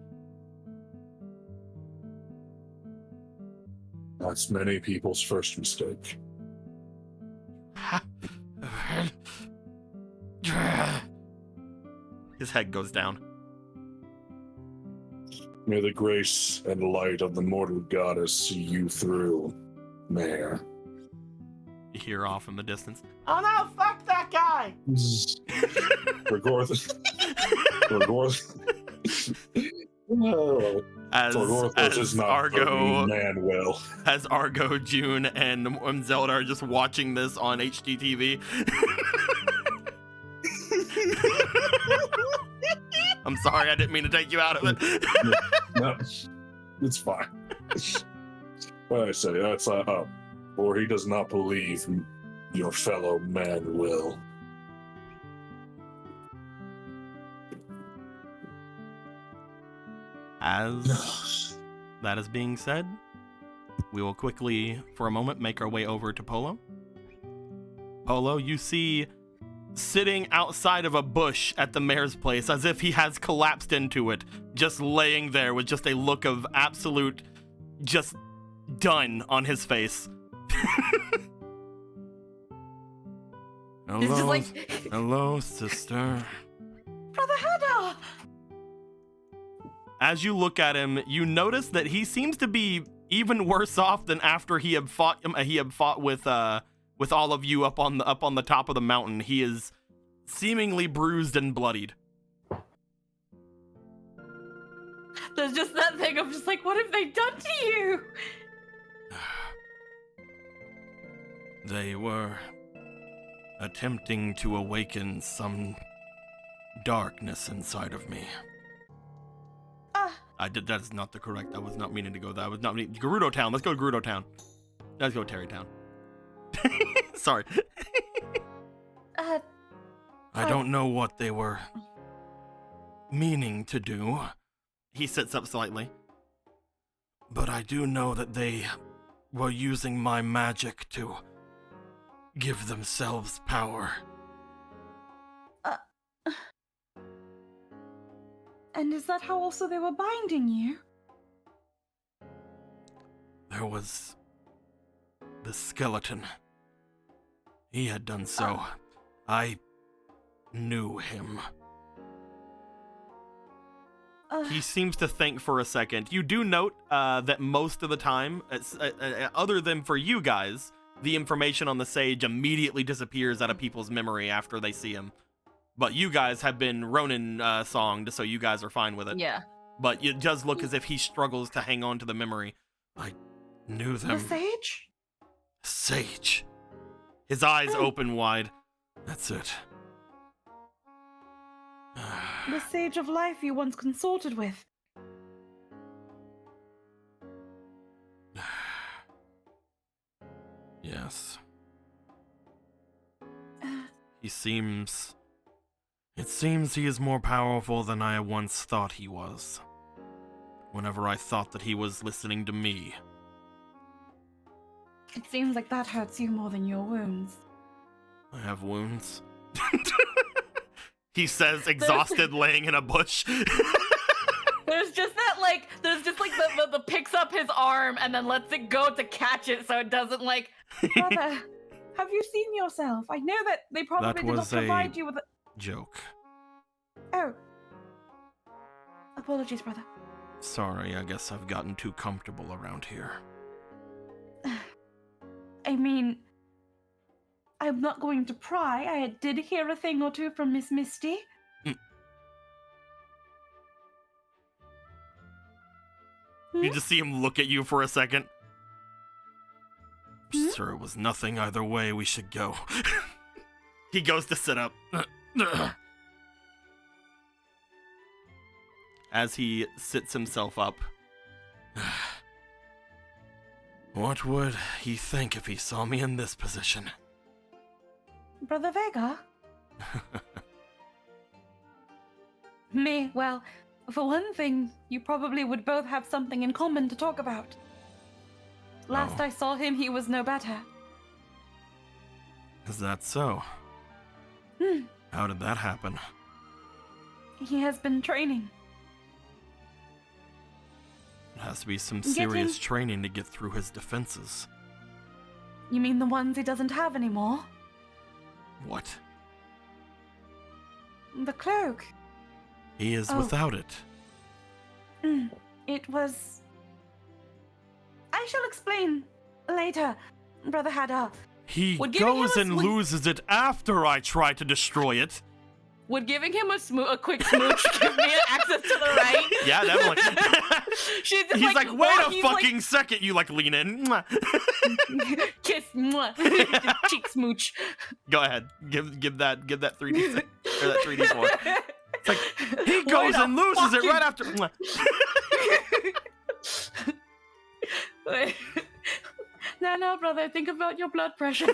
That's many people's first mistake. His head goes down. May the grace and light of the mortal goddess see you through, Mayor. You hear off in the distance. Oh no, fuck that guy! As Argo, Manuel. as Argo, June, and Zelda are just watching this on HDTV. I'm sorry, I didn't mean to take you out of it. No, it's fine. What I say, that's or he does not believe your fellow man will. As that is being said, we will quickly, for a moment, make our way over to Polo. Polo, you see sitting outside of a bush at the mayor's place as if he has collapsed into it, just laying there with just a look of absolute, just done on his face. It's just Hello, like, hello, sister. Brother Hannah! As you look at him, you notice that he seems to be even worse off than after he had fought with all of you up on the top of the mountain. He is seemingly bruised and bloodied. There's just that thing of just like, what have they done to you? They were attempting to awaken some darkness inside of me. That is not the correct. I was not meaning to go there. I was not meaning. Gerudo Town. Let's go to Gerudo Town. Let's go Terrytown. Sorry. I don't know what they were meaning to do. He sits up slightly. But I do know that they were using my magic to give themselves power. And is that how also they were binding you? There was the skeleton. He had done so. I knew him. He seems to think for a second. You do note that most of the time, other than for you guys, the information on the sage immediately disappears out of people's memory after they see him. But you guys have been Ronin-songed, so you guys are fine with it. Yeah. But it does look as if he struggles to hang on to the memory. I knew them. The sage? Sage. His eyes open wide. That's it. The sage of life you once consulted with. Yes. It seems he is more powerful than I once thought he was. Whenever I thought that he was listening to me. It seems like that hurts you more than your wounds. I have wounds. He says, exhausted, laying in a bush. There's just the picks up his arm and then lets it go to catch it so it doesn't like. Brother, have you seen yourself? I know that they probably That did not was a provide you with a joke. Oh. Apologies, brother. Sorry, I guess I've gotten too comfortable around here. I mean, I'm not going to pry. I did hear a thing or two from Miss Misty. You just see him look at you for a second. Hmm? Sir, it was nothing either way. We should go. He goes to sit up. As he sits himself up. What would he think if he saw me in this position? Brother Vega? Me, well, for one thing, you probably would both have something in common to talk about. Last Oh. I saw him, he was no better. Is that so? How did that happen? He has been training. It has to be some Getting- serious training to get through his defenses. You mean the ones he doesn't have anymore? What? The cloak. He is Oh. without it. It was... I shall explain later, Brother Hadar. He Would giving him goes a and swi- loses it after I try to destroy it. Would giving him a quick smooch give me access to the right? Yeah, definitely. She's just He's like, wait while a he's fucking second. You like lean in. Mwah. kiss, mwah. Cheek smooch. Go ahead. Give that 3D or that 3D4. It's like he Why goes the and loses it fucking- right after. Mwah. No, brother. Think about your blood pressure.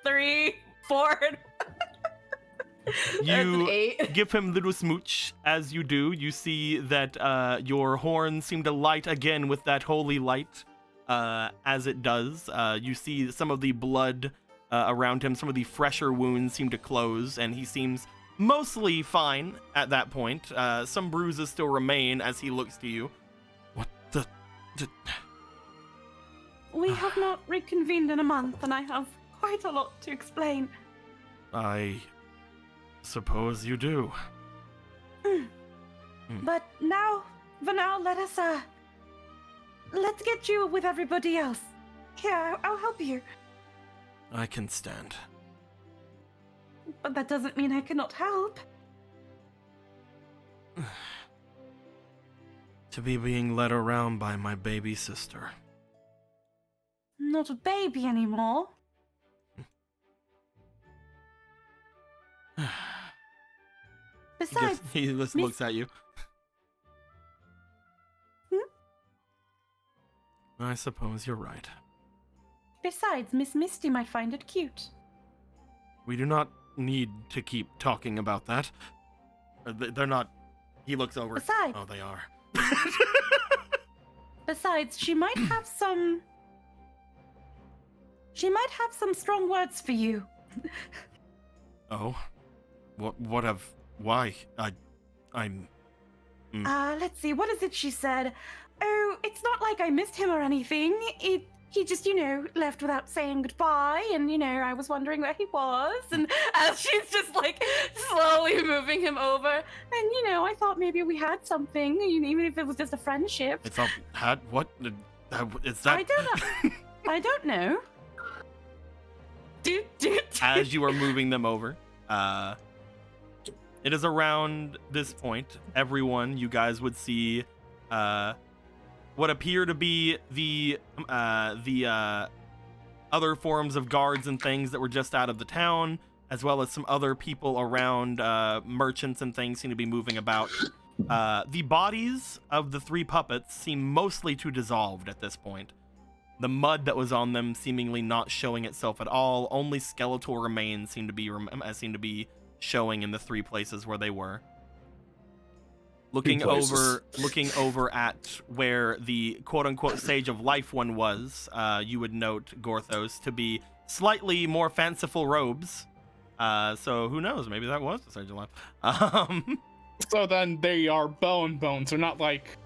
3, 4. That's an You 8. give him little smooch. As you do, you see that your horns seem to light again with that holy light. As it does, you see some of the blood around him, some of the fresher wounds seem to close, and he seems mostly fine at that point. Some bruises still remain as he looks to you. What the... We have not reconvened in a month, and I have quite a lot to explain. I suppose you do. But now, for now, let's get you with everybody else. Here, I'll help you. I can stand. But that doesn't mean I cannot help. To be being led around by my baby sister. Not a baby anymore. Besides, He just looks at you. I suppose you're right. Miss Misty might find it cute. We do not need to keep talking about that. They're not... He looks over. Besides- Oh, they are. Besides, she might have some She might have some strong words for you. Oh, why? I'm. Let's see, what is it she said? Oh, it's not like I missed him or anything. He just, left without saying goodbye, and, I was wondering where he was, and as she's just, like, slowly moving him over, and, I thought maybe we had something, even if it was just a friendship. It's all had what? Is that? I don't know. I don't know. As you are moving them over, it is around this point, everyone, you guys would see, what appear to be the other forms of guards and things that were just out of the town, as well as some other people around, merchants and things seem to be moving about. The bodies of the 3 puppets seem mostly to dissolved at this point. The mud that was on them seemingly not showing itself at all. Only skeletal remains seem to be showing in the 3 places where they were. Looking over at where the quote-unquote Sage of Life one was, you would note, Gorthos, to be slightly more fanciful robes. So who knows? Maybe that was the Sage of Life. So then they are bones. They're not like...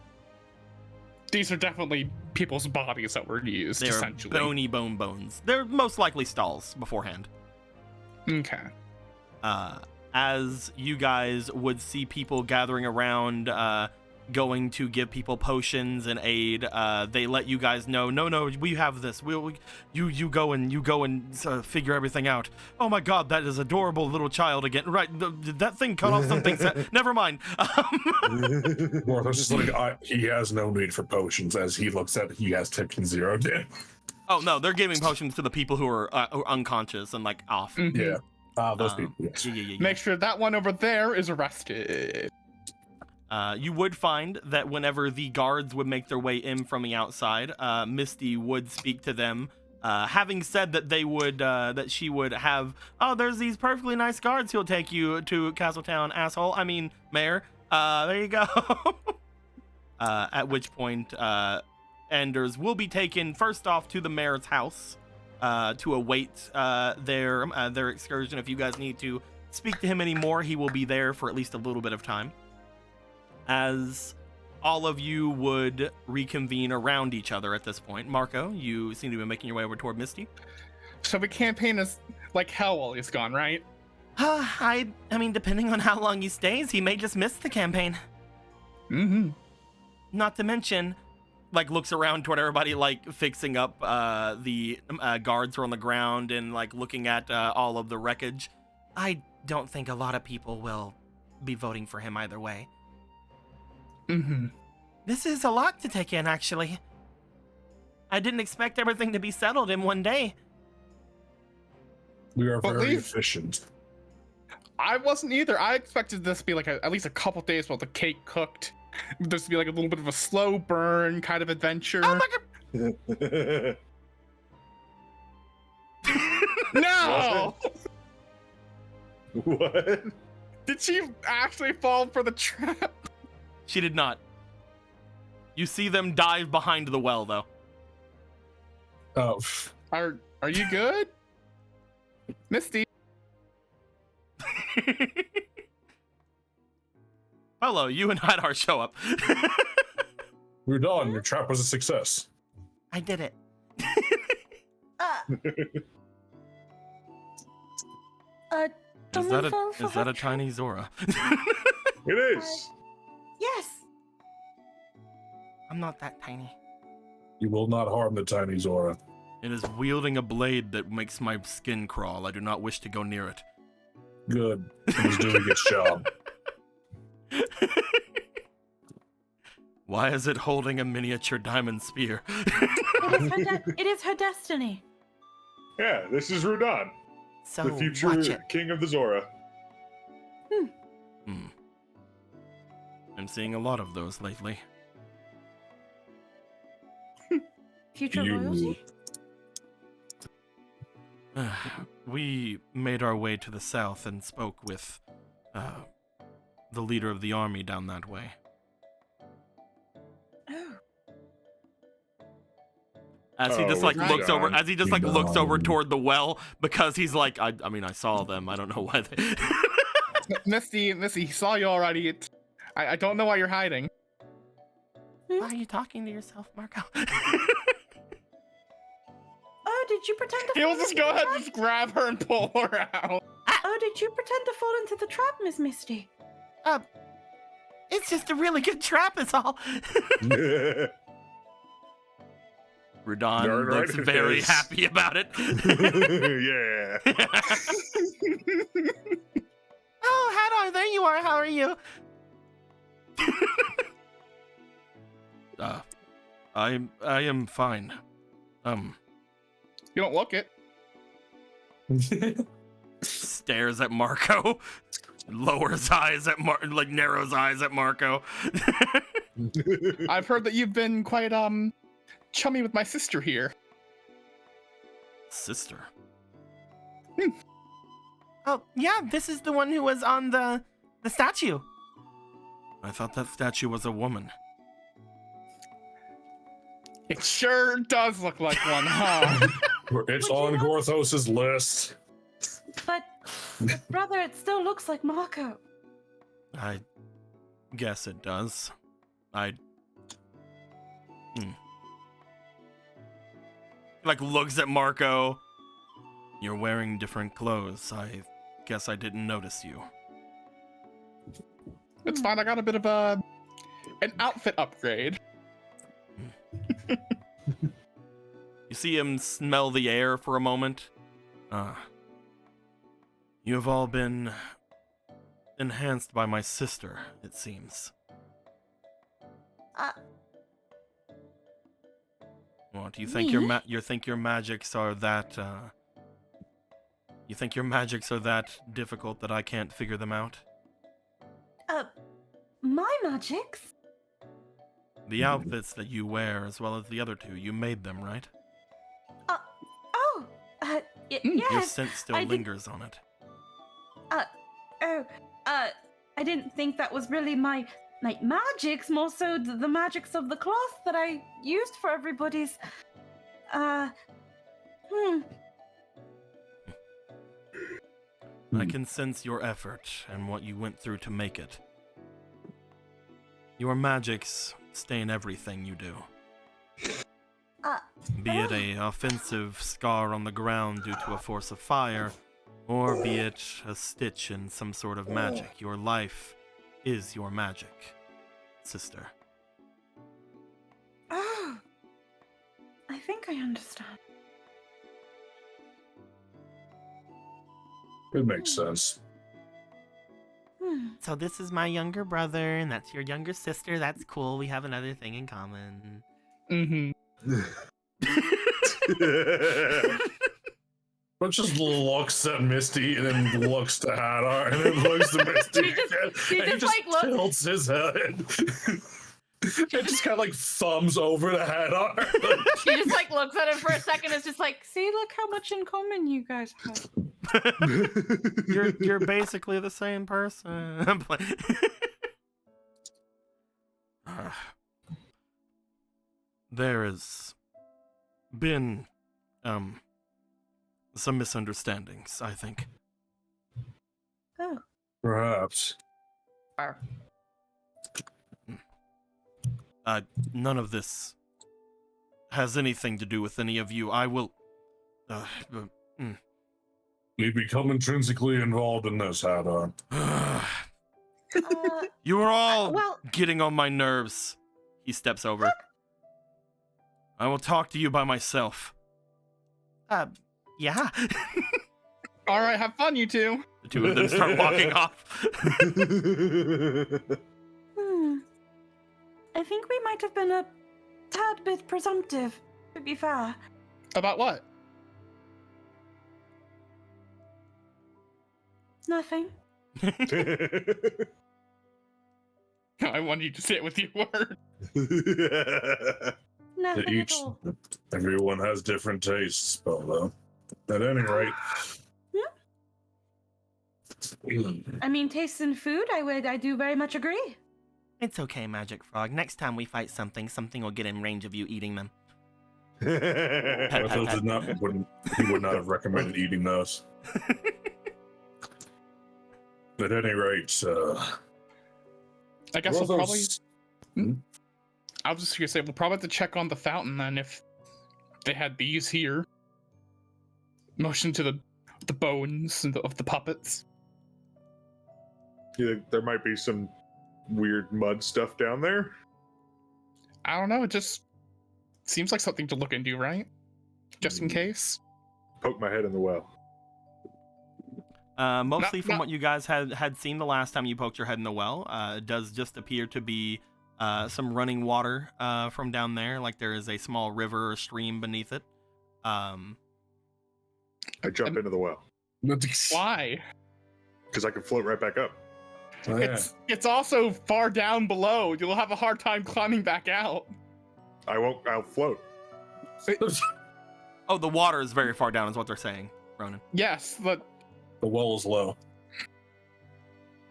These are definitely people's bodies that were used, They're essentially. bony bones. They're most likely stalls beforehand. Okay. As you guys would see people gathering around, going to give people potions and aid, they let you guys know, no, we have this. You go and figure everything out. Oh my God, that is adorable little child again. Right, did that thing cut off something? Never mind. Well, it's just like he has no need for potions, as he looks at he has taken 0 damage. Oh no, they're giving potions to the people who are unconscious and like off. Mhm. Yeah. Those people. Yes. Yeah. Make sure that one over there is arrested. You would find that whenever the guards would make their way in from the outside, Misty would speak to them, having said that they would, that she would have, oh, there's these perfectly nice guards who'll take you to Castletown, asshole. I mean, mayor. There you go. At which point, Anders will be taken first off to the mayor's house, to await their excursion. If you guys need to speak to him anymore, he will be there for at least a little bit of time. As all of you would reconvene around each other at this point. Marco, you seem to be making your way over toward Misty. So the campaign is like hell while he's gone, right? I mean, depending on how long he stays, he may just miss the campaign. Mm-hmm. Not to mention, like, looks around toward everybody, like, fixing up the guards who are on the ground and, like, looking at all of the wreckage. I don't think a lot of people will be voting for him either way. Mm-hmm. This is a lot to take in, actually. I didn't expect everything to be settled in one day. We are But very leave- efficient. I wasn't either. I expected this to be like at least a couple days while the cake cooked. This to be like a little bit of a slow burn kind of adventure. Oh my God! No! What? Did she actually fall for the trap? She did not. You see them dive behind the well, though. Oh, Are you good? Misty. Hello, you and Hadar show up. we're done. Your trap was a success. I did it. Don't Is we that fall for a her tiny Zora? It is. Yes. I'm not that tiny. You will not harm the tiny Zora. It is wielding a blade that makes my skin crawl. I do not wish to go near it. Good. It was doing its job. Why is it holding a miniature diamond spear? It is her destiny. Yeah, this is Rudan, So the future watch it. king of the Zora. I'm seeing a lot of those lately. Future You- royalty. We made our way to the south and spoke with the leader of the army down that way. Oh. As he Oh, just like right. looks over, as he just like looks over Done. toward the well, because he's like, I mean, I saw them. I don't know why they. Misty, he saw you already. I don't know why you're hiding. Why are you talking to yourself, Marco? Oh, did you pretend to He'll fall just into go the ahead trap? and just grab her and pull her out. Oh, did you pretend to fall into the trap, Miss Misty? It's just a really good trap, is all. Rudon Darn right looks it very is. happy about it. Yeah. Oh, Hadar, there you are. How are you? I am fine. You don't look it. Stares at Marco. Lowers eyes at narrows eyes at Marco. I've heard that you've been quite chummy with my sister here. Sister. Oh, yeah, this is the one who was on the statue. I thought that statue was a woman. It sure does look like one, huh? It's Would you on not- Gorthos's list. But, brother, it still looks like Marco. I guess it does. Like looks at Marco. You're wearing different clothes. I guess I didn't notice you. It's fine. I got a bit of an outfit upgrade. You see him smell the air for a moment. You have all been enhanced by my sister, it seems. What, do you think Me? you think your magics are that you think your magics are that difficult that I can't figure them out? My magics? The outfits that you wear as well as the other two, you made them, right? Your Yes. scent still I did- lingers on it. I didn't think that was really my magics, more so the magics of the cloth that I used for everybody's. I can sense your effort and what you went through to make it. Your magics stain everything you do. Be it a offensive scar on the ground due to a force of fire, or be it a stitch in some sort of magic. Your life is your magic, sister. Oh, I think I understand. It makes sense. So this is my younger brother, and that's your younger sister. That's cool. We have another thing in common. Mm-hmm. But just looks at Misty and then looks to Hadar and then looks to Misty He again. And just, like, looks- tilts his head. And just kind of like thumbs over to Hadar. She just like looks at him for a second. It's just like, See, look how much in common you guys have. You're basically the same person. I'm playing. There has been some misunderstandings, I think. Oh, Perhaps. None of this has anything to do with any of you. I will You become intrinsically involved in this, Hadar. You are all well, getting on my nerves. He steps over. I will talk to you by myself. Yeah. All right, have fun, you two. The two of them start walking off. I think we might have been a tad bit presumptive, to be fair. About what? Nothing. I wanted you to say it with your words. Nothing Each, at all. everyone has different tastes, Bella. At any rate. I mean, tastes in food, I do very much agree. It's okay, Magic Frog. Next time we fight something will get in range of you eating them. Those did not, he would not have recommended eating those. At any rate, I guess we'll probably. Hmm? I was just gonna say we'll probably have to check on the fountain then if they had bees here. Motion to the bones of the puppets. You think there might be some weird mud stuff down there? I don't know. It just seems like something to look into, right? Just in case. Poke my head in the well. Mostly from what you guys had seen the last time you poked your head in the well, it does just appear to be some running water from down there, like there is a small river or stream beneath it. I jump into the well Why? because I can float right back up. Oh, yeah. It's also far down below. You'll have a hard time climbing back out. I won't. I'll float. Oh, the water is very far down, is what they're saying, Ronan. Yes, but The well is low.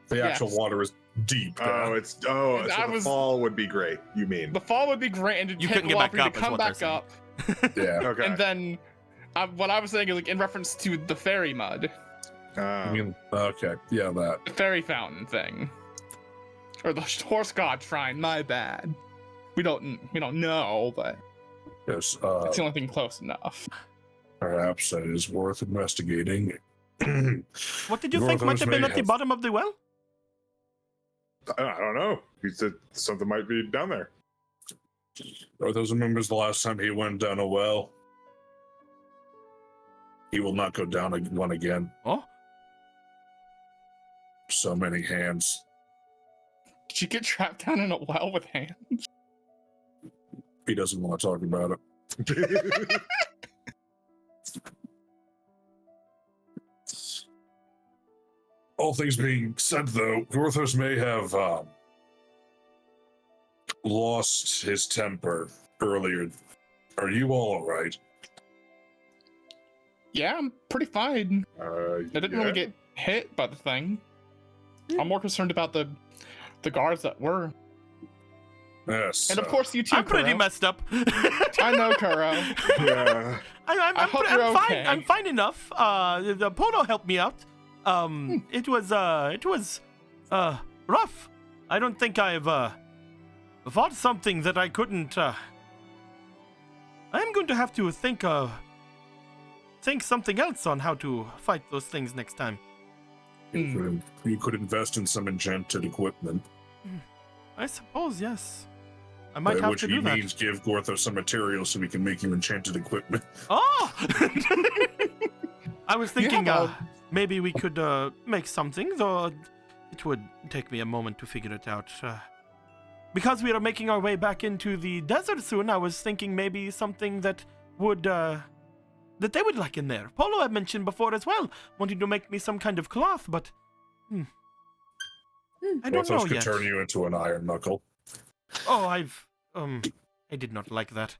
The actual Yes. water is deep. Oh, down. so That the was- fall would be great. You mean? the fall would be great, and it'd You take couldn't a get while back for you up, to is come what they're back saying. up. Yeah. Okay. And then what I was saying is like in reference to the fairy mud, I mean, okay. Yeah, that. the fairy fountain thing, or the horse god shrine. My bad. We don't know, but Yes. it's the only thing close enough. Perhaps that is worth investigating. What did you Your think might those have been may at the have- bottom of the well? I don't know. He said something might be down there. Those remembers the last time he went down a well. He will not go down one again. Oh, So many hands. Did you get trapped down in a well with hands? He doesn't want to talk about it. All things being said, though, Gorthos may have lost his temper earlier. Are you all right? Yeah, I'm pretty fine. I didn't yeah. really get hit by the thing. I'm more concerned about the guards that were. Yes. And of course, you too. I'm pretty Kuro. messed up. I know, Kuro. Yeah. I hope you're I'm fine. okay. I'm fine enough. The Polo helped me out. It was rough. I don't think I've fought something that I couldn't. I am going to have to think something else on how to fight those things next time. You could invest in some enchanted equipment. I suppose, yes. I might By have which to he do that. means give Gorthos some materials so we can make you enchanted equipment. Oh! I was thinking well- maybe we could make something, though it would take me a moment to figure it out. Because we are making our way back into the desert soon, I was thinking maybe something that would that they would like in there. Polo had mentioned before as well, wanting to make me some kind of cloth, but I don't know Gorthos could yet. turn you into an iron knuckle. Oh, I did not like that.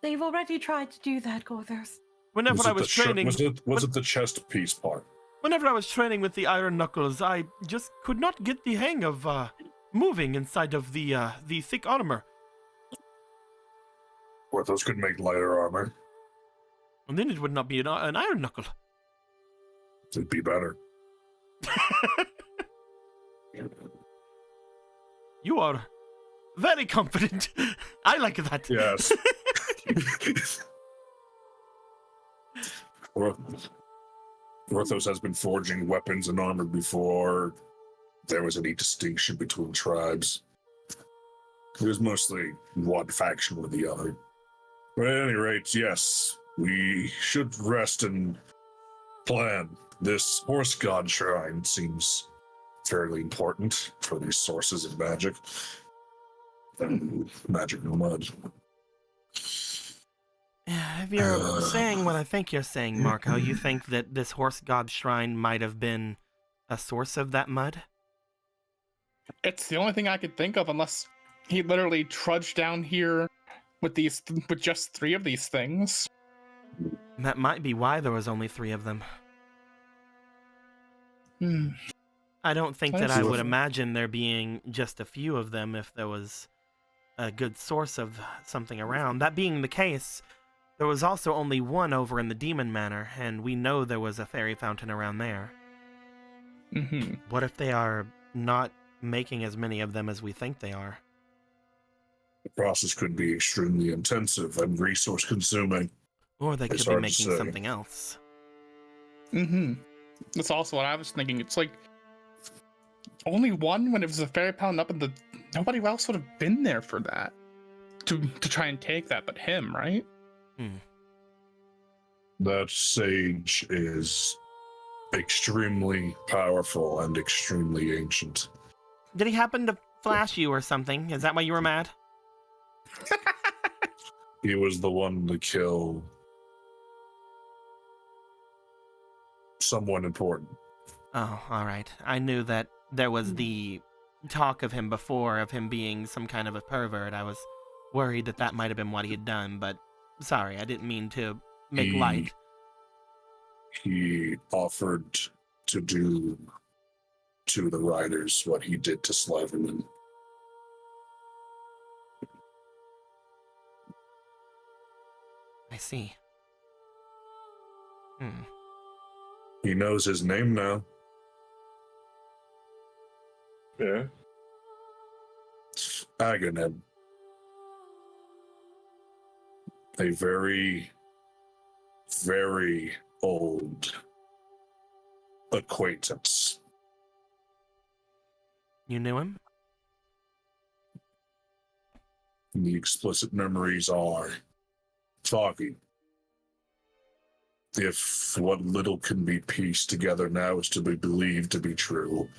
They've already tried to do that, Gorthos. Whenever I was the shirt- training, was it the chest piece part? whenever I was training with the iron knuckles, I just could not get the hang of moving inside of the thick armor. Gorthos could make lighter armor. And then it would not be an iron knuckle. It'd be better. You are very confident. I like that. Yes. Gorthos has been forging weapons and armor before there was any distinction between tribes. It was mostly one faction or the other. But at any rate, yes, we should rest and plan. This horse god shrine seems fairly important for these sources of magic. Magic and mud. If you're saying what I think you're saying, Marco, you think that this horse god shrine might have been a source of that mud? It's the only thing I could think of, unless he literally trudged down here with with just 3 of these things. That might be why there was only 3 of them. Hmm. I don't think that That's I would worth it. imagine there being just a few of them if there was a good source of something around. That being the case, there was also only one over in the Demon Manor, and we know there was a fairy fountain around there. Mm-hmm. What if they are not making as many of them as we think they are? The process could be extremely intensive and resource consuming. Or they It's could be hard to making say. something else. Mm-hmm. That's also what I was thinking. It's like only one when it was a fairy pound up, and nobody else would have been there for that to try and take that, but him, right? That sage is extremely powerful and extremely ancient. Did he happen to flash you or something? Is that why you were mad? He was the one to kill someone important. Oh, alright. I knew that there was the talk of him before, of him being some kind of a pervert. I was worried that that might have been what he had done, but sorry, I didn't mean to make light. He offered to do to the riders what he did to Sliverman. I see. He knows his name now. Yeah. Agonib. A very, very old acquaintance. You knew him? The explicit memories are foggy. If what little can be pieced together now is to be believed to be true,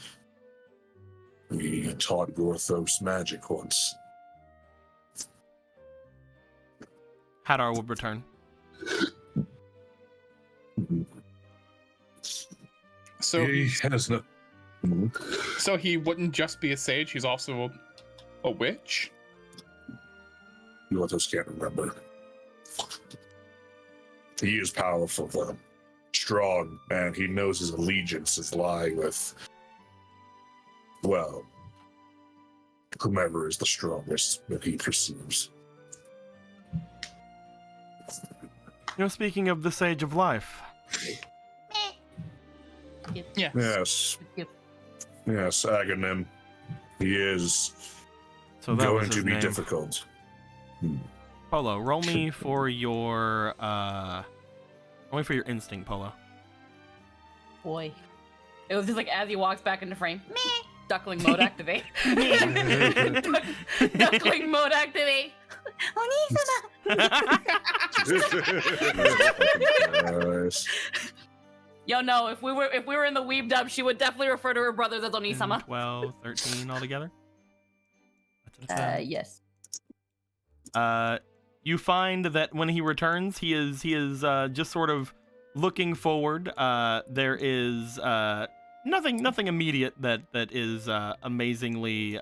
we taught Gorthos magic once. Hadar would return. So He has no. so he wouldn't just be a sage, he's also a witch? Gorthos can't remember. He is powerful, though. Strong, and he knows his allegiances lie with, well, whomever is the strongest that he perceives. You're speaking of the Sage of Life. Yes. Yes. Yep. Yes, Agonim. He is So that was going his to be name. difficult. Polo, roll me for your instinct, Polo. Boy. It was just like as he walks back into frame. Meh. Duckling mode activate. Duckling mode activate. Yes. Yo, no, if we were in the weeb dub, she would definitely refer to her brothers as Onisama. 12, 13 altogether? That's what it said. Yes. You find that when he returns, he is just sort of looking forward. There is nothing immediate that is amazingly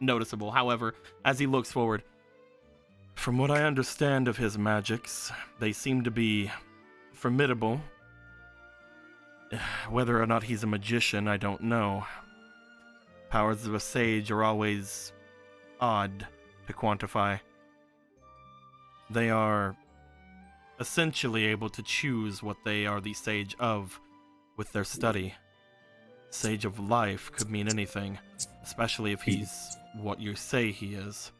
noticeable. However, as he looks forward, from what I understand of his magics, they seem to be formidable. Whether or not he's a magician, I don't know. Powers of a sage are always odd to quantify. They are essentially able to choose what they are the sage of with their study. Sage of life could mean anything, especially if he's what you say he is.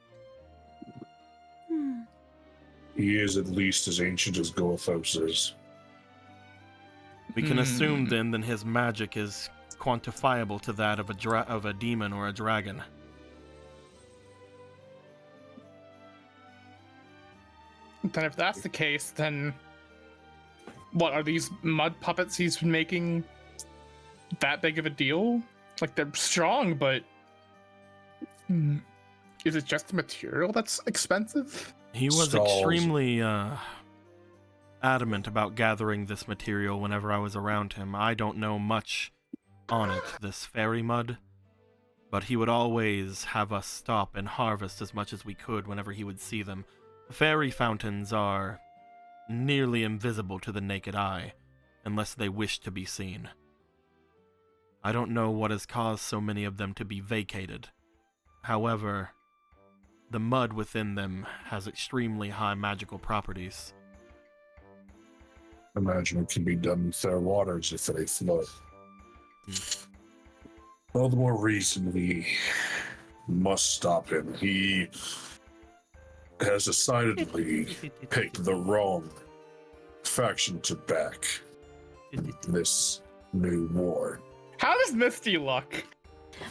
He is at least as ancient as Gorthos is. We can assume then that his magic is quantifiable to that of a demon or a dragon. Then if that's the case, then what are these mud puppets he's been making that big of a deal? Like, they're strong, but is it just the material that's expensive? He was Stalls. extremely adamant about gathering this material whenever I was around him. I don't know much on it, this fairy mud, but he would always have us stop and harvest as much as we could whenever he would see them. Fairy fountains are nearly invisible to the naked eye, unless they wish to be seen. I don't know what has caused so many of them to be vacated. However, the mud within them has extremely high magical properties. Imagine it can be done with their waters if they flood. All the more reason we must stop him. He has decidedly picked the wrong faction to back this new war. How does Misty look?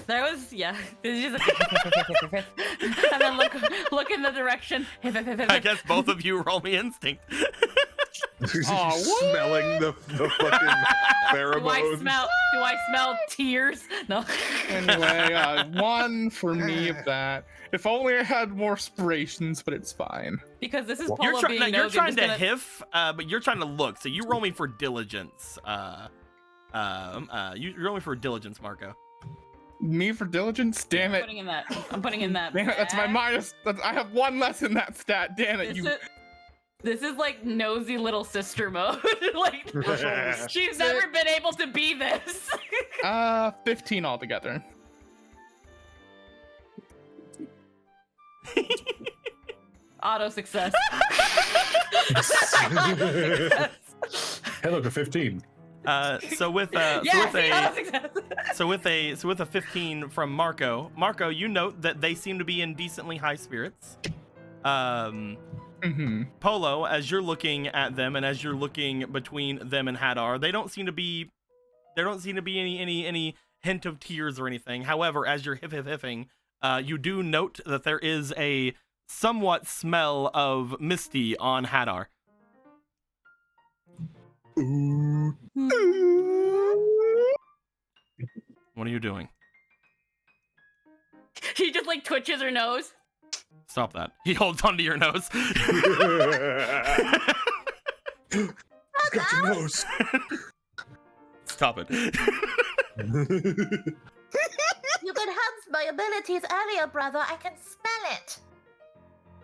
There was, yeah. It's just and then look in the direction. I guess both of you roll me instinct. Smelling the fucking pheromones. Do I smell tears? No. Anyway, 1 for me of that. If only I had more aspirations, but it's fine. Because this is You're, Polo being nosy. you're trying to gonna... hiff, but you're trying to look. So you roll me for diligence. You roll me for diligence, Marco. Me for diligence? Damn it. I'm putting in that. Damn it, that's my minus. I have 1 less in that stat. Damn it, This is like nosy little sister mode. Like she's never been able to be this. 15 altogether. Auto success. Hey, look, a 15. So with a 15 from Marco, you note that they seem to be in decently high spirits. Polo, as you're looking at them and as you're looking between them and Hadar, there don't seem to be any hint of tears or anything. However, as you're hiffing, you do note that there is a somewhat smell of Misty on Hadar. What are you doing? She just like twitches her nose. Stop that. He holds onto your nose. He's got your nose. Stop it. You could enhance my abilities earlier, brother. I can smell it.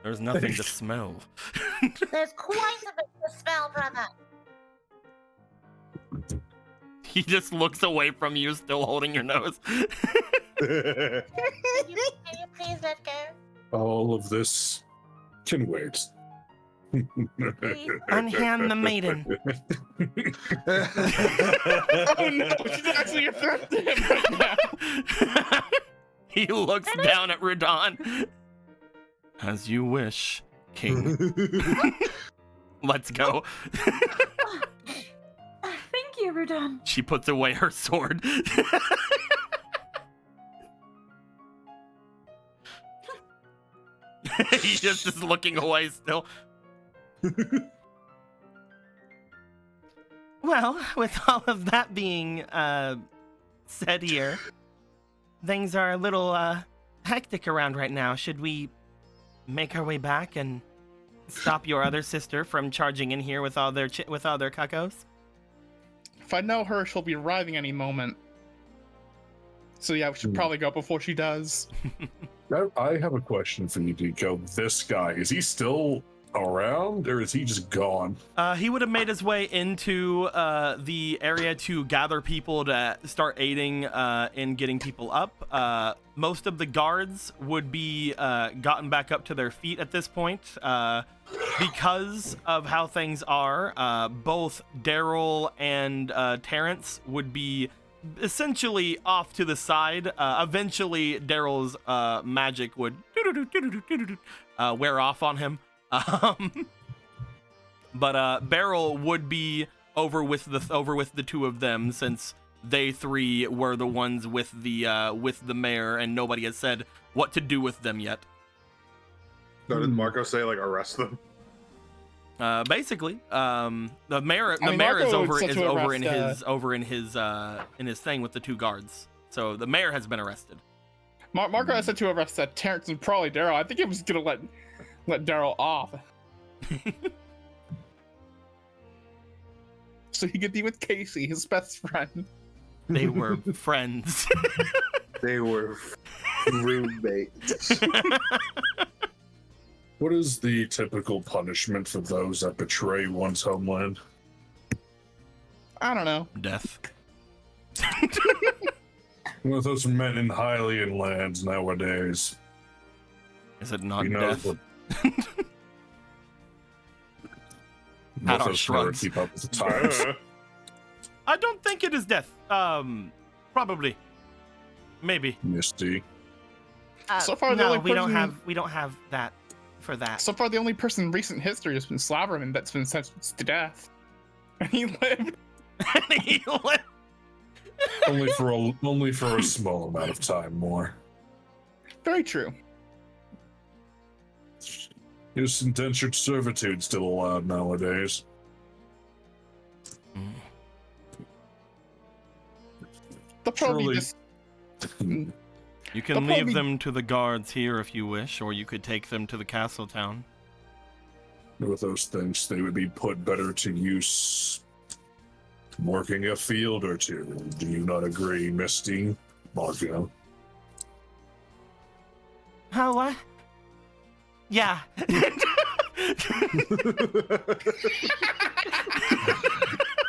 There's nothing to smell. There's quite a bit to smell, brother. He just looks away from you, still holding your nose. Can you please let go? All of this can wait. Unhand the maiden. Oh no, she's actually a threat to him right now. He looks down at Rudon. As you wish, King. Let's go. Thank you, Rudon. She puts away her sword. He just is looking away still. Well, with all of that being said here, things are a little hectic around right now. Should we make our way back and stop your other sister from charging in here with all their cuckoos? If I know her, she'll be arriving any moment. So yeah, we should probably go before she does. I have a question for you, Deco. This guy, is he still around or is he just gone? He would have made his way into the area to gather people to start aiding in getting people up. Most of the guards would be gotten back up to their feet at this point. Because of how things are, both Daryl and Terrence would be essentially off to the side. Eventually, Daryl's magic would wear off on him. But Beryl would be over with the two of them, since they three were the ones with the mayor, and nobody has said what to do with them yet. So did Marco say like arrest them? Basically, the mayor is Marco over in his thing with the two guards. So the mayor has been arrested. Marco has said to arrest Terrence and probably Daryl. I think he was gonna let Daryl off, so he could be with Casey, his best friend. They were friends. They were roommates. What is the typical punishment for those that betray one's homeland? I don't know. Death. Well, those are men in Hylian lands nowadays. Is it not We know death? what Hadar Nothing's never shrugs. keep up with the times. I don't think it is death. Probably. Maybe. Misty. So far, the no, only we don't person- have that for that. So far, the only person in recent history has been Slaverman that's been sentenced to death. And he lived. only for a small amount of time more. Very true. Is indentured servitude still allowed nowadays? They'll probably Surely- just. You can They'll leave probably- them to the guards here if you wish, or you could take them to the castle town. With those things, they would be put better to use working a field or two. Do you not agree, Misty? Margo? How what? Yeah.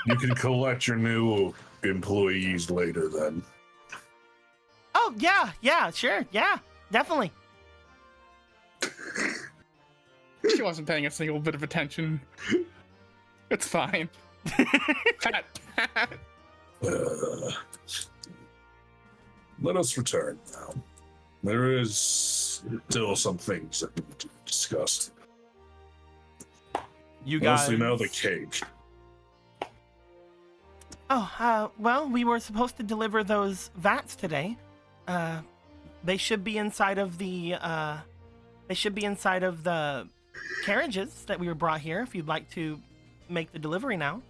You can collect your new employees later then. Oh yeah, sure, yeah, definitely. She wasn't paying a single bit of attention. It's fine. Pat. Let us return now. There is still some things that need to be discussed. You guys. Mostly now the cake. Oh, well, we were supposed to deliver those vats today. They should be inside of the. They should be inside of the carriages that we were brought here. If you'd like to make the delivery now.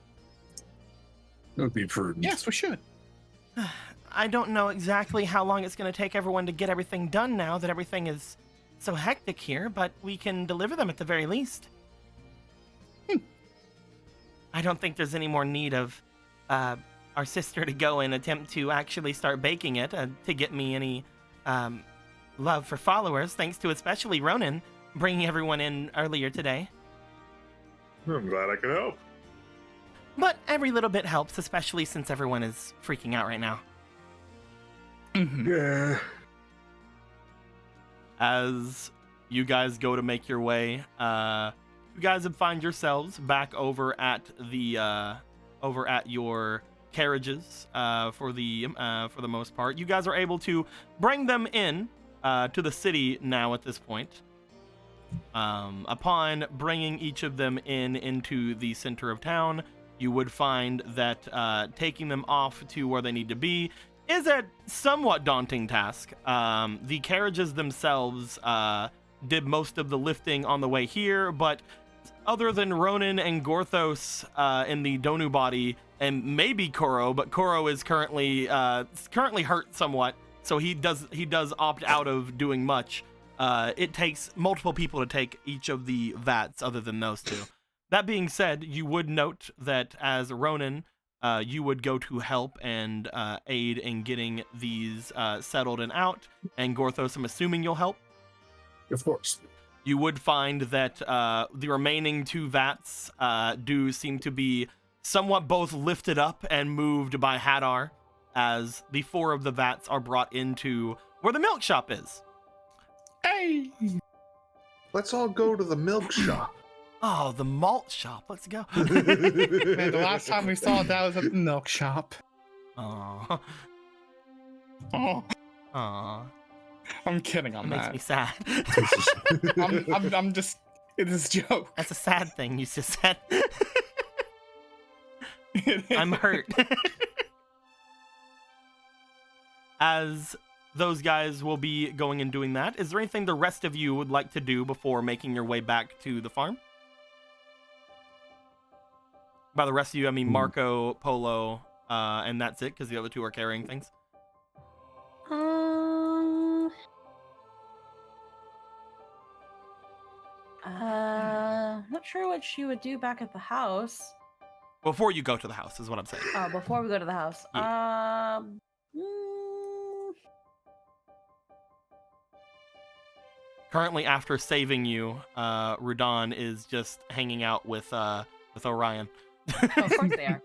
That would be prudent. Yes, we should. I don't know exactly how long it's going to take everyone to get everything done now that everything is so hectic here, but we can deliver them at the very least. I don't think there's any more need of our sister to go and attempt to actually start baking it to get me any love for followers, thanks to especially Ronan bringing everyone in earlier today. I'm glad I could help. But every little bit helps, especially since everyone is freaking out right now. Yeah. As you guys go to make your way, you guys would find yourselves back over at the your carriages for the most part. You guys are able to bring them in to the city now at this point. Upon bringing each of them into the center of town, you would find that taking them off to where they need to be is a somewhat daunting task. The carriages themselves did most of the lifting on the way here, but other than Ronan and Gorthos in the Donu body, and maybe Koro, but Koro is currently hurt somewhat, so he does opt out of doing much. It takes multiple people to take each of the vats other than those two. That being said, you would note that as Ronan, you would go to help and aid in getting these settled and out, and Gorthos, I'm assuming you'll help? Of course. You would find that the remaining two vats do seem to be somewhat both lifted up and moved by Hadar, as the four of the vats are brought into where the milk shop is. Hey! Let's all go to the milk shop. Oh, the malt shop. Let's go. Man, the last time we saw that was at the milk shop. Aww. Oh, Aww. I'm kidding on That makes that. me sad. I'm just. It is a joke. That's a sad thing you just said. I'm hurt. As those guys will be going and doing that, is there anything the rest of you would like to do before making your way back to the farm? By the rest of you, I mean Marco, Polo, and that's it, because the other two are carrying things. Not sure what she would do back at the house. Before you go to the house, is what I'm saying. Before we go to the house. Currently, after saving you, Rudan is just hanging out with Orion. Of course they are.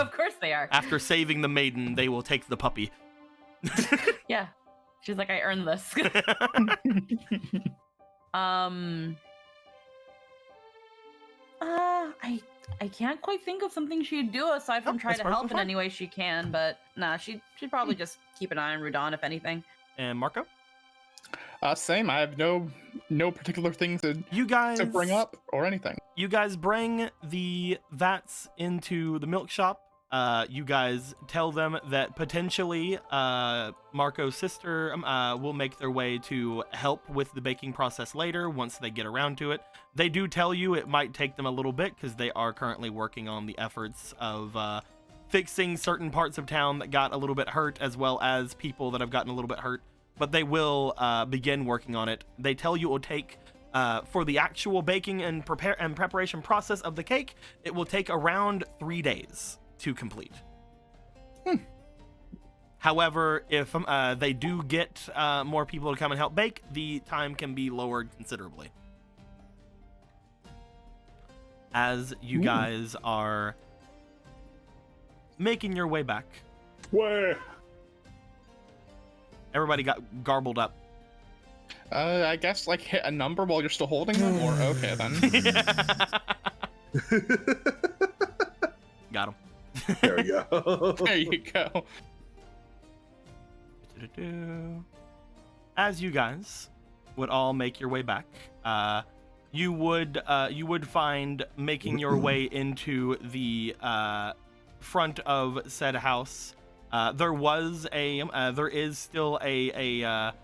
Of course they are. After saving the maiden, they will take the puppy. Yeah. She's like, I earned this. I can't quite think of something she'd do aside from Oh, try that's to help perfectly in fine. any way she can, but nah, she'd probably just keep an eye on Rudon if anything. And Marco, Same. I have no particular things to you guys bring up or anything. You guys bring the vats into the milk shop. You guys tell them that potentially Marco's sister will make their way to help with the baking process later once they get around to it. They do tell you it might take them a little bit because they are currently working on the efforts of fixing certain parts of town that got a little bit hurt, as well as people that have gotten a little bit hurt. But they will begin working on it. They tell you it will take, for the actual baking and preparation process of the cake, it will take around 3 days to complete. However, if they do get more people to come and help bake, the time can be lowered considerably. As you guys are making your way back, Where? everybody got garbled up. I guess like hit a number while you're still holding them, or okay then. Got him. There we go. There you go. As you guys would all make your way back, you would find making your way into the front of said house. There is still an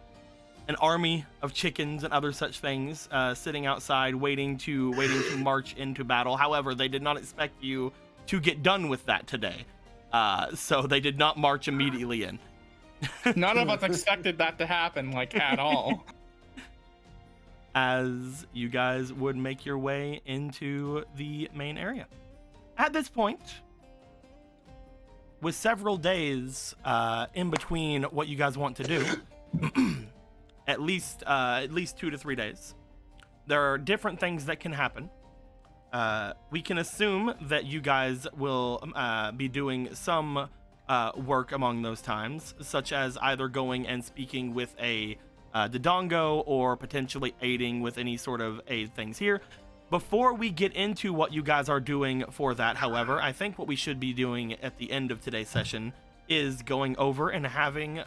army of chickens and other such things sitting outside, waiting to march into battle. However, they did not expect you to get done with that today, so they did not march immediately in. None of us expected that to happen, like, at all. As you guys would make your way into the main area. At this point, with several days in between what you guys want to do, at least 2 to 3 days, there are different things that can happen. We can assume that you guys will be doing some work among those times, such as either going and speaking with a Dodongo or potentially aiding with any sort of aid things here. Before we get into what you guys are doing for that, however, I think what we should be doing at the end of today's session is going over and having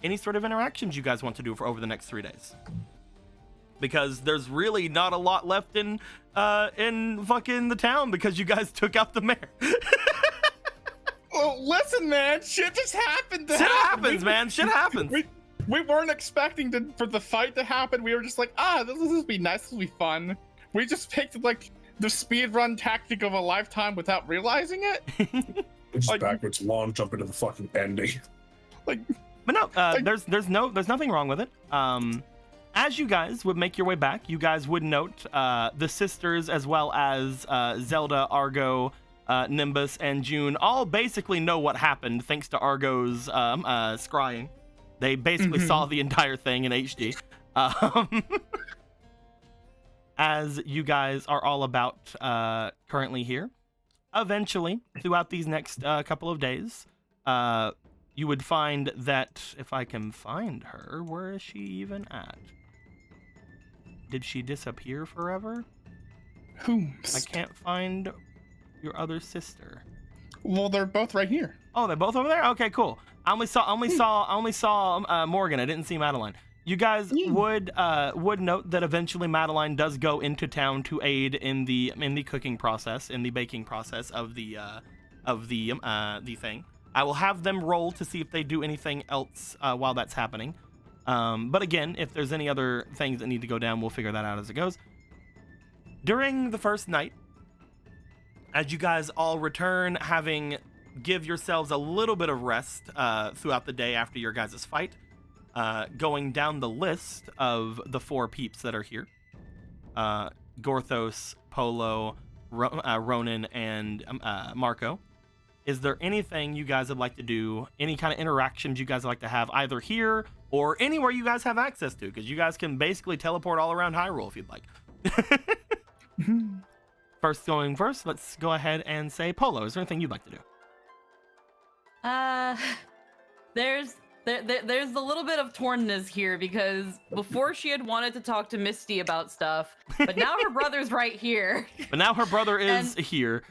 any sort of interactions you guys want to do for over the next 3 days. Because there's really not a lot left in fucking the town because you guys took out the mayor. Well, listen, man, shit just happened. Shit happens, man. Shit happens. We weren't expecting for the fight to happen. We were just like, this will be nice. This will be fun. We just picked like the speedrun tactic of a lifetime without realizing it. It's Like- backwards long jump into the fucking ending. Like, But no, there's nothing wrong with it. As you guys would make your way back, you guys would note the sisters as well as Zelda, Argo, Nimbus, and June all basically know what happened thanks to Argo's scrying. They basically saw the entire thing in HD. As you guys are all about currently here, eventually, throughout these next couple of days, you would find that, if I can find her, where is she even at? Did she disappear forever? who? I can't find your other sister. Well, they're both right here. Oh, they're both over there? Okay, cool. I only saw Morgan. I didn't see Madeline. You guys would note that eventually Madeline does go into town to aid in the cooking process, in the baking process of the thing. I will have them roll to see if they do anything else while that's happening. But again, if there's any other things that need to go down, we'll figure that out as it goes. During the first night, as you guys all return, having give yourselves a little bit of rest throughout the day after your guys' fight, going down the list of the 4 peeps that are here, Gorthos, Polo, Ronan, and Marco. Is there anything you guys would like to do, any kind of interactions you guys would like to have either here or anywhere you guys have access to? Because you guys can basically teleport all around Hyrule if you'd like. First, let's go ahead and say Polo. Is there anything you'd like to do? There's There's a little bit of tornness here because before she had wanted to talk to Misty about stuff, but now her brother's right here. But now her brother is here.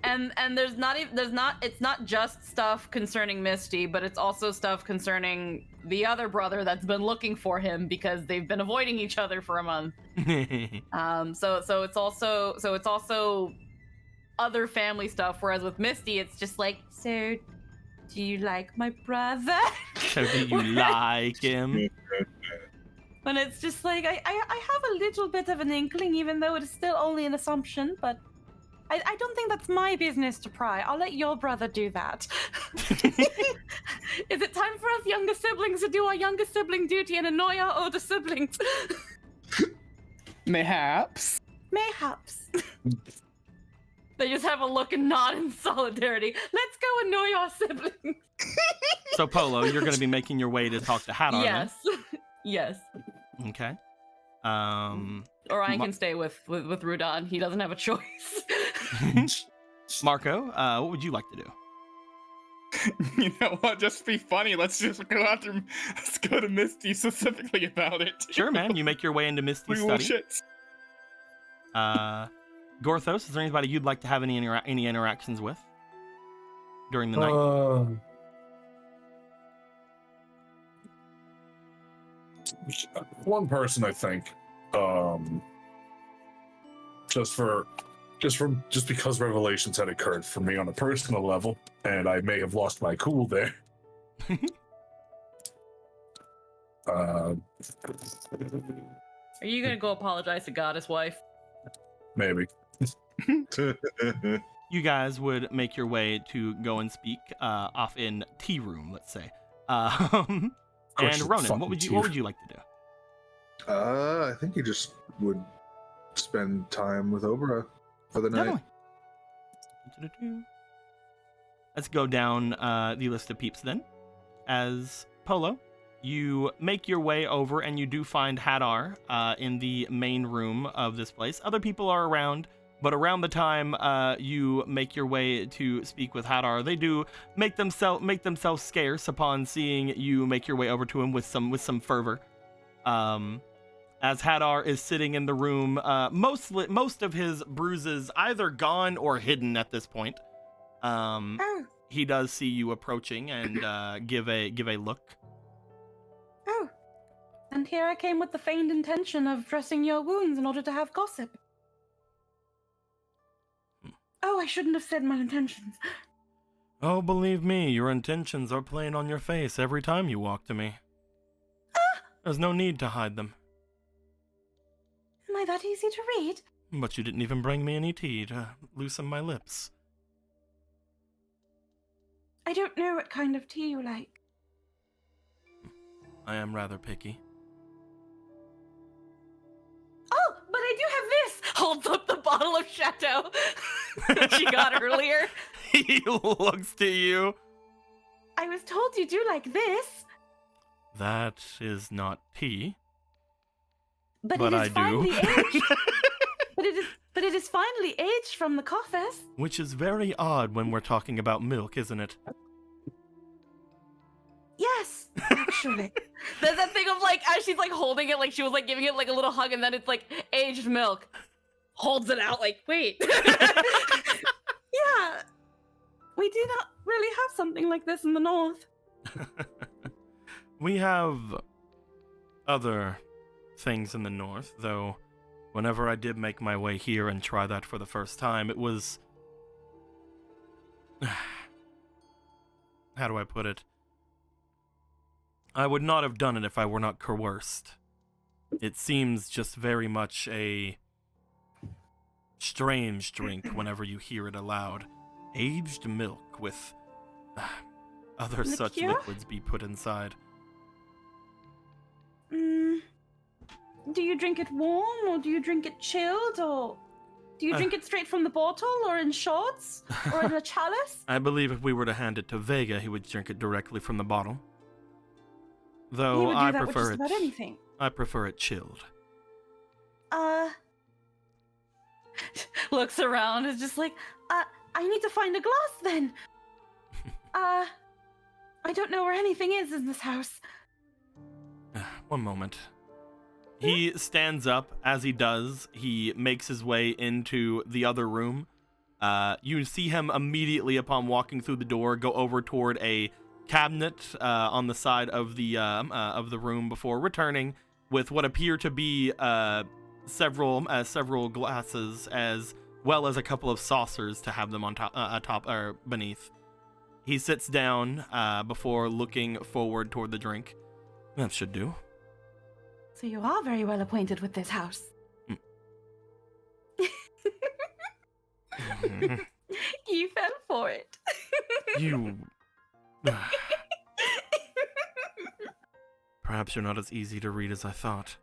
and it's not just stuff concerning Misty, but it's also stuff concerning the other brother that's been looking for him because they've been avoiding each other for a month. So it's also other family stuff, whereas with Misty it's just like, so do you like my brother? So do you like him? When it's just like, I have a little bit of an inkling, even though it is still only an assumption, but I don't think that's my business to pry. I'll let your brother do that. Is it time for us younger siblings to do our younger sibling duty and annoy our older siblings? Mayhaps. Mayhaps. They just have a look and nod in solidarity. Let's go annoy our siblings. So Polo, you're going to be making your way to talk to Hadar. Yes. Yes. Then? Okay. Or I can stay with Rudan. He doesn't have a choice. Marco, what would you like to do? You know what? Just be funny. Let's go to Misty specifically about it. Sure, man. You make your way into Misty's We will study. shit. Gorthos, is there anybody you'd like to have any interactions with during the night? One person, I think. Just because revelations had occurred for me on a personal level, and I may have lost my cool there. Are you gonna go apologize to Goddess Wife? Maybe. You guys would make your way to go and speak off in tea room, let's say. And Ronan, what would you like to do? I think you just would spend time with Obra for the night. Definitely. Let's go down the list of peeps then. As Polo, you make your way over and you do find Hadar in the main room of this place. Other people are around, but around the time you make your way to speak with Hadar, they do make themselves scarce upon seeing you make your way over to him with some fervor. As Hadar is sitting in the room, most of his bruises either gone or hidden at this point. He does see you approaching and give a look. Oh, and here I came with the feigned intention of dressing your wounds in order to have gossip. Oh, I shouldn't have said my intentions. Oh, believe me, your intentions are plain on your face every time you walk to me. There's no need to hide them. Am I that easy to read? But you didn't even bring me any tea to loosen my lips. I don't know what kind of tea you like. I am rather picky. Oh, but I do have this! Holds up the bottle of Chateau that she got earlier. He looks to you. I was told you do like this. That is not tea. But But it I is do. finely aged. But it is finely aged from the coffers. Which is very odd when we're talking about milk, isn't it? Yes, actually. There's that thing of like, as she's like holding it, like she was like giving it like a little hug, and then it's like aged milk. Holds it out like, wait. Yeah. We do not really have something like this in the north. We have other things in the north, though whenever I did make my way here and try that for the first time, it was... How do I put it? I would not have done it if I were not coerced. It seems just very much a strange drink whenever you hear it aloud. Aged milk with other such Liqueur? liquids be put inside. Do you drink it warm, or do you drink it chilled, or do you drink it straight from the bottle, or in shots, or in a chalice? I believe if we were to hand it to Vega, he would drink it directly from the bottle. Though He would do I that with prefer just about anything. I prefer it chilled. Looks around, is just like, I need to find a glass then. I don't know where anything is in this house. One moment. He stands up. As he does, he makes his way into the other room. You see him immediately upon walking through the door go over toward a cabinet on the side of the room before returning with what appear to be several glasses as well as a couple of saucers to have them on top or beneath. He sits down before looking forward toward the drink. That should do. So you are very well acquainted with this house. You fell for it. You... Perhaps you're not as easy to read as I thought.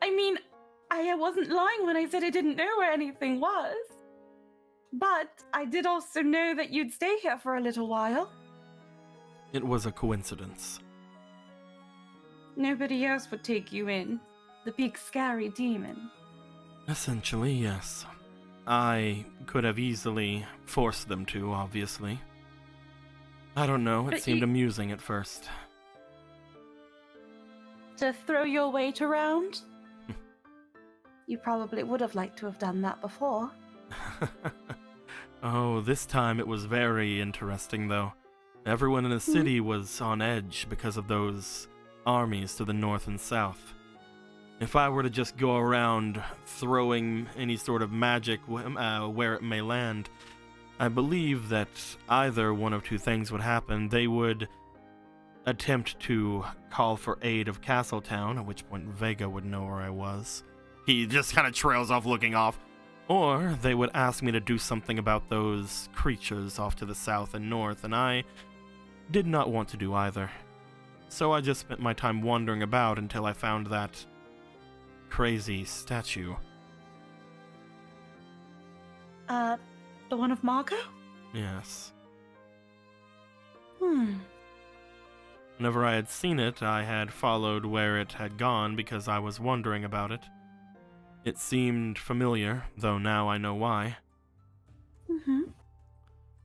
I mean, I wasn't lying when I said I didn't know where anything was. But I did also know that you'd stay here for a little while. It was a coincidence. Nobody else would take you in. The big scary demon. Essentially, yes. I could have easily forced them to, obviously. I don't know, it But seemed you- amusing at first. To throw your weight around? You probably would have liked to have done that before. Oh, this time it was very interesting, though. Everyone in the city was on edge because of those armies to the north and south. If I were to just go around throwing any sort of magic where it may land, I believe that either one of two things would happen. They would attempt to call for aid of Castletown, at which point Vega would know where I was. He just kind of trails off looking off. Or they would ask me to do something about those creatures off to the south and north, and I did not want to do either. So I just spent my time wandering about until I found that crazy statue. The one of Marco? Yes. Whenever I had seen it, I had followed where it had gone because I was wondering about it. It seemed familiar, though now I know why.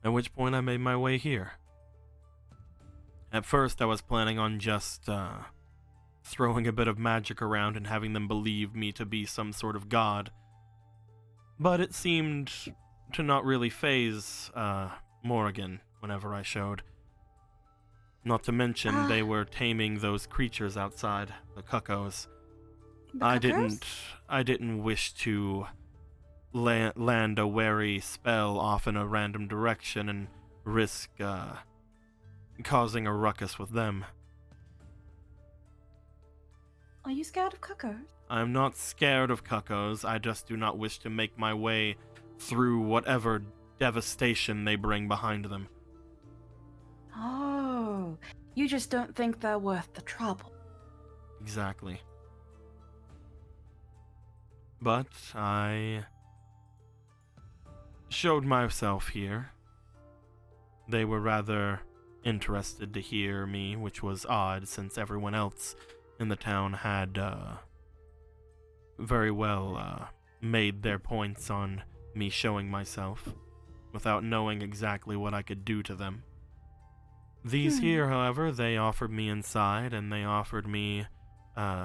At which point I made my way here. At first I was planning on just, throwing a bit of magic around and having them believe me to be some sort of god. But it seemed to not really faze, Morrigan whenever I showed. Not to mention they were taming those creatures outside, the cuckoos. I didn't wish to land a wary spell off in a random direction and risk, causing a ruckus with them. Are you scared of cuckoos? I'm not scared of cuckoos, I just do not wish to make my way through whatever devastation they bring behind them. Oh, you just don't think they're worth the trouble. Exactly. But I showed myself here. They were rather interested to hear me, which was odd since everyone else in the town had very well made their points on me showing myself without knowing exactly what I could do to them. These here, however, they offered me inside and they offered me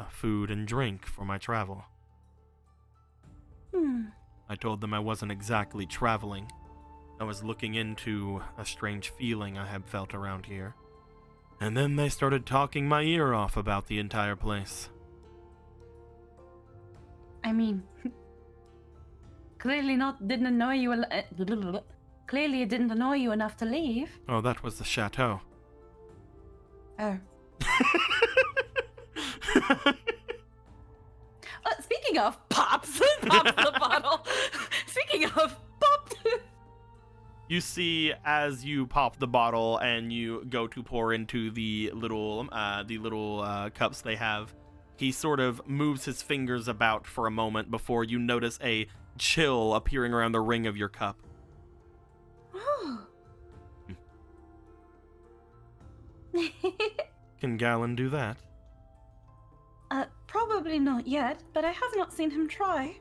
food and drink for my travel. I told them I wasn't exactly traveling. I was looking into a strange feeling I had felt around here. And then they started talking my ear off about the entire place. I mean, clearly didn't annoy you. Clearly it didn't annoy you enough to leave. Oh, that was the chateau. Oh. Speaking of pops the bottle. Speaking of popped. You see, as you pop the bottle and you go to pour into the little cups they have, he sort of moves his fingers about for a moment before you notice a chill appearing around the ring of your cup. Can Galen do that? Probably not yet, but I have not seen him try.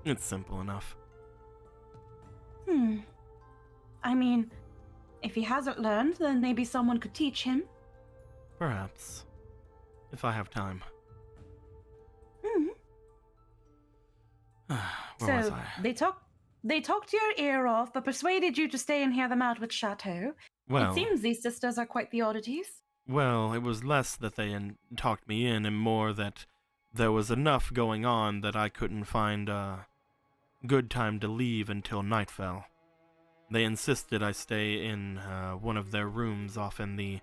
It's simple enough. I mean, if he hasn't learned, then maybe someone could teach him. Perhaps. If I have time. Hmm. Where was So I? they talked your ear off, but persuaded you to stay and hear them out with Chateau. Well, It seems these sisters are quite the oddities. well, it was less that they talked me in and more that there was enough going on that I couldn't find a good time to leave until night fell. They insisted I stay in one of their rooms off in the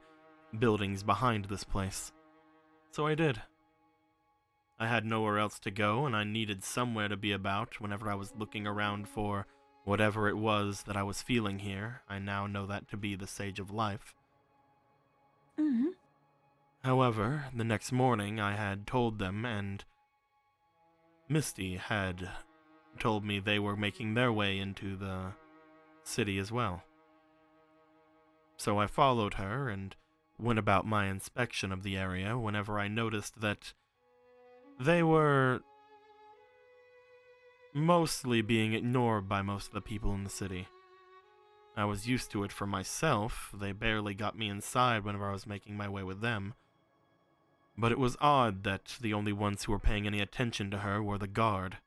buildings behind this place. So I did. I had nowhere else to go, and I needed somewhere to be about whenever I was looking around for whatever it was that I was feeling here. I now know that to be the Sage of Life. Hmm. However, the next morning I had told them, and Misty had told me they were making their way into the city as well. So I followed her and went about my inspection of the area whenever I noticed that they were mostly being ignored by most of the people in the city. I was used to it for myself. They barely got me inside whenever I was making my way with them. But it was odd that the only ones who were paying any attention to her were the guard.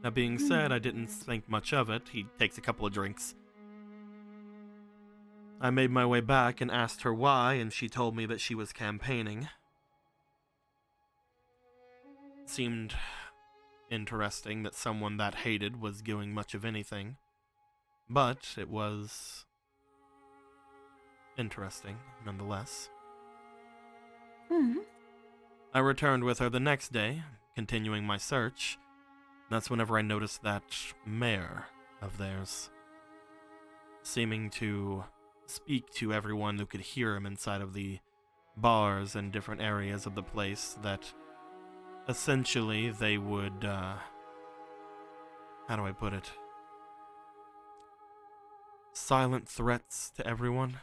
That being said, I didn't think much of it. He takes a couple of drinks. I made my way back and asked her why, and she told me that she was campaigning. Seemed interesting that someone that hated was doing much of anything. But it was interesting, nonetheless. I returned with her the next day, continuing my search. That's whenever I noticed that mare of theirs, seeming to speak to everyone who could hear him inside of the bars and different areas of the place, that essentially they would, how do I put it? Silent threats to everyone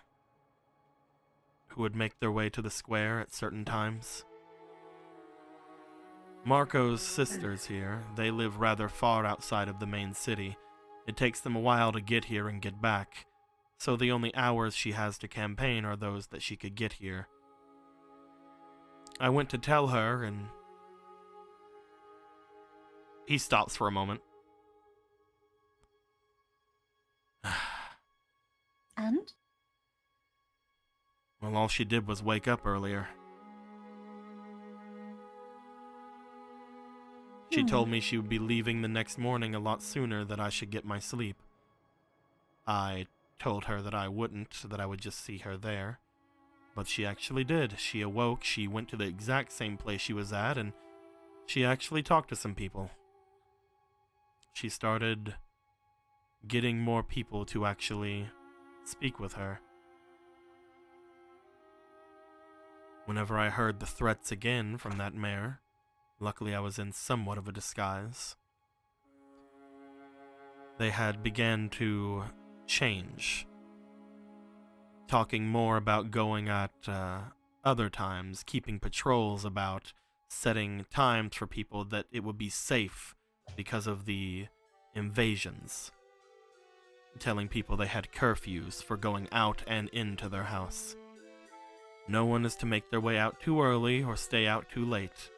who would make their way to the square at certain times. Marco's sisters here, they live rather far outside of the main city. It takes them a while to get here and get back, so the only hours she has to campaign are those that she could get here. I went to tell her, and he stops for a moment. And? Well, all she did was wake up earlier. She told me she would be leaving the next morning a lot sooner, that I should get my sleep. I told her that I wouldn't, that I would just see her there. But she actually did. She awoke, she went to the exact same place she was at, and she actually talked to some people. She started getting more people to actually speak with her. Whenever I heard the threats again from that mare, luckily I was in somewhat of a disguise, they had began to change, talking more about going at other times, keeping patrols about, setting times for people that it would be safe because of the invasions, telling people they had curfews for going out and into their house. No one is to make their way out too early or stay out too late.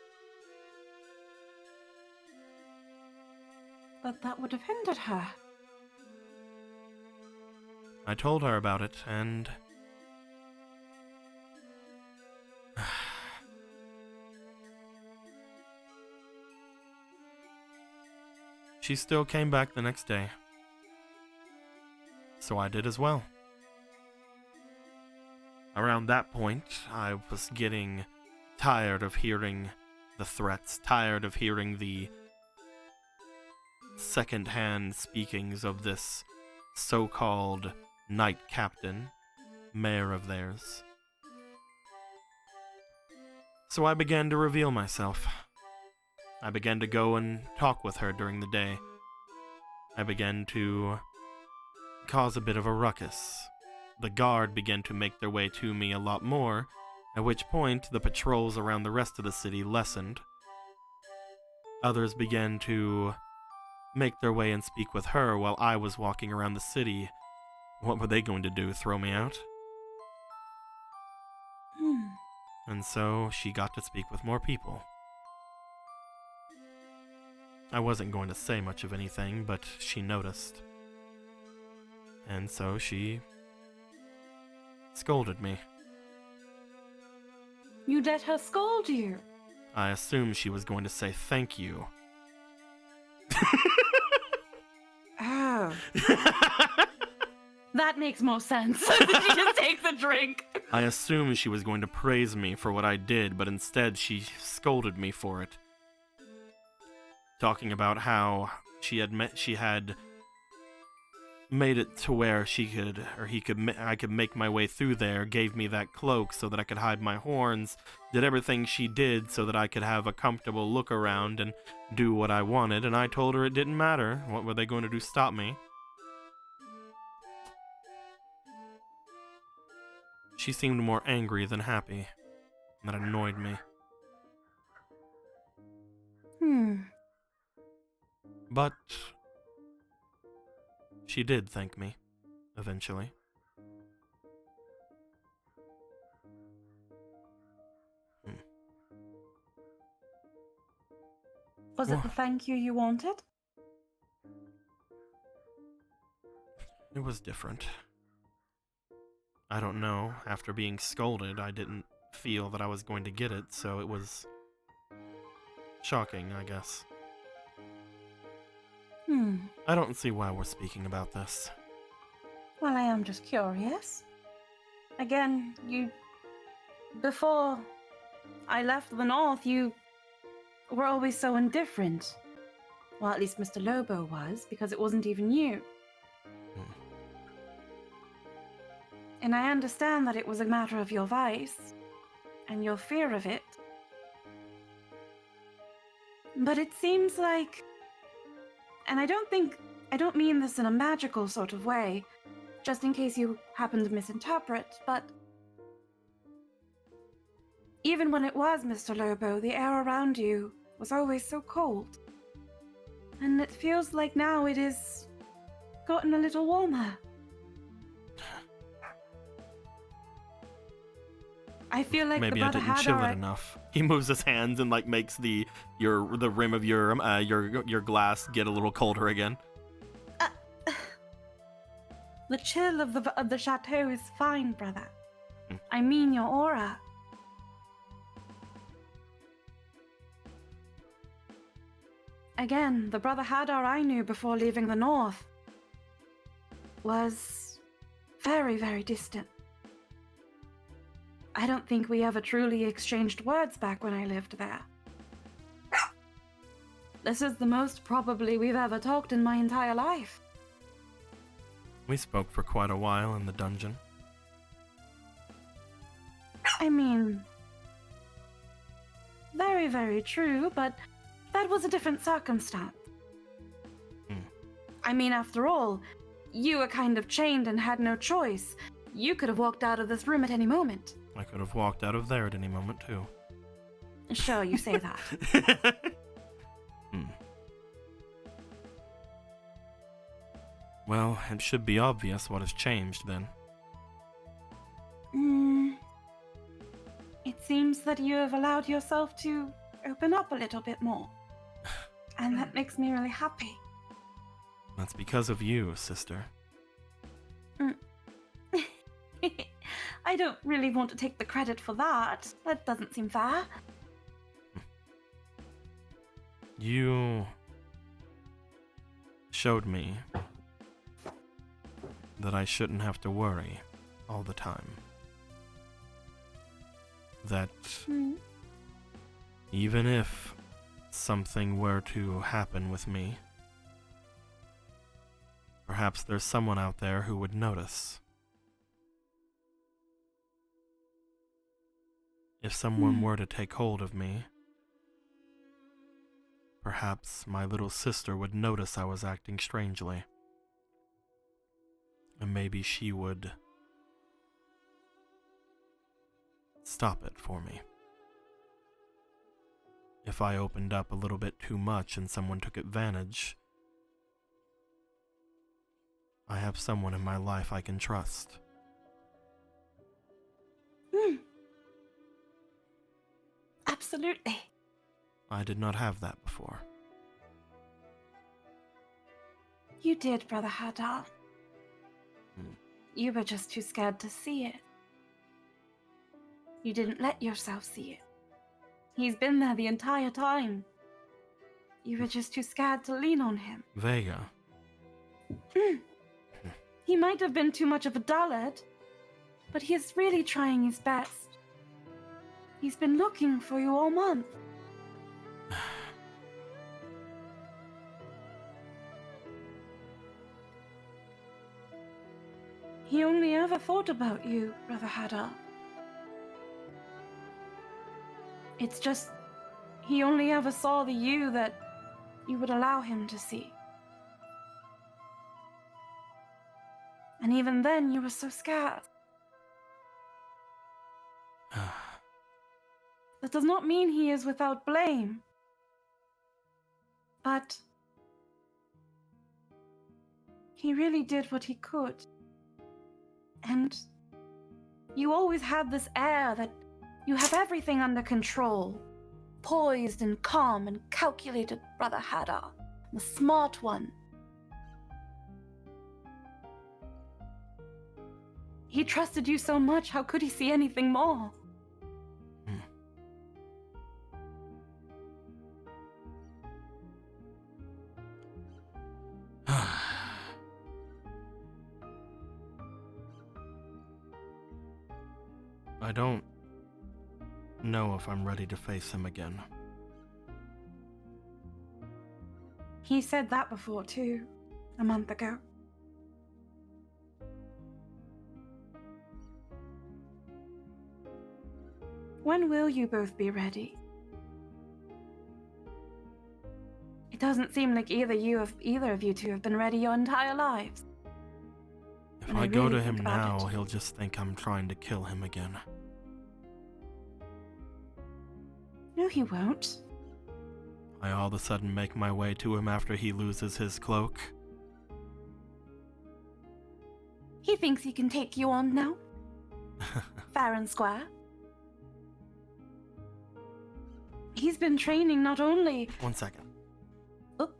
But that would have hindered her. I told her about it, and she still came back the next day. So I did as well. Around that point, I was getting tired of hearing the threats, tired of hearing the second-hand speakings of this so-called knight captain, mayor of theirs. So I began to reveal myself. I began to go and talk with her during the day. I began to cause a bit of a ruckus. The guard began to make their way to me a lot more, at which point the patrols around the rest of the city lessened. Others began to make their way and speak with her while I was walking around the city, what were they going to do, throw me out? And so she got to speak with more people. I wasn't going to say much of anything, but she noticed. And so she scolded me. You let her scold you? I assumed she was going to say thank you. Oh. That makes more sense. She just takes a drink. I assumed she was going to praise me for what I did, but instead she scolded me for it. Talking about how she had made it to where I could make my way through there, gave me that cloak so that I could hide my horns, did everything she did so that I could have a comfortable look around and do what I wanted, and I told her it didn't matter. What were they going to do, stop me? She seemed more angry than happy. That annoyed me. But she did thank me, eventually. Was it the thank you you wanted? It was different. I don't know. After being scolded, I didn't feel that I was going to get it, so it was shocking, I guess. I don't see why we're speaking about this. Well, I am just curious. Again, before I left the North, you were always so indifferent. Well, at least Mr. Lobo was, because it wasn't even you. And I understand that it was a matter of your vice, and your fear of it. But it seems like... And I don't mean this in a magical sort of way, just in case you happen to misinterpret, but even when it was Mr. Lobo, the air around you was always so cold. And it feels like now it is gotten a little warmer. I feel like maybe the I brother didn't had chill our... it enough. He moves his hands and makes the rim of your glass get a little colder again. The chill of the chateau is fine, brother. I mean your aura. Again, the brother Hadar I knew before leaving the North was very, very distant. I don't think we ever truly exchanged words back when I lived there. This is the most probably we've ever talked in my entire life. We spoke for quite a while in the dungeon. I mean, very, very true, but that was a different circumstance. I mean, after all, you were kind of chained and had no choice. You could have walked out of this room at any moment. I could have walked out of there at any moment, too. Sure, you say that. Well, it should be obvious what has changed, then. It seems that you have allowed yourself to open up a little bit more. And that makes me really happy. That's because of you, sister. I don't really want to take the credit for that. That doesn't seem fair. You showed me that I shouldn't have to worry all the time. That even if something were to happen with me, perhaps there's someone out there who would notice. If someone were to take hold of me, perhaps my little sister would notice I was acting strangely. And maybe she would stop it for me. If I opened up a little bit too much and someone took advantage, I have someone in my life I can trust. Absolutely. I did not have that before. You did, Brother Hadar. Hmm. You were just too scared to see it. You didn't let yourself see it. He's been there the entire time. You were just too scared to lean on him. Vega. He might have been too much of a dullard, but he is really trying his best. He's been looking for you all month. He only ever thought about you, Brother Hadar. It's just, he only ever saw the you that you would allow him to see. And even then, you were so scared. That does not mean he is without blame. But he really did what he could. And you always had this air that you have everything under control. Poised and calm and calculated, Brother Hadar. The smart one. He trusted you so much, how could he see anything more? I don't know if I'm ready to face him again. He said that before too, a month ago. When will you both be ready? It doesn't seem like either of you two have been ready your entire lives. If And I I go really to him think about now, it. he'll just think I'm trying to kill him again. No, he won't. I all of a sudden make my way to him after he loses his cloak. He thinks he can take you on now, fair and square. He's been training not only... 1 second. Oh.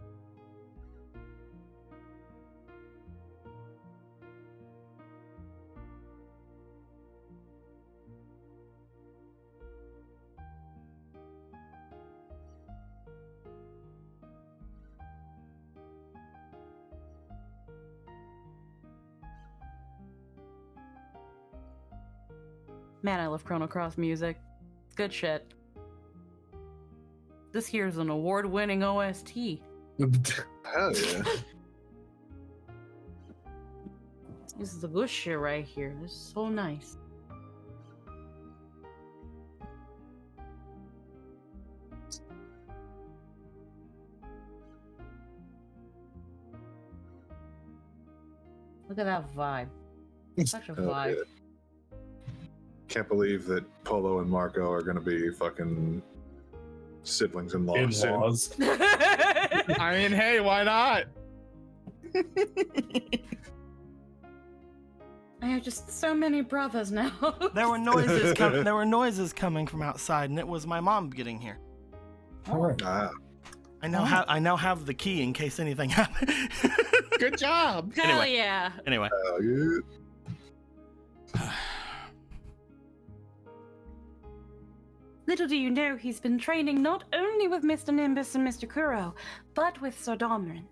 Man, I love Chrono Cross music. It's good shit. This here's an award-winning OST. Hell yeah. This is the good shit right here. This is so nice. Look at that vibe. Such a Hell vibe. yeah. Can't believe that Polo and Marco are gonna be fucking siblings in law soon. In-laws. I mean, hey, why not? I have just so many brothers now. There were noises coming from outside, and it was my mom getting here. Ah, I now have the key in case anything happens. Good job. Hell Anyway. yeah. Anyway. hell yeah. Little do you know, he's been training not only with Mr. Nimbus and Mr. Kuro, but with Sir Domran.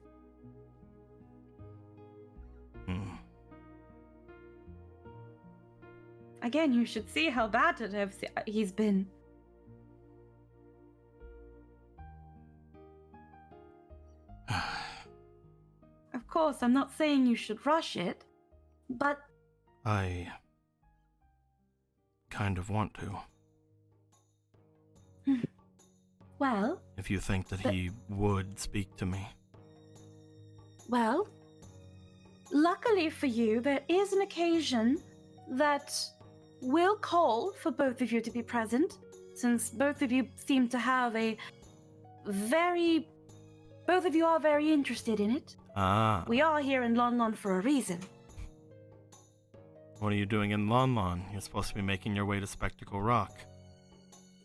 Again, you should see how bad he's been. Of course, I'm not saying you should rush it, but I kind of want to. well, If you think that he would speak to me. well, luckily for you, there is an occasion that will call for both of you to be present, since both of you seem to have both of you are very interested in it. Ah. We are here in Lon Lon for a reason. What are you doing in Lon Lon? You're supposed to be making your way to Spectacle Rock.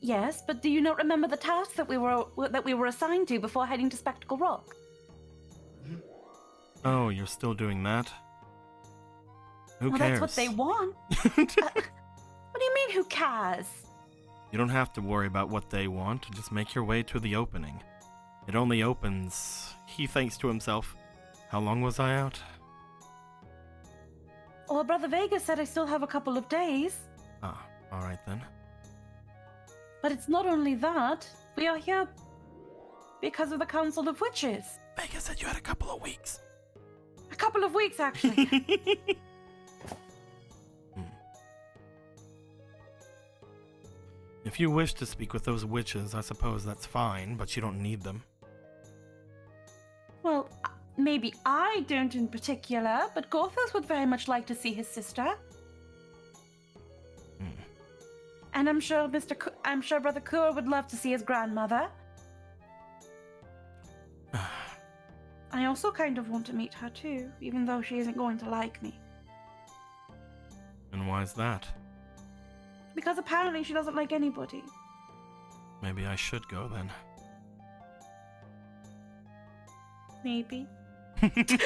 Yes, but do you not remember the task that we were assigned to before heading to Spectacle Rock? Oh, you're still doing that? Who Well, cares? that's what they want. What do you mean, who cares? You don't have to worry about what they want. Just make your way to the opening. It only opens... He thinks to himself, how long was I out? Well, Brother Vega said I still have a couple of days. Ah, alright then. But it's not only that. We are here because of the Council of Witches. Vega said you had a couple of weeks. A couple of weeks, actually. If you wish to speak with those witches, I suppose that's fine, but you don't need them. Well, maybe I don't in particular, but Gorthos would very much like to see his sister. And I'm sure Brother Kura would love to see his grandmother. I also kind of want to meet her too, even though she isn't going to like me. And why is that? Because apparently she doesn't like anybody. Maybe I should go then. Maybe. She's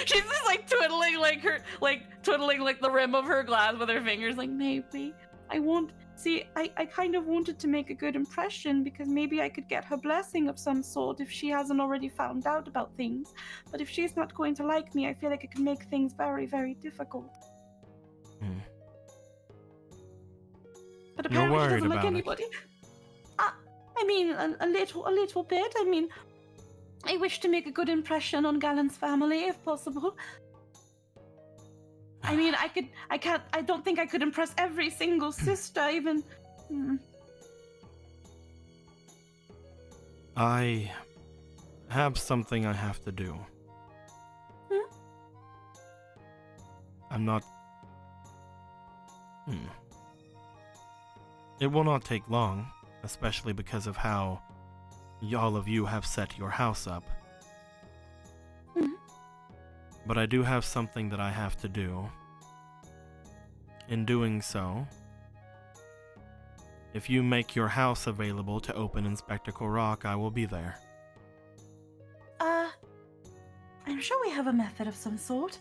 just like twiddling like the rim of her glass with her fingers, like maybe. I kind of wanted to make a good impression because maybe I could get her blessing of some sort if she hasn't already found out about things. But if she's not going to like me, I feel like it could make things very, very difficult. But You're apparently she worried doesn't like about it. anybody. I mean, a little bit. I mean, I wish to make a good impression on Galen's family if possible. I mean, I don't think I could impress every single sister, even. I have something I have to do. I'm not... It will not take long, especially because of how all of you have set your house up. But I do have something that I have to do. In doing so, if you make your house available to open in Spectacle Rock, I will be there. I'm sure we have a method of some sort.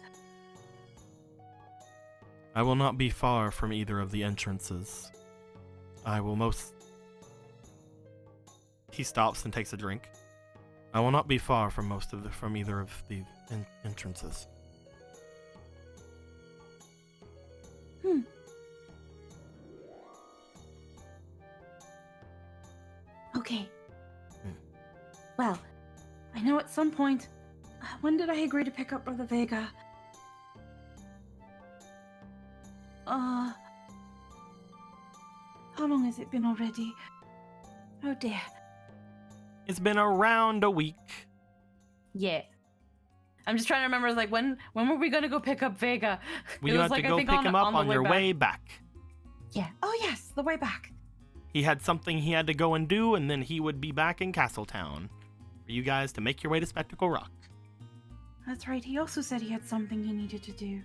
I will not be far from either of the entrances. I will most... He stops and takes a drink. I will not be far from from either of the entrances. Okay. Well, I know at some point. When did I agree to pick up Brother Vega? How long has it been already? Oh dear. It's been around a week. Yeah. I'm just trying to remember, like, when were we gonna go pick up Vega? We It was had like, to I go think pick him up on the your back. way back. Yeah. Oh yes, the way back. He had something he had to go and do, and then he would be back in Castletown for you guys to make your way to Spectacle Rock. That's right. He also said he had something he needed to do.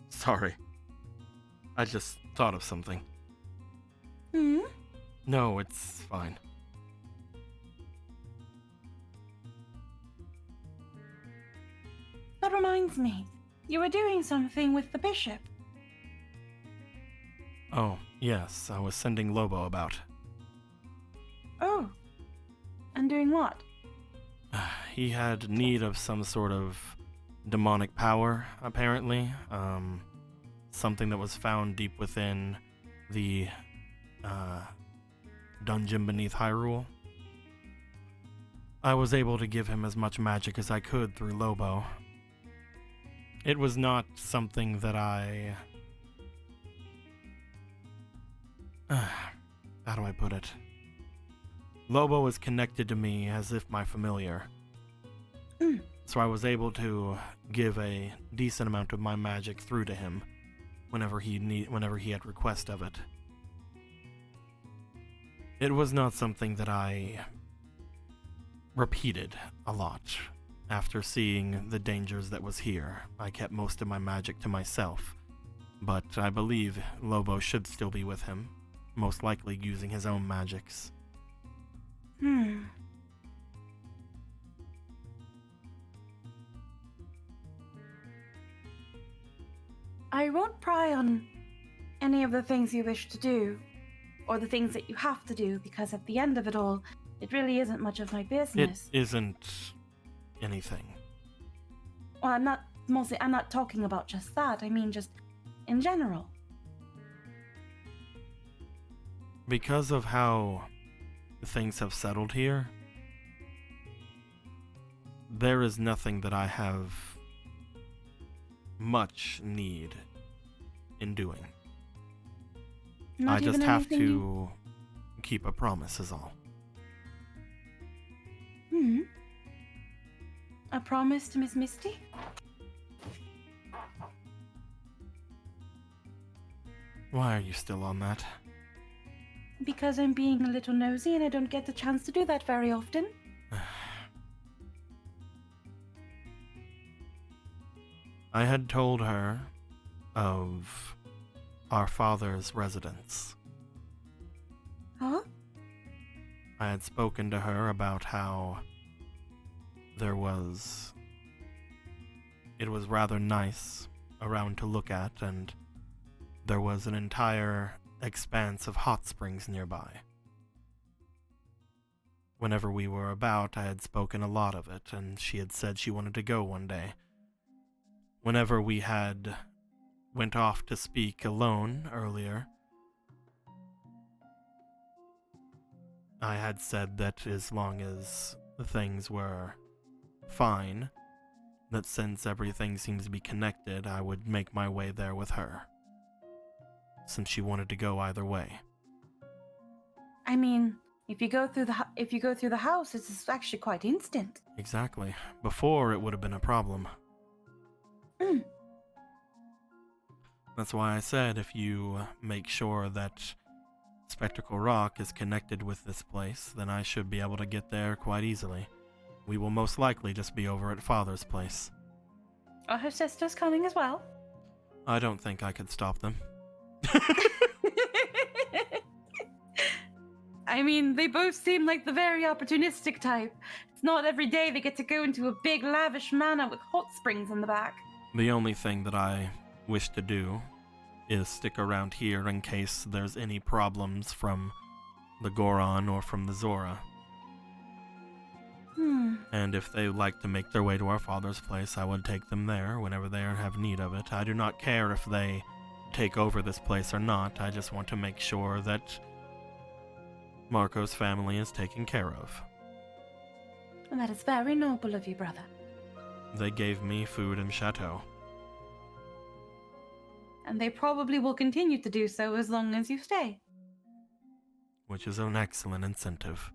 Sorry. I just thought of something. Hmm? No, it's fine. That reminds me. You were doing something with the bishop. Oh, yes, I was sending Lobo about. Oh. And doing what? He had need of some sort of demonic power, apparently. Something that was found deep within the dungeon beneath Hyrule. I was able to give him as much magic as I could through Lobo. It was not something that I... How do I put it? Lobo is connected to me as if my familiar. So I was able to give a decent amount of my magic through to him whenever he had request of it. It was not something that I repeated a lot. After seeing the dangers that was here, I kept most of my magic to myself. But I believe Lobo should still be with him, most likely using his own magics. I won't pry on any of the things you wish to do, or the things that you have to do, because at the end of it all, it really isn't much of my business. It isn't anything. Well, I'm not talking about just that. I mean just in general. Because of how things have settled here, there is nothing that I have much need in doing. Not I just even have anything to keep a promise is all. A promise to Miss Misty? Why are you still on that? Because I'm being a little nosy and I don't get the chance to do that very often. I had told her of our father's residence. Huh? I had spoken to her about how it was rather nice around to look at, and there was an entire expanse of hot springs nearby. Whenever we were about, I had spoken a lot of it, and she had said she wanted to go one day. Whenever we had went off to speak alone earlier, I had said that as long as things were fine, that since everything seems to be connected, I would make my way there with her, since she wanted to go either way. I mean, if you go through the house, it's actually quite instant. Exactly. Before, it would have been a problem. That's why I said if you make sure that Spectacle Rock is connected with this place, then I should be able to get there quite easily. We will most likely just be over at Father's place. Are her sisters coming as well? I don't think I could stop them. I mean, they both seem like the very opportunistic type. It's not every day they get to go into a big, lavish manor with hot springs in the back. The only thing that I wish to do is stick around here in case there's any problems from the Goron or from the Zora. And if they like to make their way to our father's place, I would take them there whenever they have need of it. I do not care if they take over this place or not. I just want to make sure that Marco's family is taken care of. And that is very noble of you, brother. They gave me food and chateau. And they probably will continue to do so as long as you stay. Which is an excellent incentive.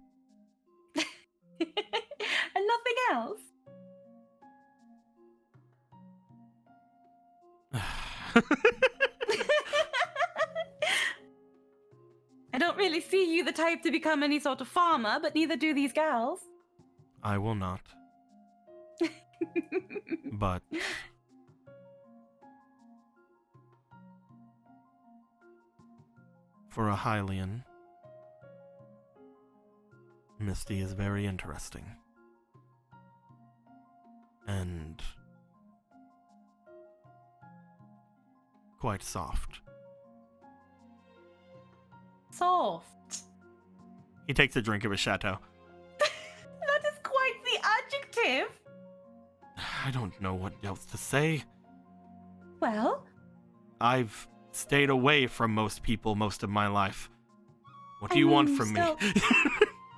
And nothing else? I don't really see you the type to become any sort of farmer, but neither do these gals. I will not. But for a Hylian, Misty is very interesting. And quite soft. Soft. He takes a drink of his chateau. That is quite the adjective. I don't know what else to say. Well, I've stayed away from most people most of my life. What do I you want mean, from me?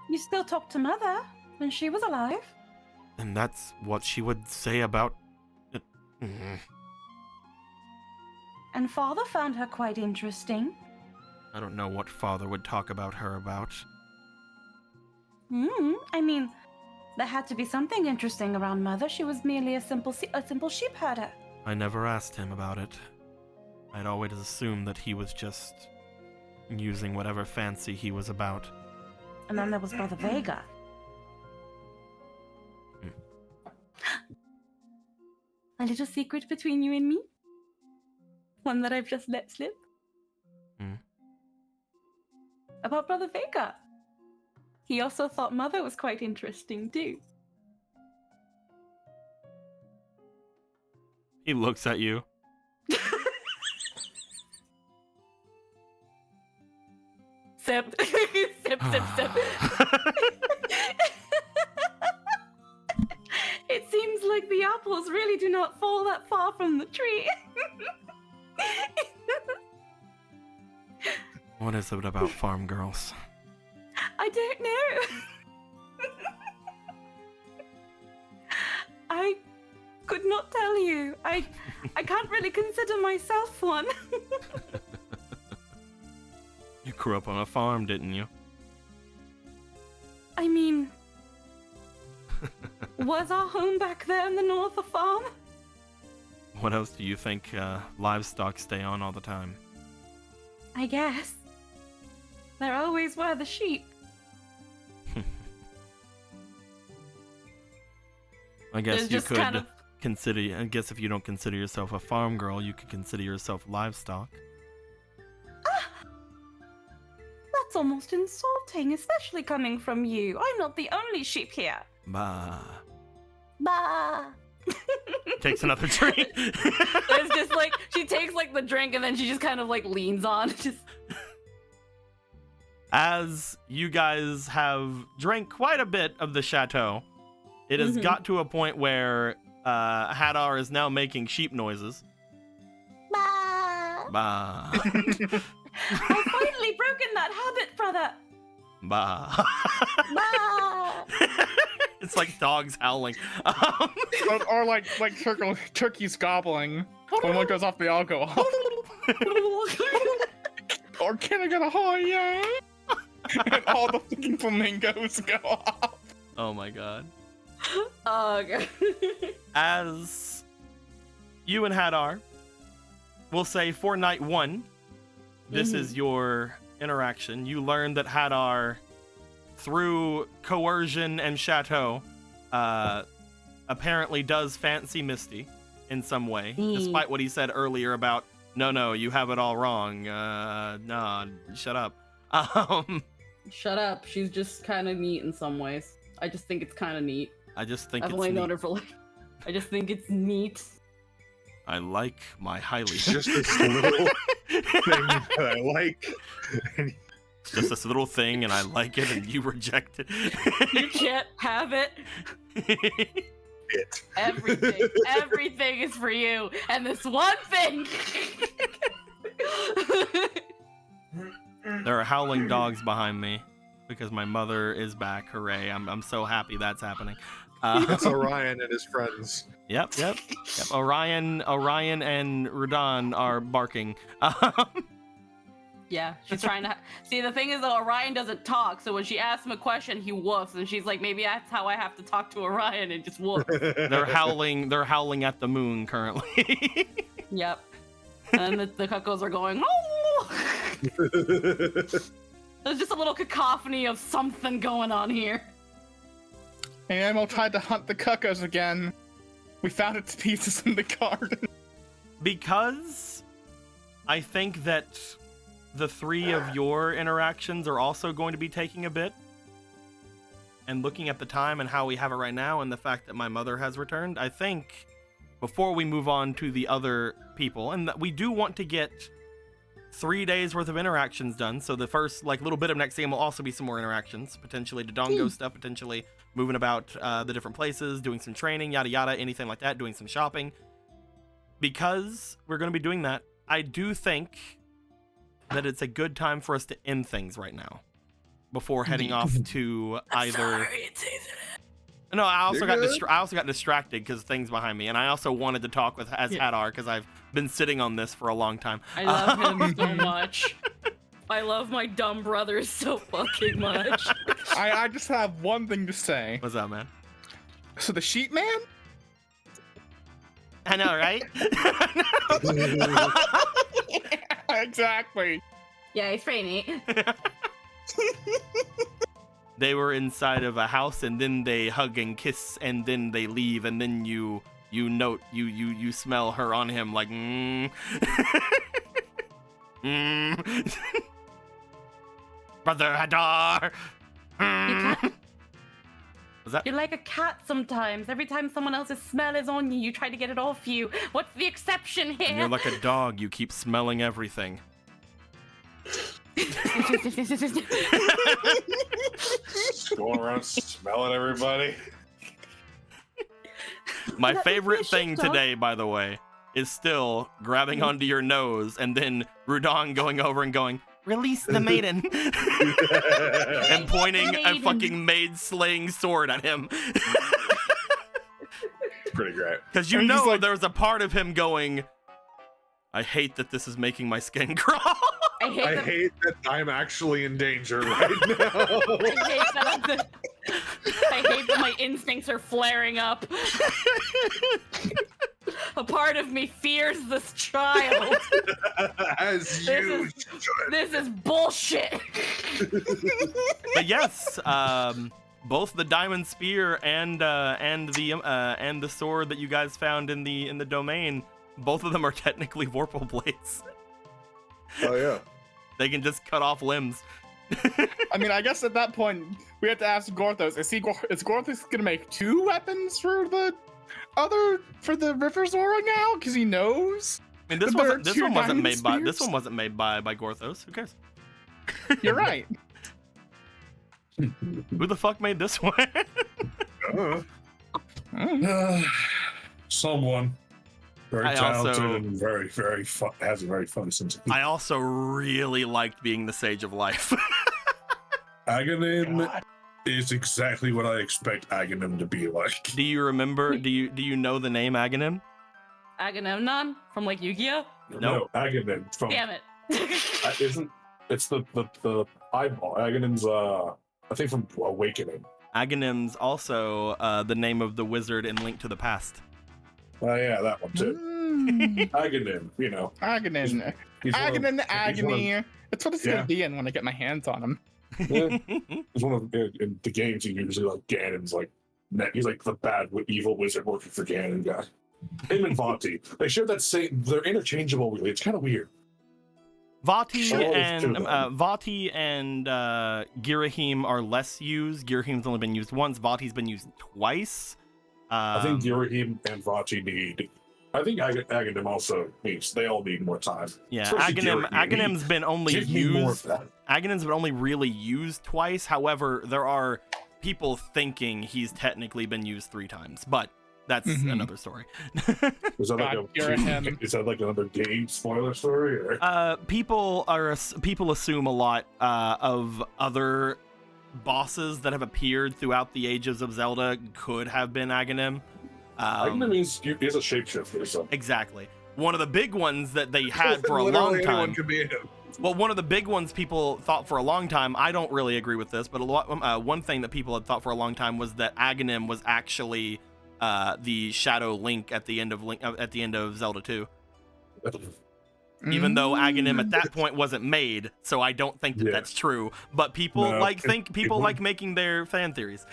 you still talked to Mother when she was alive. And that's what she would say about... And Father found her quite interesting. I don't know what Father would talk about her about. I mean, there had to be something interesting around Mother. She was merely a simple sheep herder. I never asked him about it. I'd always assumed that he was just using whatever fancy he was about. And then there was Brother Vega. A little secret between you and me. One that I've just let slip. About Brother Vega. He also thought Mother was quite interesting, too. He looks at you. Sip. Sip, sip, sip. It seems like the apples really do not fall that far from the tree. What is it about farm girls? I don't know. I could not tell you. I can't really consider myself one. You grew up on a farm, didn't you? I mean, was our home back there in the north a farm? What else do you think livestock stay on all the time? I guess. There always were the sheep. I guess There's you just could kind of- consider. I guess if you don't consider yourself a farm girl, you could consider yourself livestock. That's almost insulting, especially coming from you. I'm not the only sheep here. Bah. Bah. Takes another drink. It's just like she takes like the drink and then she just kind of like leans on. Just As you guys have drank quite a bit of the chateau, it has got to a point where Hadar is now making sheep noises. Bah. Bah. I've finally broken that habit, brother. Bah. Bah. It's like dogs howling. Or like turkeys gobbling. When one goes off, they all go off. Or can I get a hi, yeah? And all the fucking flamingos go off. Oh my god. oh god. As you and Hadar, we'll say for night one, this is your interaction. You learn that Hadar, through coercion and chateau, apparently does fancy Misty in some way, despite what he said earlier about, no, you have it all wrong. Nah, shut up. Shut up. She's just kind of neat in some ways. I just think it's kind of neat. I just think I've it's only known neat. her for like. I just think it's neat. I like my highly. It's just this little thing that I like. It's just this little thing, and I like it, and you reject it. You can't have it. Everything is for you, and this one thing. There are howling dogs behind me because my mother is back. Hooray! I'm so happy that's happening. It's Orion and his friends. Yep. Orion and Radon are barking. Yeah, she's trying to. See, the thing is, though, Orion doesn't talk. So when she asks him a question, he woofs, and she's like, "Maybe that's how I have to talk to Orion," and just woof. They're howling. They're howling at the moon currently. Yep. And the cuckoos are going. There's just a little cacophony of something going on here. And Amo tried to hunt the cuckoos again. We found its pieces in the garden. Because I think that the three of your interactions are also going to be taking a bit. And looking at the time and how we have it right now and the fact that my mother has returned, I think before we move on to the other people, and that we do want to get 3 days worth of interactions done. So the first little bit of next game will also be some more interactions, potentially Dodongo stuff, potentially moving about the different places, doing some training, yada yada, anything like that, doing some shopping. Because we're going to be doing that, I do think that it's a good time for us to end things right now before heading off to either. No, I also got distracted because things behind me, and I also wanted to talk with Hadar because I've been sitting on this for a long time. I love him so much. I love my dumb brother so fucking much. I just have one thing to say. What's up, man? So the sheep man? I know, right? Exactly. Yeah, he's pretty neat. they were inside of a house, and then they hug and kiss, and then they leave, and then you smell her on him like Brother Hadar. Was that? You're like a cat sometimes. Every time someone else's smell is on you, you try to get it off you. What's the exception And here? you're like a dog. You keep smelling everything. Just going around smelling everybody. My That would be a favorite shit thing dog. today, by the way, is still grabbing onto your nose and then Rudon going over and going, "Release the maiden," and pointing a Maiden. fucking maid-slaying sword at him. Pretty great. Because you I'm just know like- there's a part of him going, "I hate that this is making my skin crawl." I hate I that. hate that I'm actually in danger right now. I hate that. I hate that my instincts are flaring up. A part of me fears this child. As you should. This is bullshit. But yes, both the diamond spear and the sword that you guys found in the domain, both of them are technically Vorpal blades. Oh yeah. They can just cut off limbs. I mean, I guess at that point we have to ask Gorthos: is Gorthos gonna make 2 weapons for the River Zora now? Because he knows. I mean, this But there wasn't are this 2 one wasn't diamond made by spears? Gorthos. Who cares? You're right. Who the fuck made this one? Someone very I talented also- and very, very has a very funny sense of humor. I also really liked being the Sage of Life. Aghanim is exactly what I expect Aghanim to be like. Do you remember? Do you know the name Aghanim? Agamemnon from like Yu-Gi-Oh. No, Aghanim from Damn it. isn't it's the eyeball. Aghanim's I think from Awakening. Aghanim's also the name of the wizard in Link to the Past. Oh yeah, that one too. Aghanim, you know. Aghanim. He's one of- Aghanim, he's one of- agony. That's what it's Yeah. gonna be in when I get my hands on him. Yeah. He's one of in the games. He usually like Ganon's like he's like the bad evil wizard working for Ganon guy. Him and Vonti, they share that same. They're interchangeable. Really, it's kind of weird. Vati Sure, and two of them. Girahim are less used. Girahim's only been used once. Vati's been used twice. I think Yurahim and Vonti need. I think Aghanim also needs. They all need more time. Yeah, Especially Girahim. Aghanim's been only Give me more of used. that. Aghanim's been only really used twice. However, there are people thinking he's technically been used 3 times, but that's Mhm. another story. Is that God, Girahim. is that like another game spoiler story? Or? People assume a lot of other bosses that have appeared throughout the ages of Zelda could have been Aghanim. Aghanim is a shapeshifter. So Exactly. One of the big ones that they had for a long Literally anyone time. could be him. Well, one of the big ones people thought for a long time. I don't really agree with this, but one thing that people had thought for a long time was that Aghanim was actually the Shadow Link at the end of Zelda 2. Even though Aghanim at that point wasn't made, so I don't think that Yeah. that's true. But people No, like it making their fan theories.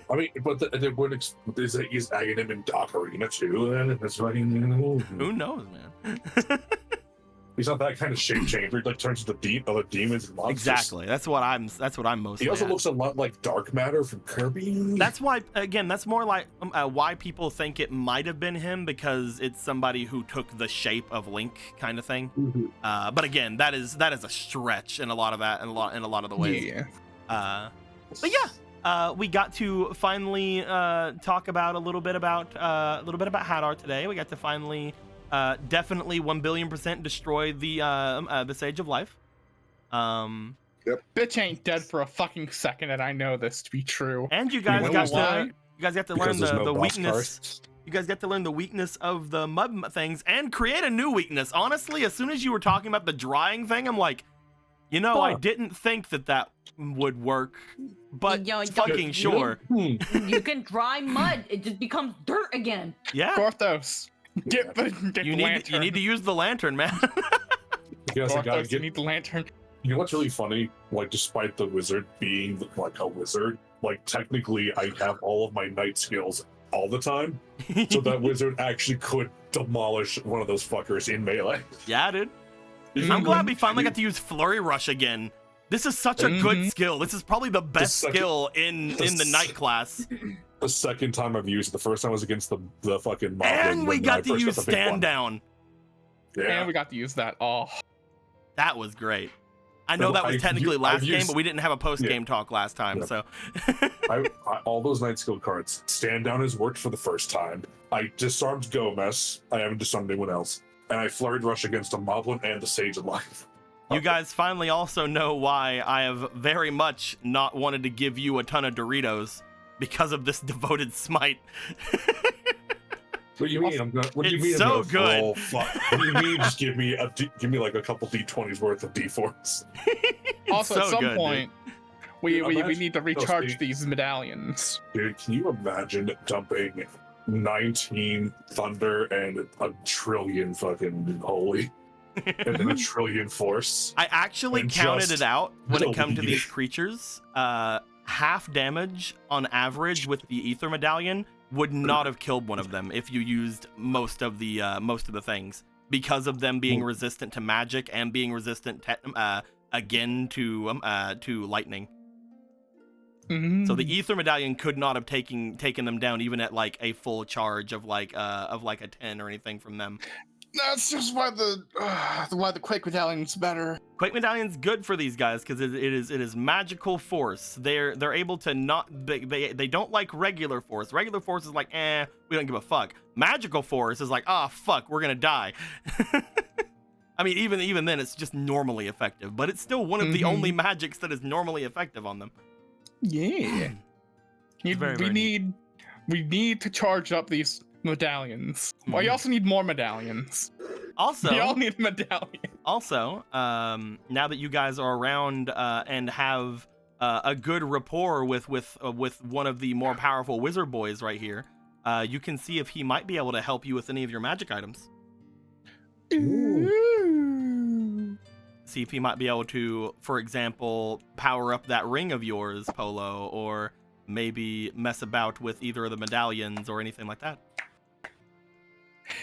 I mean, but the would is Aghanim in Ocarina too? Then that's fucking. Who knows, man? He's not that kind of shape changer. He like turns into other demons and monsters. Exactly. That's what I'm mostly. He also at. looks a lot like Dark Matter from Kirby. That's why, again, that's more like why people think it might have been him, because it's somebody who took the shape of Link, kind of thing. Mhm. But again, that is a stretch in a lot of the ways. Yeah. But yeah, we got to finally talk about a little bit about Hadar today. We got to finally definitely 1,000,000,000% destroy the Sage of Life. Bitch ain't dead for a fucking second, and I know this to be true. And you guys know got why? to learn Because there's no the boss weakness. cards. You guys get to learn the weakness of the mud things and create a new weakness. Honestly, as soon as you were talking about the drying thing, I'm like, I Huh. didn't think that would work, but Yo, fucking you- sure. You can dry mud. It just becomes dirt again. Yeah, Gorthos, get the you lantern. need to use the lantern, man. You guys gotta Gorthos, you get. need the lantern. You know what's really funny? Like, despite the wizard being like a wizard, like technically I have all of my knight skills all the time, so that wizard actually could demolish one of those fuckers in melee. Yeah, dude. I'm glad we finally got to use Flurry Rush again. This is such a good skill. This is probably the best skill in the knight class. The second time I've used it, the first time was against the fucking mob. And we got to use stand down. Yeah. And we got to use that. Oh, that was great. I know that was technically last game, but we didn't have a post-game talk last time, so. All those knight skill cards, stand down has worked for the first time. I disarmed Gomez. I haven't disarmed anyone else. And I flurried rush against a moblin and the Sage of Life. You guys finally also know why I have very much not wanted to give you a ton of Doritos because of this devoted smite. What do you mean? What do you It's mean? so good. Oh, fuck. What do you mean? Just give me like a couple D20s worth of D4s. Also, so at some good, point, we Imagine- need to recharge Steve. these medallions. Dude, can you imagine dumping 19 thunder and a trillion fucking holy, and then a trillion force? I actually And counted just it out when it comes to delete these creatures. Half damage on average with the Ether Medallion would not have killed one of them if you used most of the things, because of them being resistant to magic and being resistant again to lightning. So the Ether Medallion could not have taken them down even at like a full charge of like a 10 or anything from them. That's just why the Quake Medallion's better. Quake Medallion's good for these guys because it is magical force. They're able to not they don't like regular force. Regular force is like we don't give a fuck. Magical force is like fuck, we're gonna die. I mean even then it's just normally effective, but it's still one of the only magics that is normally effective on them. Yeah. We need to charge up these medallions. Well, you also need more medallions. Also, we all need a medallion. Also, now that you guys are around and have a good rapport with one of the more powerful wizard boys right here, you can see if he might be able to help you with any of your magic items. Ooh. See if he might be able to, for example, power up that ring of yours, Polo, or maybe mess about with either of the medallions or anything like that.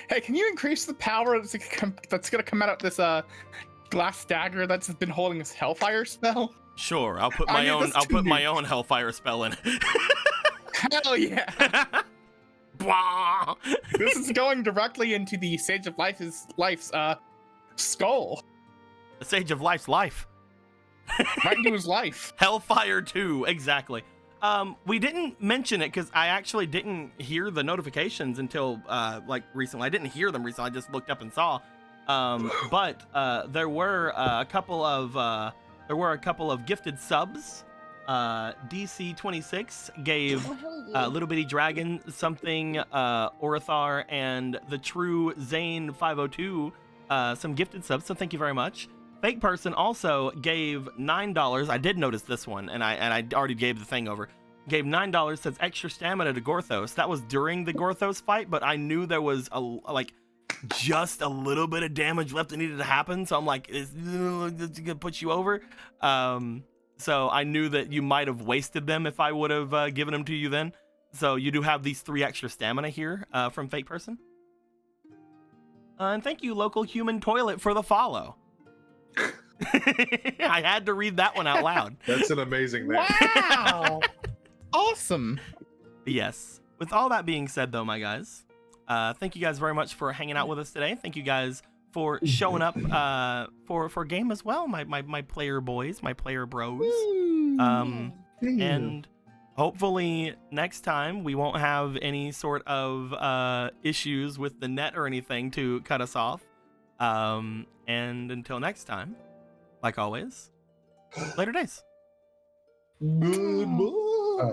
Hey, can you increase the power that's gonna come out of this glass dagger that's been holding this Hellfire spell? Sure, I'll put my own Hellfire spell in. Hell yeah! Blah! This is going directly into the Sage of Life's skull. The Sage of Life's life. Right into his life. Hellfire 2, exactly. We didn't mention it because I actually didn't hear the notifications until like recently. I didn't hear them recently. I just looked up and saw. But there were a couple of gifted subs. DC 26 gave Little Bitty Dragon something, Orithar and the True Zane 502 some gifted subs. So thank you very much. Fake Person also gave $9. I did notice this one, and I already gave the thing over. Gave $9, says extra stamina to Gorthos. That was during the Gorthos fight, but I knew there was just a little bit of damage left that needed to happen. So I'm like, is this gonna put you over? So I knew that you might have wasted them if I would have given them to you then. So you do have these 3 extra stamina here from Fake Person. And thank you, Local Human Toilet, for the follow. I had to read that one out loud. That's an amazing name. Wow! Awesome. Yes. With all that being said, though, my guys, thank you guys very much for hanging out with us today. Thank you guys for showing up for game as well, my player boys, my player bros. And hopefully next time we won't have any sort of issues with the net or anything to cut us off. And until next time, like always, later days. Goodbye.